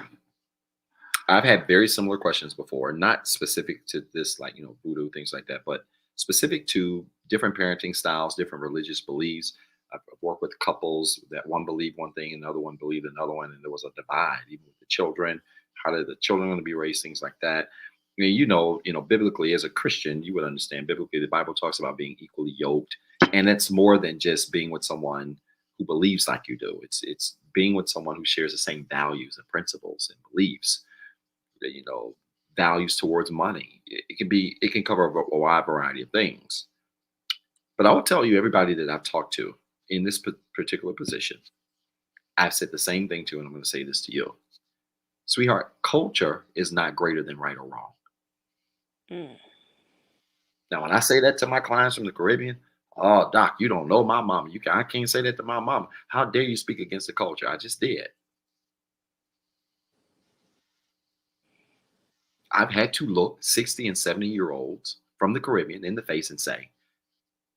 I've had very similar questions before, not specific to this, like, voodoo, things like that, but specific to different parenting styles, different religious beliefs. I've worked with couples that one believed one thing and the other one believed another one, and there was a divide, even with the children. How did the children going to be raised? Things like that. I mean, biblically, as a Christian, you would understand biblically, the Bible talks about being equally yoked, and that's more than just being with someone who believes like you do. It's being with someone who shares the same values and principles and beliefs, you know, values towards money. It can cover a wide variety of things. But I will tell you, everybody that I've talked to in this particular position, I've said the same thing to, and I'm going to say this to you, sweetheart. Culture is not greater than right or wrong. Mm. Now, when I say that to my clients from the Caribbean, oh, doc, you don't know my mama. I can't say that to my mama. How dare you speak against the culture? I just did. I've had to look 60 and 70-year-olds from the Caribbean in the face and say,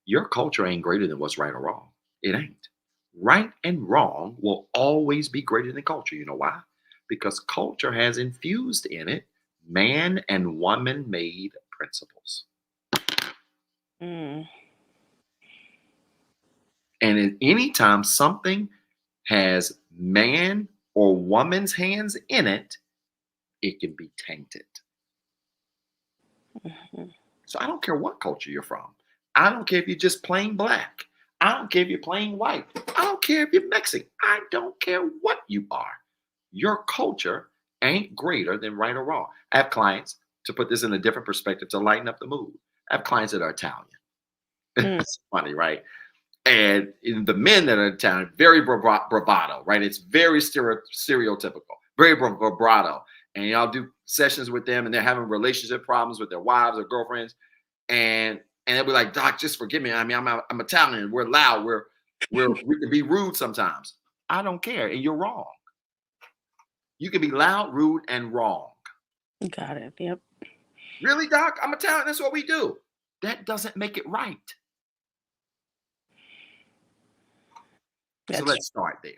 your culture ain't greater than what's right or wrong. It ain't. Right and wrong will always be greater than culture. You know why? Because culture has infused in it man and woman made principles. Mm. And at any time something has man or woman's hands in it, it can be tainted. Mhm. So I don't care what culture you're from. I don't care if you're just plain black. I don't care if you're plain white. I don't care if you're Mexican. I don't care what you are. Your culture ain't greater than right or wrong. I have clients, to put this in a different perspective to lighten up the mood. I have clients that are Italian. Mm. It's funny, right? And in the men that are Italian, very bravado, right? It's very stereotypical, very bravado. And y'all do sessions with them, and they're having relationship problems with their wives or girlfriends, and they'll be like, "Doc, just forgive me. I mean, I'm Italian. We're loud. We can be rude sometimes. I don't care, and you're wrong. You can be loud, rude, and wrong. Got it. Yep. Really, Doc? I'm Italian. That's what we do. That doesn't make it right. So That's let's start there.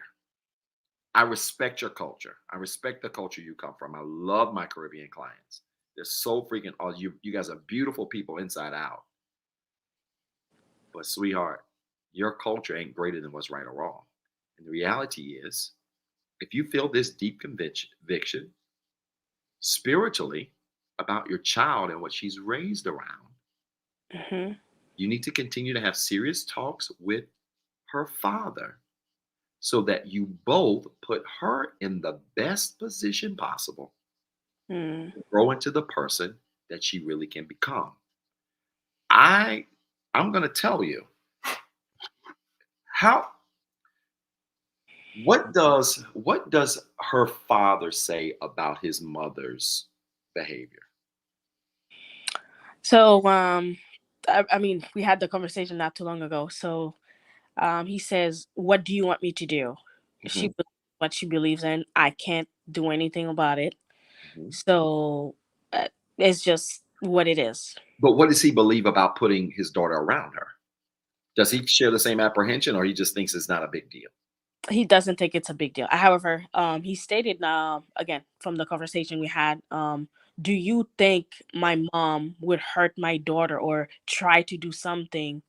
I respect your culture. I respect the culture you come from. I love my Caribbean clients. They're so freaking awesome. You guys are beautiful people inside out. But sweetheart, your culture ain't greater than what's right or wrong. And the reality is, if you feel this deep conviction spiritually about your child and what she's raised around, hmm you need to continue to have serious talks with her father so that you both put her in the best position possible mm. to grow into the person that she really can become. I'm going to tell you how what does her father say about his mother's behavior? So, I mean, we had the conversation not too long ago. So, he says, "What do you want me to do?" She Mhm, believes what she believes in. I can't do anything about it. mhm. So, it's just what it is. But what does he believe about putting his daughter around her? Does he share the same apprehension, or he just thinks it's not a big deal? He doesn't think it's a big deal. However, he stated, again, from the conversation we had, do you think my mom would hurt my daughter or try to do something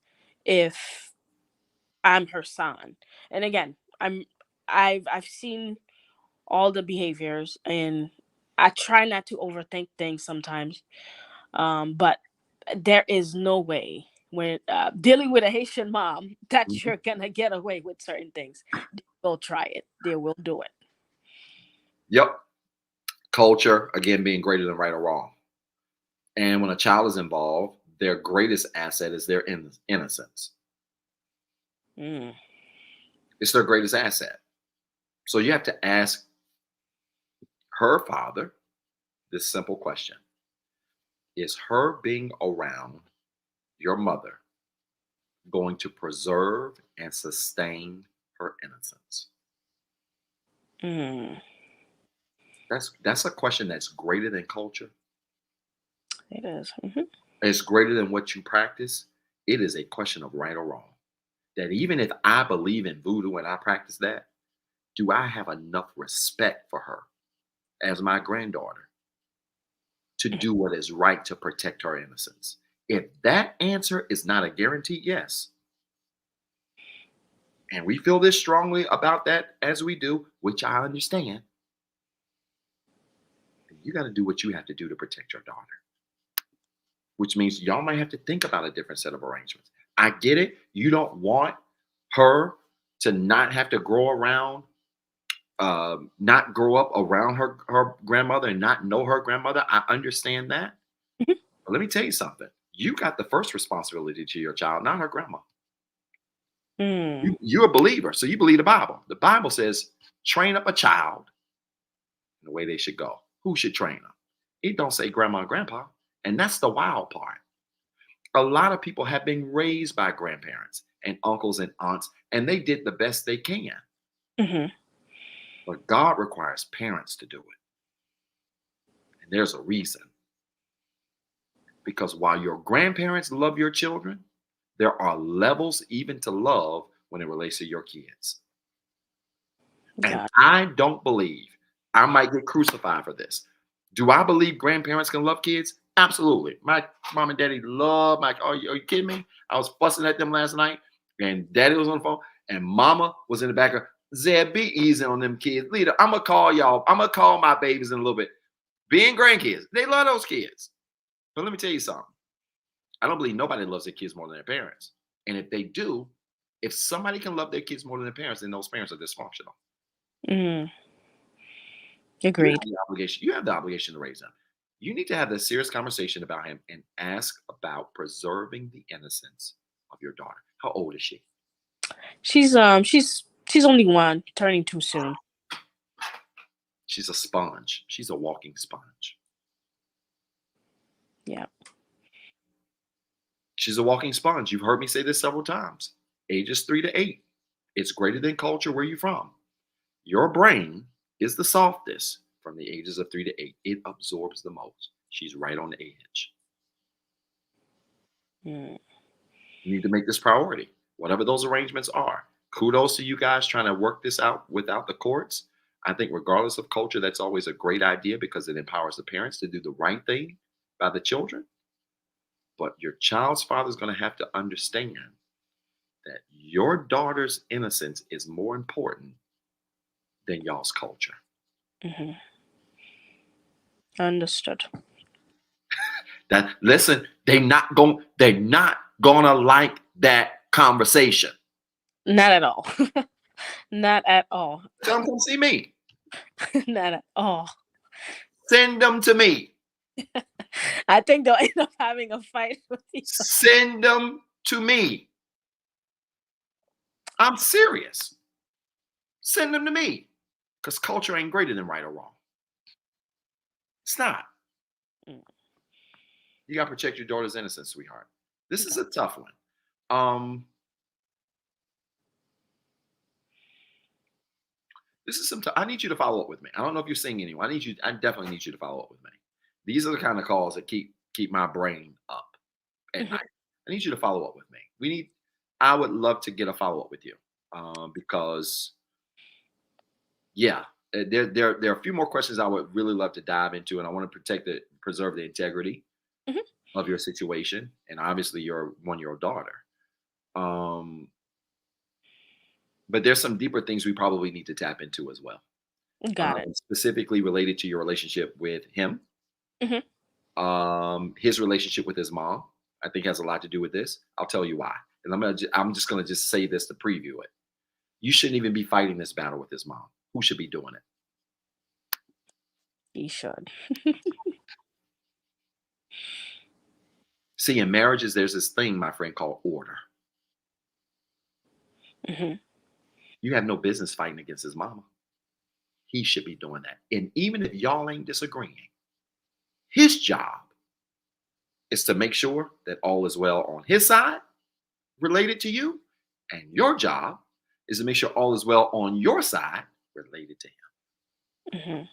if I'm her son? And again, I've seen all the behaviors, and I try not to overthink things sometimes. But there is no way when dealing with a Haitian mom that Mhm. you're gonna get away with certain things. They will try it. They will do it. Yep. Culture, again, being greater than right or wrong. And when a child is involved, their greatest asset is their innocence. Mm. It's their greatest asset. So you have to ask her father this simple question: is her being around your mother going to preserve and sustain her innocence? Mm. That's a question that's greater than culture. It is. Mm-hmm. It's greater than what you practice. It is a question of right or wrong. That even if I believe in voodoo and I practice that, do I have enough respect for her as my granddaughter to do what is right to protect her innocence? If that answer is not a guaranteed yes, and we feel this strongly about that as we do, which I understand, then you got to do what you have to do to protect your daughter, which means y'all might have to think about a different set of arrangements. I get it. You don't want her to not have to not grow up around her grandmother and not know her grandmother. I understand that. But let me tell you something. You got the first responsibility to your child, not her grandma. Mm. You're a believer, so you believe the Bible. The Bible says, train up a child in the way they should go. Who should train them? It don't say grandma and grandpa. And that's the wild part. A lot of people have been raised by grandparents and uncles and aunts, and they did the best they can. Mm-hmm. But God requires parents to do it. And there's a reason. Because while your grandparents love your children, there are levels even to love when it relates to your kids. And God. I don't believe, I might get crucified for this. Do I believe grandparents can love kids? Absolutely. My mom and daddy love my, are you kidding me? I was fussing at them last night, and daddy was on the phone, and mama was in the back of, Zed, be easy on them kids. Leader, I'm going to call y'all. I'm going to call my babies in a little bit. Being grandkids, they love those kids. But let me tell you something. I don't believe nobody loves their kids more than their parents. And if they do, if somebody can love their kids more than their parents, then those parents are dysfunctional. Mm. You Agreed. have the obligation. You have the obligation to raise him. You need to have this serious conversation about him and ask about preserving the innocence of your daughter. How old is she? She's only one, turning two soon. She's a sponge. She's a walking sponge. Yeah. She's a walking sponge. You've heard me say this several times. Ages 3 to 8. It's greater than culture. Where you from? Your brain is the softest from the ages of 3 to 8. It absorbs the most. She's right on the edge. Mm. You need to make this priority, whatever those arrangements are. Kudos to you guys trying to work this out without the courts. I think regardless of culture, that's always a great idea because it empowers the parents to do the right thing by the children. But your child's father is going to have to understand that your daughter's innocence is more important than y'all's culture. Mm-hmm. Understood. That listen, they're not gonna like that conversation. Not at all. Not at all. Tell them come see me. Not at all. Send them to me. I think they'll end up having a fight with each other. Send them to me. I'm serious. Send them to me. Because culture ain't greater than right or wrong. It's not. Mm. You gotta protect your daughter's innocence, sweetheart. This is Okay. a tough one. This is I need you to follow up with me. I don't know if you're seeing anyone. I definitely need you to follow up with me. These are the kind of calls that keep my brain up at Mhm. night. I need you to follow up with me. I would love to get a follow up with you because, yeah, there are a few more questions I would really love to dive into, and I want to preserve the integrity Mhm. of your situation, and obviously your 1-year-old daughter. Um, but there's some deeper things we probably need to tap into as well, Got it. specifically related to your relationship with him. Mhm. His relationship with his mom, I think, has a lot to do with this. I'll tell you why, and I'm just gonna just say this to preview it. You shouldn't even be fighting this battle with his mom. Who should be doing it? You should. See, in marriages, there's this thing, my friend, called order. Mhm. You have no business fighting against his mama. He should be doing that. And even if y'all ain't disagreeing, his job is to make sure that all is well on his side related to you. And your job is to make sure all is well on your side related to him. Mhm.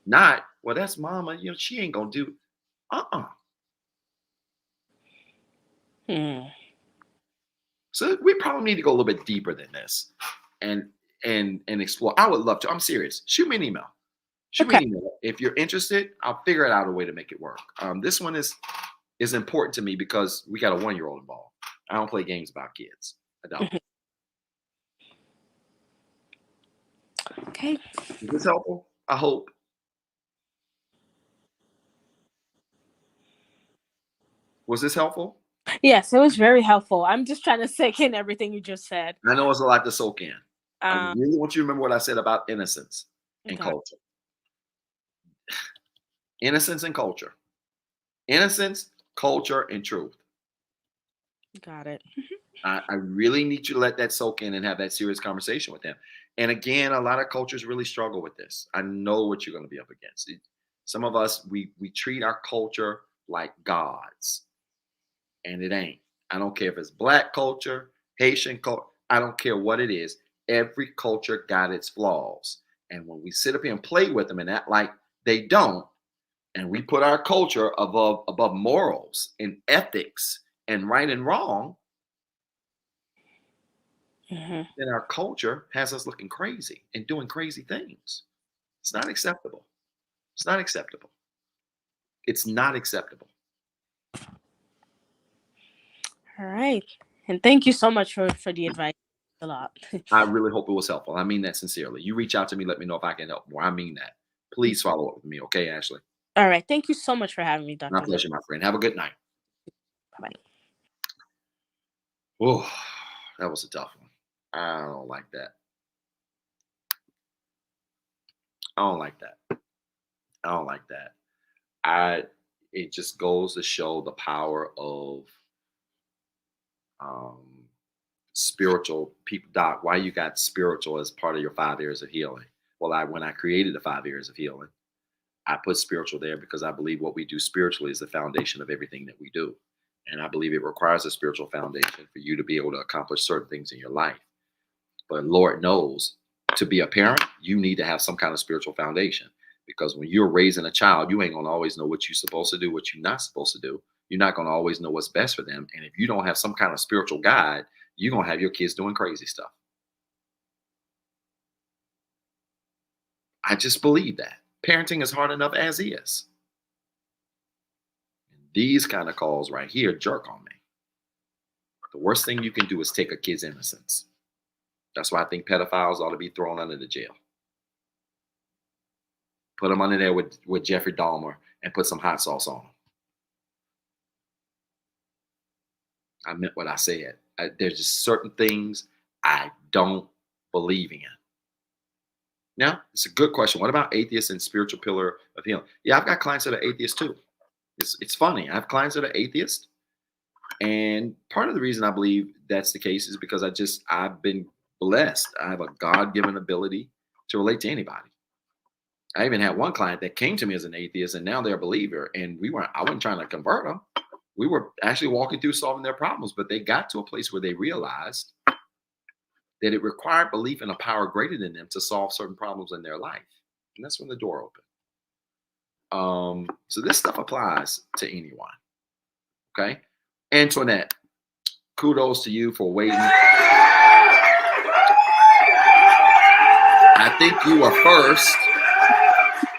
Not, well, that's mama, she ain't gonna do. Uh-uh. Hmm. So we probably need to go a little bit deeper than this and and explore. I would love to. I'm serious. Shoot me an email. Shoot me Okay. an email. If you're interested, I'll figure it out a way to make it work. This one is important to me because we got a 1-year-old involved. I don't play games about kids. I don't. Mhm. Okay. Is this helpful? I hope. Was this helpful? Yes, it was very helpful. I'm just trying to take in everything you just said. I know it's a lot to soak in. I Um. really want you to remember what I said about innocence and Got. culture. Innocence and culture. Innocence, culture, and truth. Got it. I really need you to let that soak in and have that serious conversation with them. And again, a lot of cultures really struggle with this. I know what you're going to be up against. Some of us, we treat our culture like gods, and it ain't. I don't care if it's black culture, Haitian culture. I don't care what it is. Every culture got its flaws, and when we sit up here and play with them and act like they don't, and we put our culture above morals and ethics and right and wrong, Mhm. then our culture has us looking crazy and doing crazy things. It's not acceptable. It's not acceptable. It's not acceptable. All right. And thank you so much for the advice. A lot. I really hope it was helpful. I mean that sincerely. You reach out to me, let me know if I can help more. I mean that. Please follow up with me, okay, Ashley? All right. Thank you so much for having me, My Dr. Lynn. pleasure, my friend. Have a good night. Bye bye. Oh, that was a tough one. I don't like that. I don't like that. I don't like that. I It just goes to show the power of um spiritual people. Doc, why you got spiritual as part of your 5 areas of healing? Well, when I created the 5 areas of healing, I put spiritual there because I believe what we do spiritually is the foundation of everything that we do. And I believe it requires a spiritual foundation for you to be able to accomplish certain things in your life. But Lord knows, to be a parent, you need to have some kind of spiritual foundation. Because when you're raising a child, you ain't gonna always know what you're supposed to do, what you're not supposed to do. You're not gonna always know what's best for them. And if you don't have some kind of spiritual guide, you're gonna have your kids doing crazy stuff. I just believe that. Parenting is hard enough as is. And these kind of calls right here jerk on me. The worst thing you can do is take a kid's innocence. That's why I think pedophiles ought to be thrown under the jail. Put them under there with Jeffrey Dahmer and put some hot sauce on them. I meant what I said. There's just certain things I don't believe in. Now, it's a good question. What about atheists and spiritual pillar of healing? Yeah, I've got clients that are atheists too. It's funny. I have clients that are atheists. And part of the reason I believe that's the case is because I've been blessed. I have a God-given ability to relate to anybody. I even had one client that came to me as an atheist and now they're a believer. And I wasn't trying to convert them. We were actually walking through solving their problems, but they got to a place where they realized that it required belief in a power greater than them to solve certain problems in their life. And that's when the door opened. So this stuff applies to anyone. Okay. Antoinette, kudos to you for waiting. I think you were first.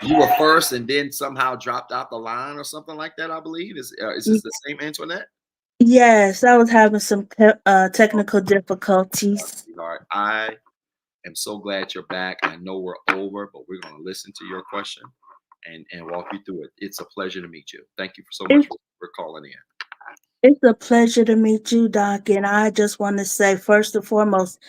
You were first, and then somehow dropped out the line or something like that. I believe is this the same Antoinette? Yes, I was having some technical difficulties. Sweetheart, I am so glad you're back. I know we're over, but we're going to listen to your question and walk you through it. It's a pleasure to meet you. Thank you so much It's, for calling in. it's a pleasure to meet you, Doc. And I just want to say, first and foremost,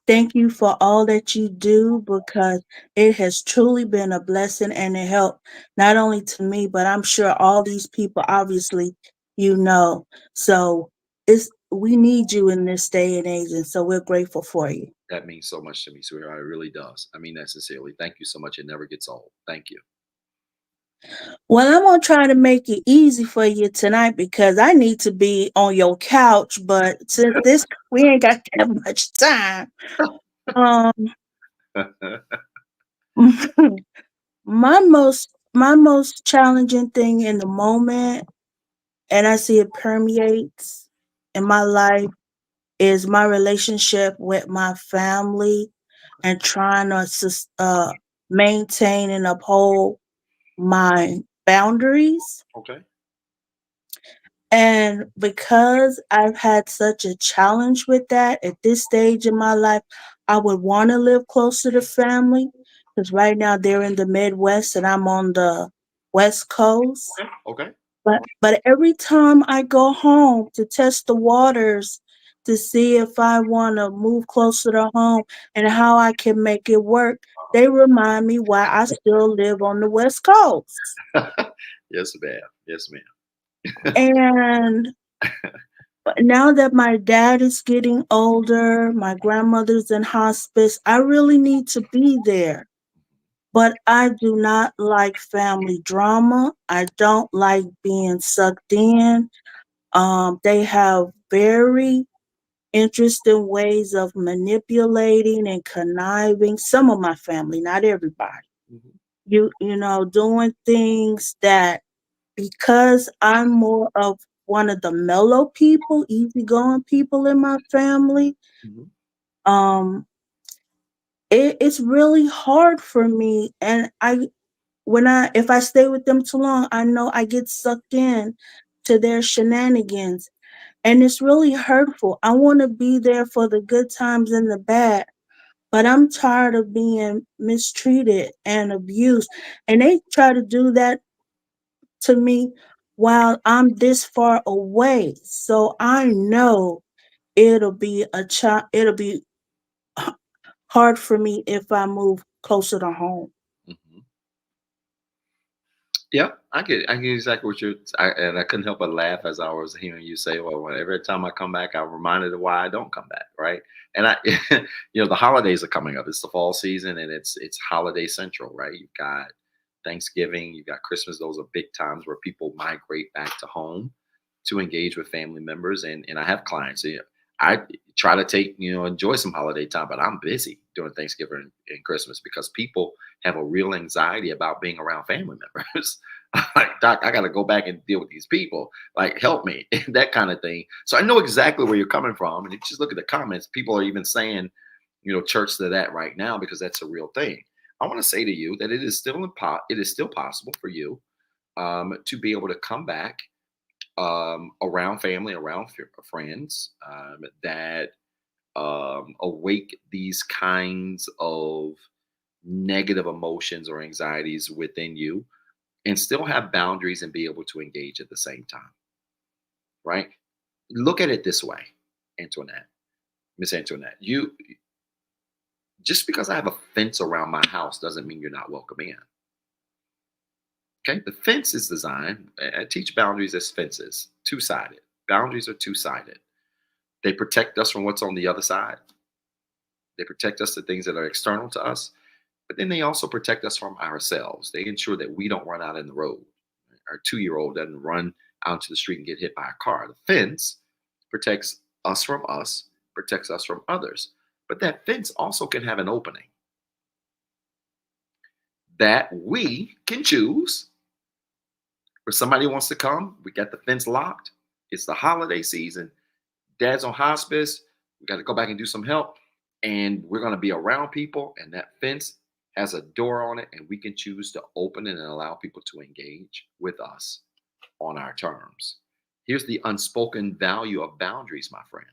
thank you for all that you do because it has truly been a blessing and a help, not only to me, but I'm sure all these people, obviously, you know. So we need you in this day and age, and so we're grateful for you. That means so much to me, sweetheart. It really does. I mean that sincerely. Thank you so much. It never gets old. Thank you. Well, I'm gonna try to make it easy for you tonight because I need to be on your couch, but since this we ain't got that much time. Um my most challenging thing in the moment, and I see it permeates in my life, is my relationship with my family and trying to maintain and uphold my boundaries. Okay. And because I've had such a challenge with that at this stage in my life, I would want to live closer to family because right now they're in the Midwest and I'm on the West Coast. Okay. But every time I go home to test the waters to see if I want to move closer to home and how I can make it work, they remind me why I still live on the West Coast. Yes, ma'am. Yes, ma'am. And but now that my dad is getting older, my grandmother's in hospice, I really need to be there. But I do not like family drama. I don't like being sucked in. They have very interesting ways of manipulating and conniving. Some of my family, not everybody. Mhm. You know, doing things that because I'm more of one of the mellow people, easygoing people in my family, Mhm. um, it's really hard for me. And if I stay with them too long, I know I get sucked in to their shenanigans. And it's really hurtful. I want to be there for the good times and the bad, but I'm tired of being mistreated and abused. And they try to do that to me while I'm this far away. So I know it'll be h- hard for me if I move closer to home. Mhm. Yeah, I get exactly what and I couldn't help but laugh as I was hearing you say, well, every time I come back, I'm reminded of why I don't come back, right? And the holidays are coming up. It's the fall season, and it's holiday central, right? You've got Thanksgiving, you've got Christmas. Those are big times where people migrate back to home to engage with family members, and I have clients. I try to enjoy some holiday time, but I'm busy during Thanksgiving and Christmas because people have a real anxiety about being around family members. Like, Doc, I got to go back and deal with these people. Like, help me, that kind of thing. So I know exactly where you're coming from. And if you just look at the comments, people are even saying, church to that right now because that's a real thing. I want to say to you that it is still possible for you to be able to come back around family, around friends that awake these kinds of negative emotions or anxieties within you and still have boundaries and be able to engage at the same time, right? Look at it this way, Antoinette, Miss Antoinette. You Just because I have a fence around my house doesn't mean you're not welcome in. Okay, the fence is designed. I teach boundaries as fences, two-sided. Boundaries are two-sided. They protect us from what's on the other side. They protect us to things that are external to us, but then they also protect us from ourselves. They ensure that we don't run out in the road. Our 2-year-old doesn't run out to the street and get hit by a car. The fence protects us, protects us from others. But that fence also can have an opening that we can choose. Where somebody wants to come, we got the fence locked. It's the holiday season. Dad's on hospice. We got to go back and do some help. And we're going to be around people. And that fence has a door on it. And we can choose to open it and allow people to engage with us on our terms. Here's the unspoken value of boundaries, my friend.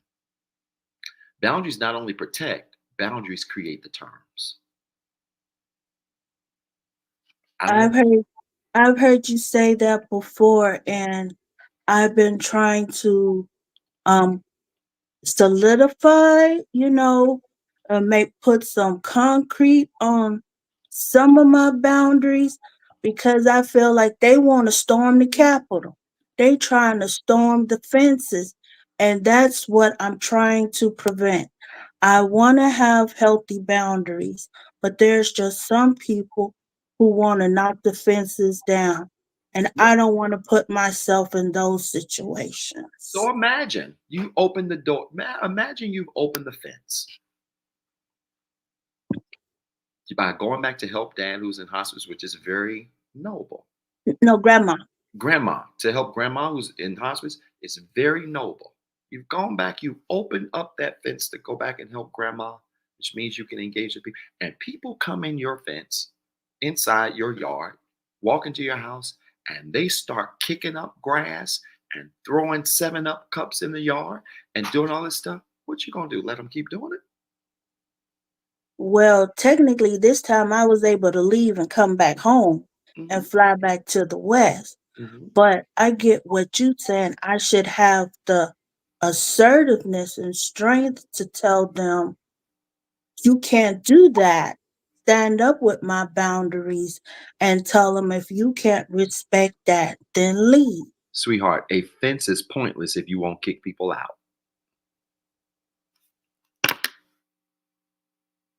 Boundaries not only protect, boundaries create the terms. I I've don't heard I've heard you say that before, and I've been trying to um solidify, make put some concrete on some of my boundaries because I feel like they want to storm the Capitol. They trying to storm the fences, and that's what I'm trying to prevent. I want to have healthy boundaries, but there's just some people who want to knock the fences down, and yeah. I don't want to put myself in those So situations. imagine you open the door. Imagine you've opened the fence by going back to help dad who's in hospice, which is very noble. No, grandma. Grandma, to help grandma who's in hospice is very noble. You've gone back, you've opened up that fence to go back and help grandma, which means you can engage with people. And people come in your fence, inside your yard, walk into your house, and they start kicking up grass and throwing 7 Up cups in the yard and doing all this stuff. What you gonna do? Let them keep doing it? Well, technically, this time I was able to leave and come back home Hmm. and fly back to the West. Hmm. But I get what you saying. I should have the assertiveness and strength to tell them, you can't do that. Stand up with my boundaries and tell them if you can't respect that, then leave. Sweetheart, a fence is pointless if you won't kick people out.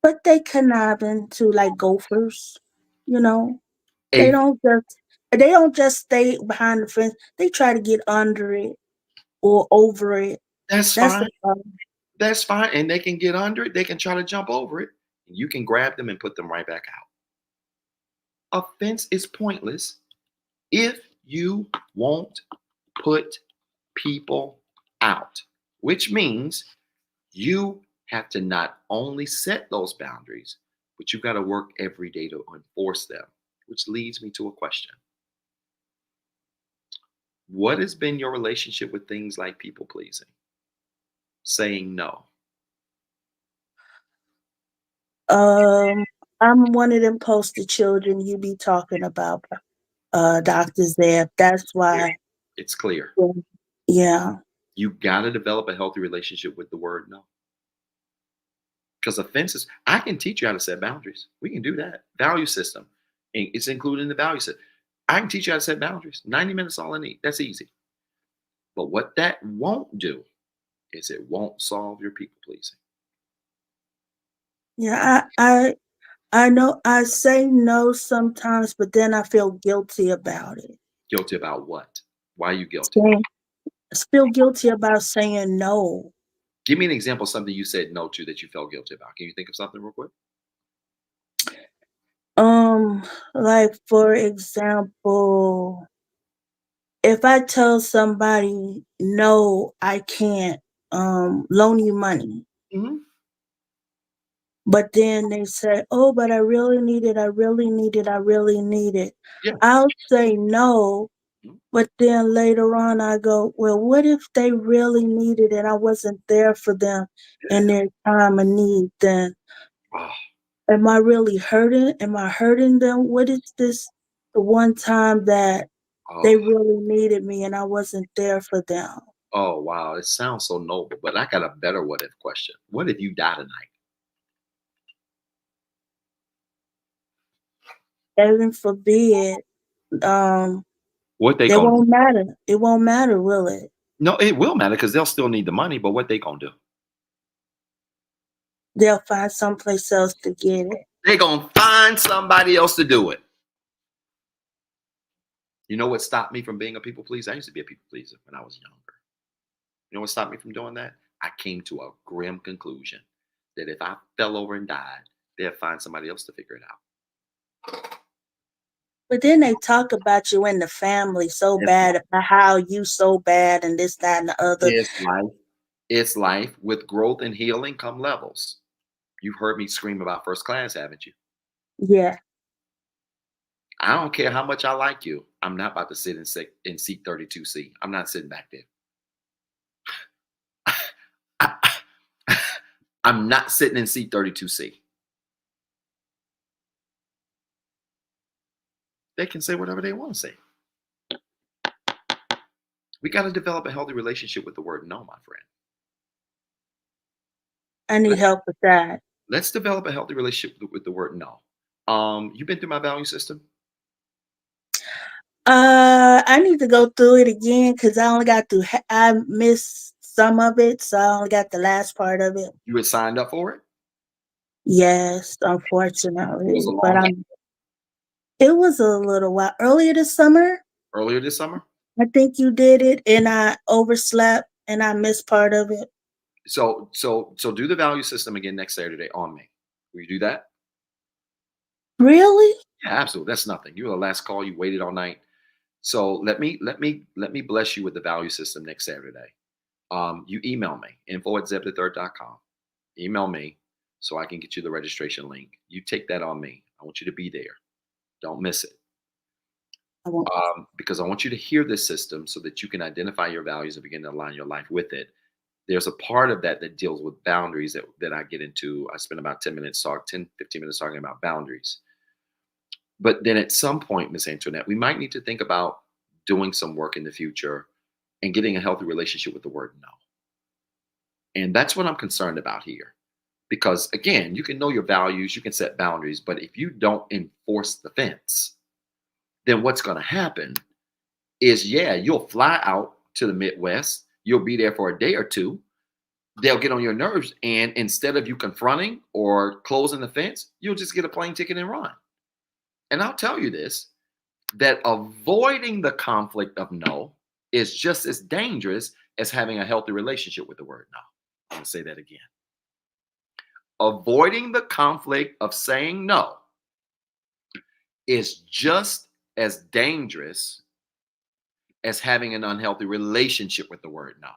But they conniving to like gophers, you know. They A don't just they don't just stay behind the fence. They try to get under it or over it. That's That's the fine. problem. That's fine. And they can get under it. They can try to jump over it. And you can grab them and put them right back out. A fence is pointless if you won't put people out, which means you have to not only set those boundaries, but you've got to work every day to enforce them, which leads me to a question. What has been your relationship with things like people pleasing, saying no? Um, I'm one of them poster children you be talking about, Dr. Zeb. That's Clear. why, It's clear. yeah. You got to develop a healthy relationship with the word no. Because offenses, I can teach you how to set boundaries. We can do that. Value system. It's included in the value system. I can teach you how to set boundaries. 90 minutes all I need. That's easy. But what that won't do is it won't solve your people pleasing. Yeah, I know I say no sometimes, but then I feel guilty about it. Guilty about what? Why are you guilty? Saying, I feel guilty about saying no. Give me an example of something you said no to that you felt guilty about. Can you think of something real quick? Um, like for example, if I tell somebody no, I can't loan you money, Hmm. but then they say, oh, but I really need it, I really need it, I really need it. Yeah. I'll say no, Mhm. but then later on I go, well, what if they really need it and I wasn't there for them in Yeah. their time of need? Then Oh, am I really hurting? Am I hurting them? What is this the one time that oh, they really needed me and I wasn't there for them? oh, wow. It sounds so noble, but I got a better what if question. What if you die tonight? Heaven forbid. Um, What they it gonna do? won't matter. It won't matter, will it? No, it will matter because they'll still need the money, but what they gonna do? They'll find someplace else to get it. They gonna find somebody else to do it. You know what stopped me from being a people pleaser? I used to be a people pleaser when I was younger. You know what stopped me from doing that? I came to a grim conclusion that if I fell over and died, they'd find somebody else to figure it out. But then they talk about you in the family so It's bad life. about how you so bad and this, that, and the other. It's life. It's life with growth and healing come levels. You've heard me scream about first class, haven't you? Yeah. I don't care how much I like you. I'm not about to sit in seat 32C. I'm not sitting back there. I'm not sitting in seat 32C. They can say whatever they want to say. We got to develop a healthy relationship with the word no, my friend. I need help with that. Let's develop a healthy relationship with the word no. You've been through my value system. I need to go through it again because I only got through. I missed some of it, so I only got the last part of it. You had signed up for it. Yes, It was a unfortunately, but long time it was a little while earlier this summer. earlier this summer. I think you did it, and I overslept, and I missed part of it. So do the value system again next Saturday on me. Will you do that? Really? Yeah, absolutely. That's nothing. You were the last call. You waited all night. So let me bless you with the value system next Saturday. You email me info@zebthethird.com. Email me so I can get you the registration link. You take that on me. I want you to be there. Don't miss it. I won't. Because I want you to hear this system so that you can identify your values and begin to align your life with it. There's a part of that that deals with boundaries that I get into. I spend about 10 minutes 15 minutes talking about boundaries. But then at some point, Miss Antoinette, we might need to think about doing some work in the future and getting a healthy relationship with the word no. And that's what I'm concerned about here. Because again, you can know your values, you can set boundaries, but if you don't enforce the fence, then what's going to happen is, yeah, you'll fly out to the Midwest, you'll be there for a day or two, they'll get on your nerves, and instead of you confronting or closing the fence, you'll just get a plane ticket and run. And I'll tell you this, that avoiding the conflict of no is just as dangerous as having a healthy relationship with the word no. I'm going to say that again. Avoiding the conflict of saying no is just as dangerous as having an unhealthy relationship with the word no.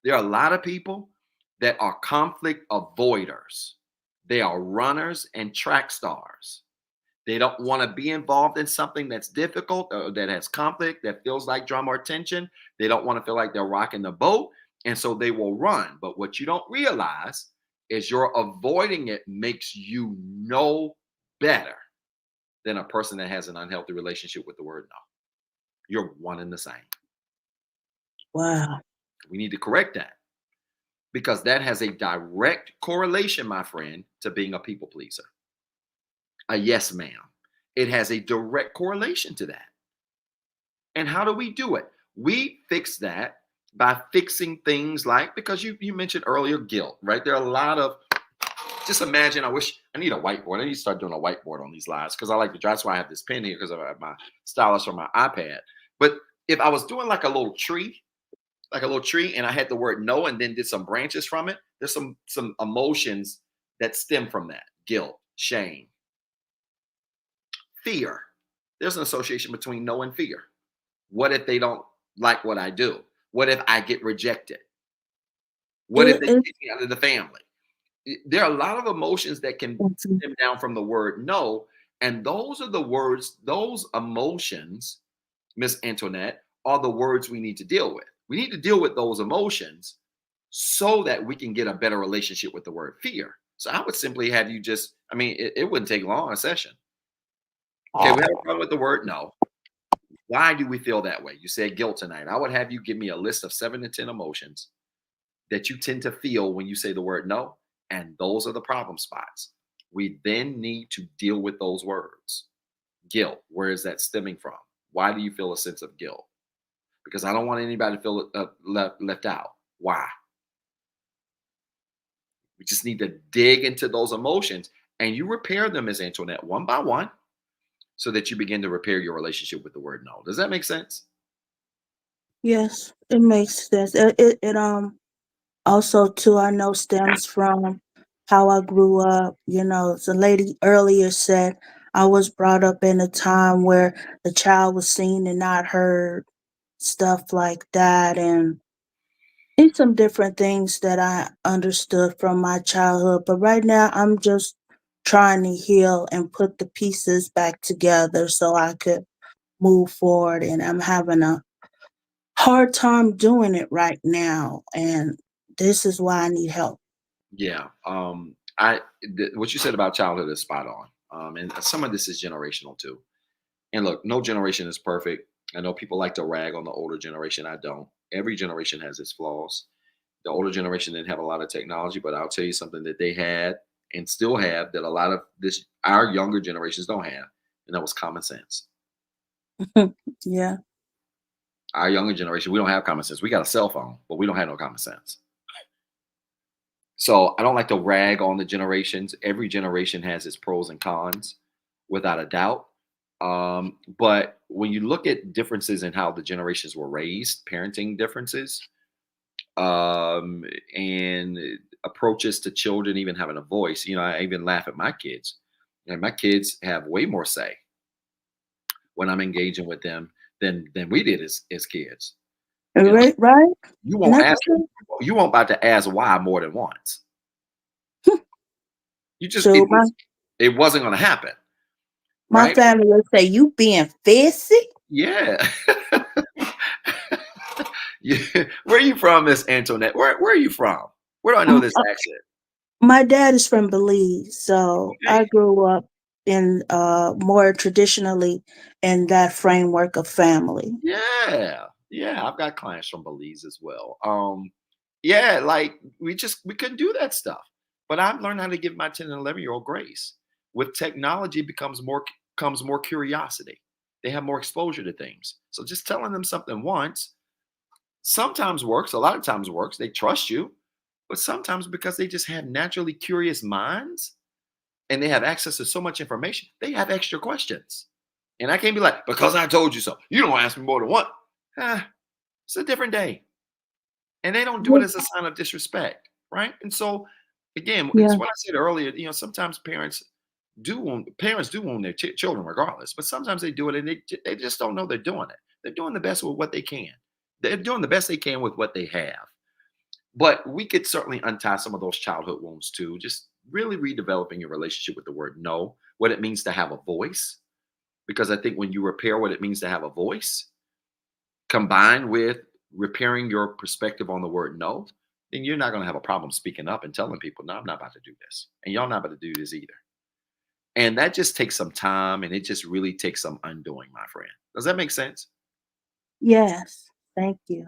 There are a lot of people that are conflict avoiders. They are runners and track stars. They don't want to be involved in something that's difficult or that has conflict, that feels like drama or tension. They don't want to feel like they're rocking the boat. And so they will run. But what you don't realize is your avoiding it makes you no better than a person that has an unhealthy relationship with the word no. You're one and the same. Wow. We need to correct that because that has a direct correlation, my friend, to being a people pleaser. A yes, ma'am. It has a direct correlation to that. And how do we do it? We fix that by fixing things like, because you mentioned earlier, guilt, right? There are a lot of, just imagine, I need a whiteboard. I need to start doing a whiteboard on these lives because I like to draw. That's why I have this pen here because I have my stylus or my iPad. But if I was doing like a little tree, and I had the word no and then did some branches from it, there's some emotions that stem from that. Guilt, shame, fear. There's an association between no and fear. What if they don't like what I do? What if I get rejected? What if they It, kick me out of the family? There are a lot of emotions that can stem down from the word no. And those are the words, those emotions, Miss Antoinette, are the words we need to deal with. We need to deal with those emotions so that we can get a better relationship with the word fear. So I would simply have you just, it wouldn't take long a session. Okay, we have a problem with the word no. Why do we feel that way? You said guilt tonight. I would have you give me a list of 7 to 10 emotions that you tend to feel when you say the word no. And those are the problem spots. We then need to deal with those words. Guilt, where is that stemming from? Why do you feel a sense of guilt? Because I don't want anybody to feel left out. Why? We just need to dig into those emotions and you repair them, as Antoinette, one by one, so that you begin to repair your relationship with the word no. Does that make sense? yes, it makes sense. It also too I know stems from how I grew up. The lady earlier said I was brought up in a time where the child was seen and not heard, stuff like that, and It's some different things that I understood from my childhood, but right now I'm just trying to heal and put the pieces back together so I could move forward. And I'm having a hard time doing it right now. And this is why I need help. Yeah. What you said about childhood is spot on. And some of this is generational too. And look, no generation is perfect. I know people like to rag on the older generation. I don't. Every generation has its flaws. The older generation didn't have a lot of technology, but I'll tell you something that they had and still have that a lot of this our younger generations don't have, and that was common sense. Yeah. Our younger generation, we don't have common sense. We got a cell phone, but we don't have no common sense. So I don't like to rag on the generations. Every generation has its pros and cons, without a doubt. But when you look at differences in how the generations were raised, parenting differences, um, and approaches to children, even having a voice, I even laugh at my kids. And my kids have way more say when I'm engaging with them than we did as kids. You know, Right, right. you And won't that's ask, true. you won't about to ask why more than once. You just So it wasn't going to happen, my right? family will say, "You being fussy?" Yeah. Yeah. Where are you from, Miss Antoinette? Where are you from? Where do I know M this accent? My dad is from Belize, so I Okay. grew up in, more traditionally in that framework of family. Yeah. Yeah. I've got clients from Belize as well. Yeah, like we couldn't do that stuff. But I've learned how to give my 10 and 11-year-old grace. With technology comes more curiosity. They have more exposure to things. So just telling them something once sometimes works, a lot of times works. They trust you, but sometimes because they just have naturally curious minds and they have access to so much information, they have extra questions. And I can't be like, because I told you so. You don't ask me more than one. Ah, it's a different day. And they don't do it Yeah, as a sign of disrespect, right? And so, again, it's yeah, what I said earlier. Sometimes parents do want their children regardless, but sometimes they do it and they just don't know they're doing it. They're doing the best with what they can. They're doing the best they can with what they have. But we could certainly untie some of those childhood wounds too. Just really redeveloping your relationship with the word no, what it means to have a voice. Because I think when you repair what it means to have a voice, combined with repairing your perspective on the word no, then you're not going to have a problem speaking up and telling people, no, I'm not about to do this. And y'all not about to do this either. And that just takes some time and it just really takes some undoing, my friend. Does that make sense? yes. Thank you.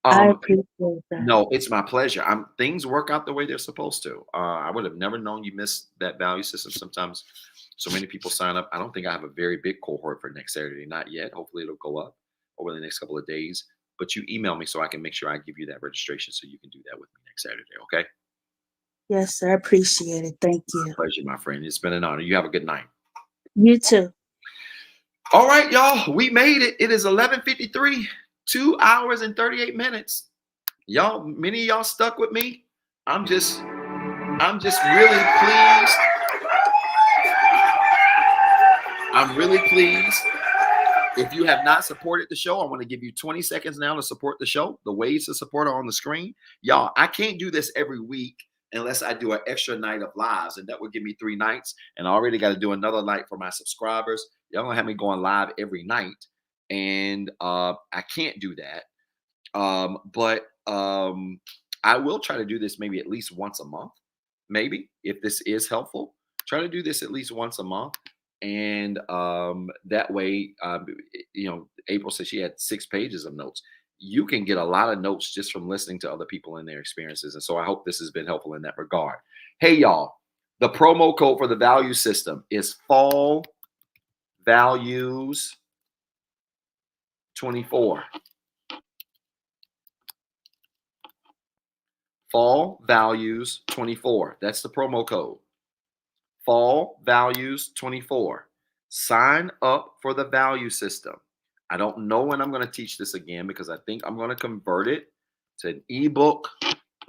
I Um, appreciate that. no, it's my pleasure. Things work out the way they're supposed to. I would have never known you missed that value system. Sometimes so many people sign up. I don't think I have a very big cohort for next Saturday. Not yet. Hopefully it'll go up over the next couple of days. But you email me so I can make sure I give you that registration so you can do that with me next Saturday. Okay. Yes, sir. I appreciate it. Thank My you. pleasure, my friend. It's been an honor. You have a good night. You too. All right, y'all. We made it. It is 11:53. 2 hours and 38 minutes. Y'all, many of y'all stuck with me. I'm just really pleased. I'm really pleased. If you have not supported the show, I want to give you 20 seconds now to support the show. The ways to support are on the screen. Y'all, I can't do this every week unless I do an extra night of lives, and that would give me 3 nights. And I already got to do another night for my subscribers. Y'all gonna have me going live every night, and I can't do that. But I will try to do this maybe at least once a month. Maybe if this is helpful, try to do this at least once a month. And that way, April said she had 6 pages of notes. You can get a lot of notes just from listening to other people and their experiences. And so I hope this has been helpful in that regard. Hey, y'all, the promo code for the value system is Fall Values 24. Fall Values 24. That's the promo code. Fall Values 24. Sign up for the value system. I don't know when I'm going to teach this again because I think I'm going to convert it to an ebook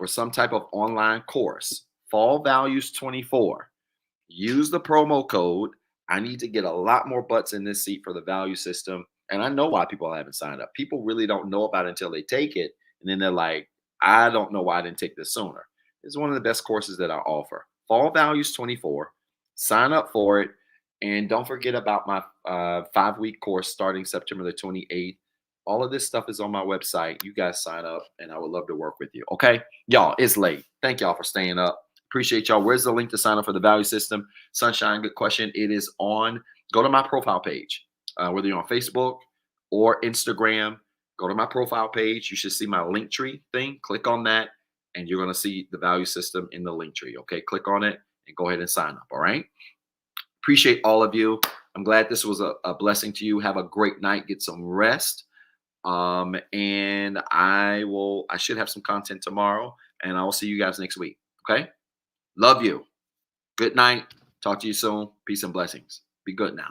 or some type of online course. Fall Values 24. Use the promo code. I need to get a lot more butts in this seat for the value system. And I know why people haven't signed up. People really don't know about it until they take it. and then they're like, I don't know why I didn't take this sooner. It's one of the best courses that I offer. Fall Values 24. Sign up for it. And don't forget about my 5-week course starting September the 28th. All of this stuff is on my website. You guys sign up, and I would love to work with you. Okay, y'all, it's late. Thank y'all for staying up. Appreciate y'all. Where's the link to sign up for the value system? Sunshine, good question. It is on. Go to my profile page, whether you're on Facebook or Instagram. Go to my profile page. You should see my link tree thing. Click on that, and you're going to see the value system in the link tree. Okay, click on it and go ahead and sign up. All right. Appreciate all of you. I'm glad this was a blessing to you. Have a great night. Get some rest. And I should have some content tomorrow, and I will see you guys next week. Okay. Love you. Good night. Talk to you soon. Peace and blessings. Be good now.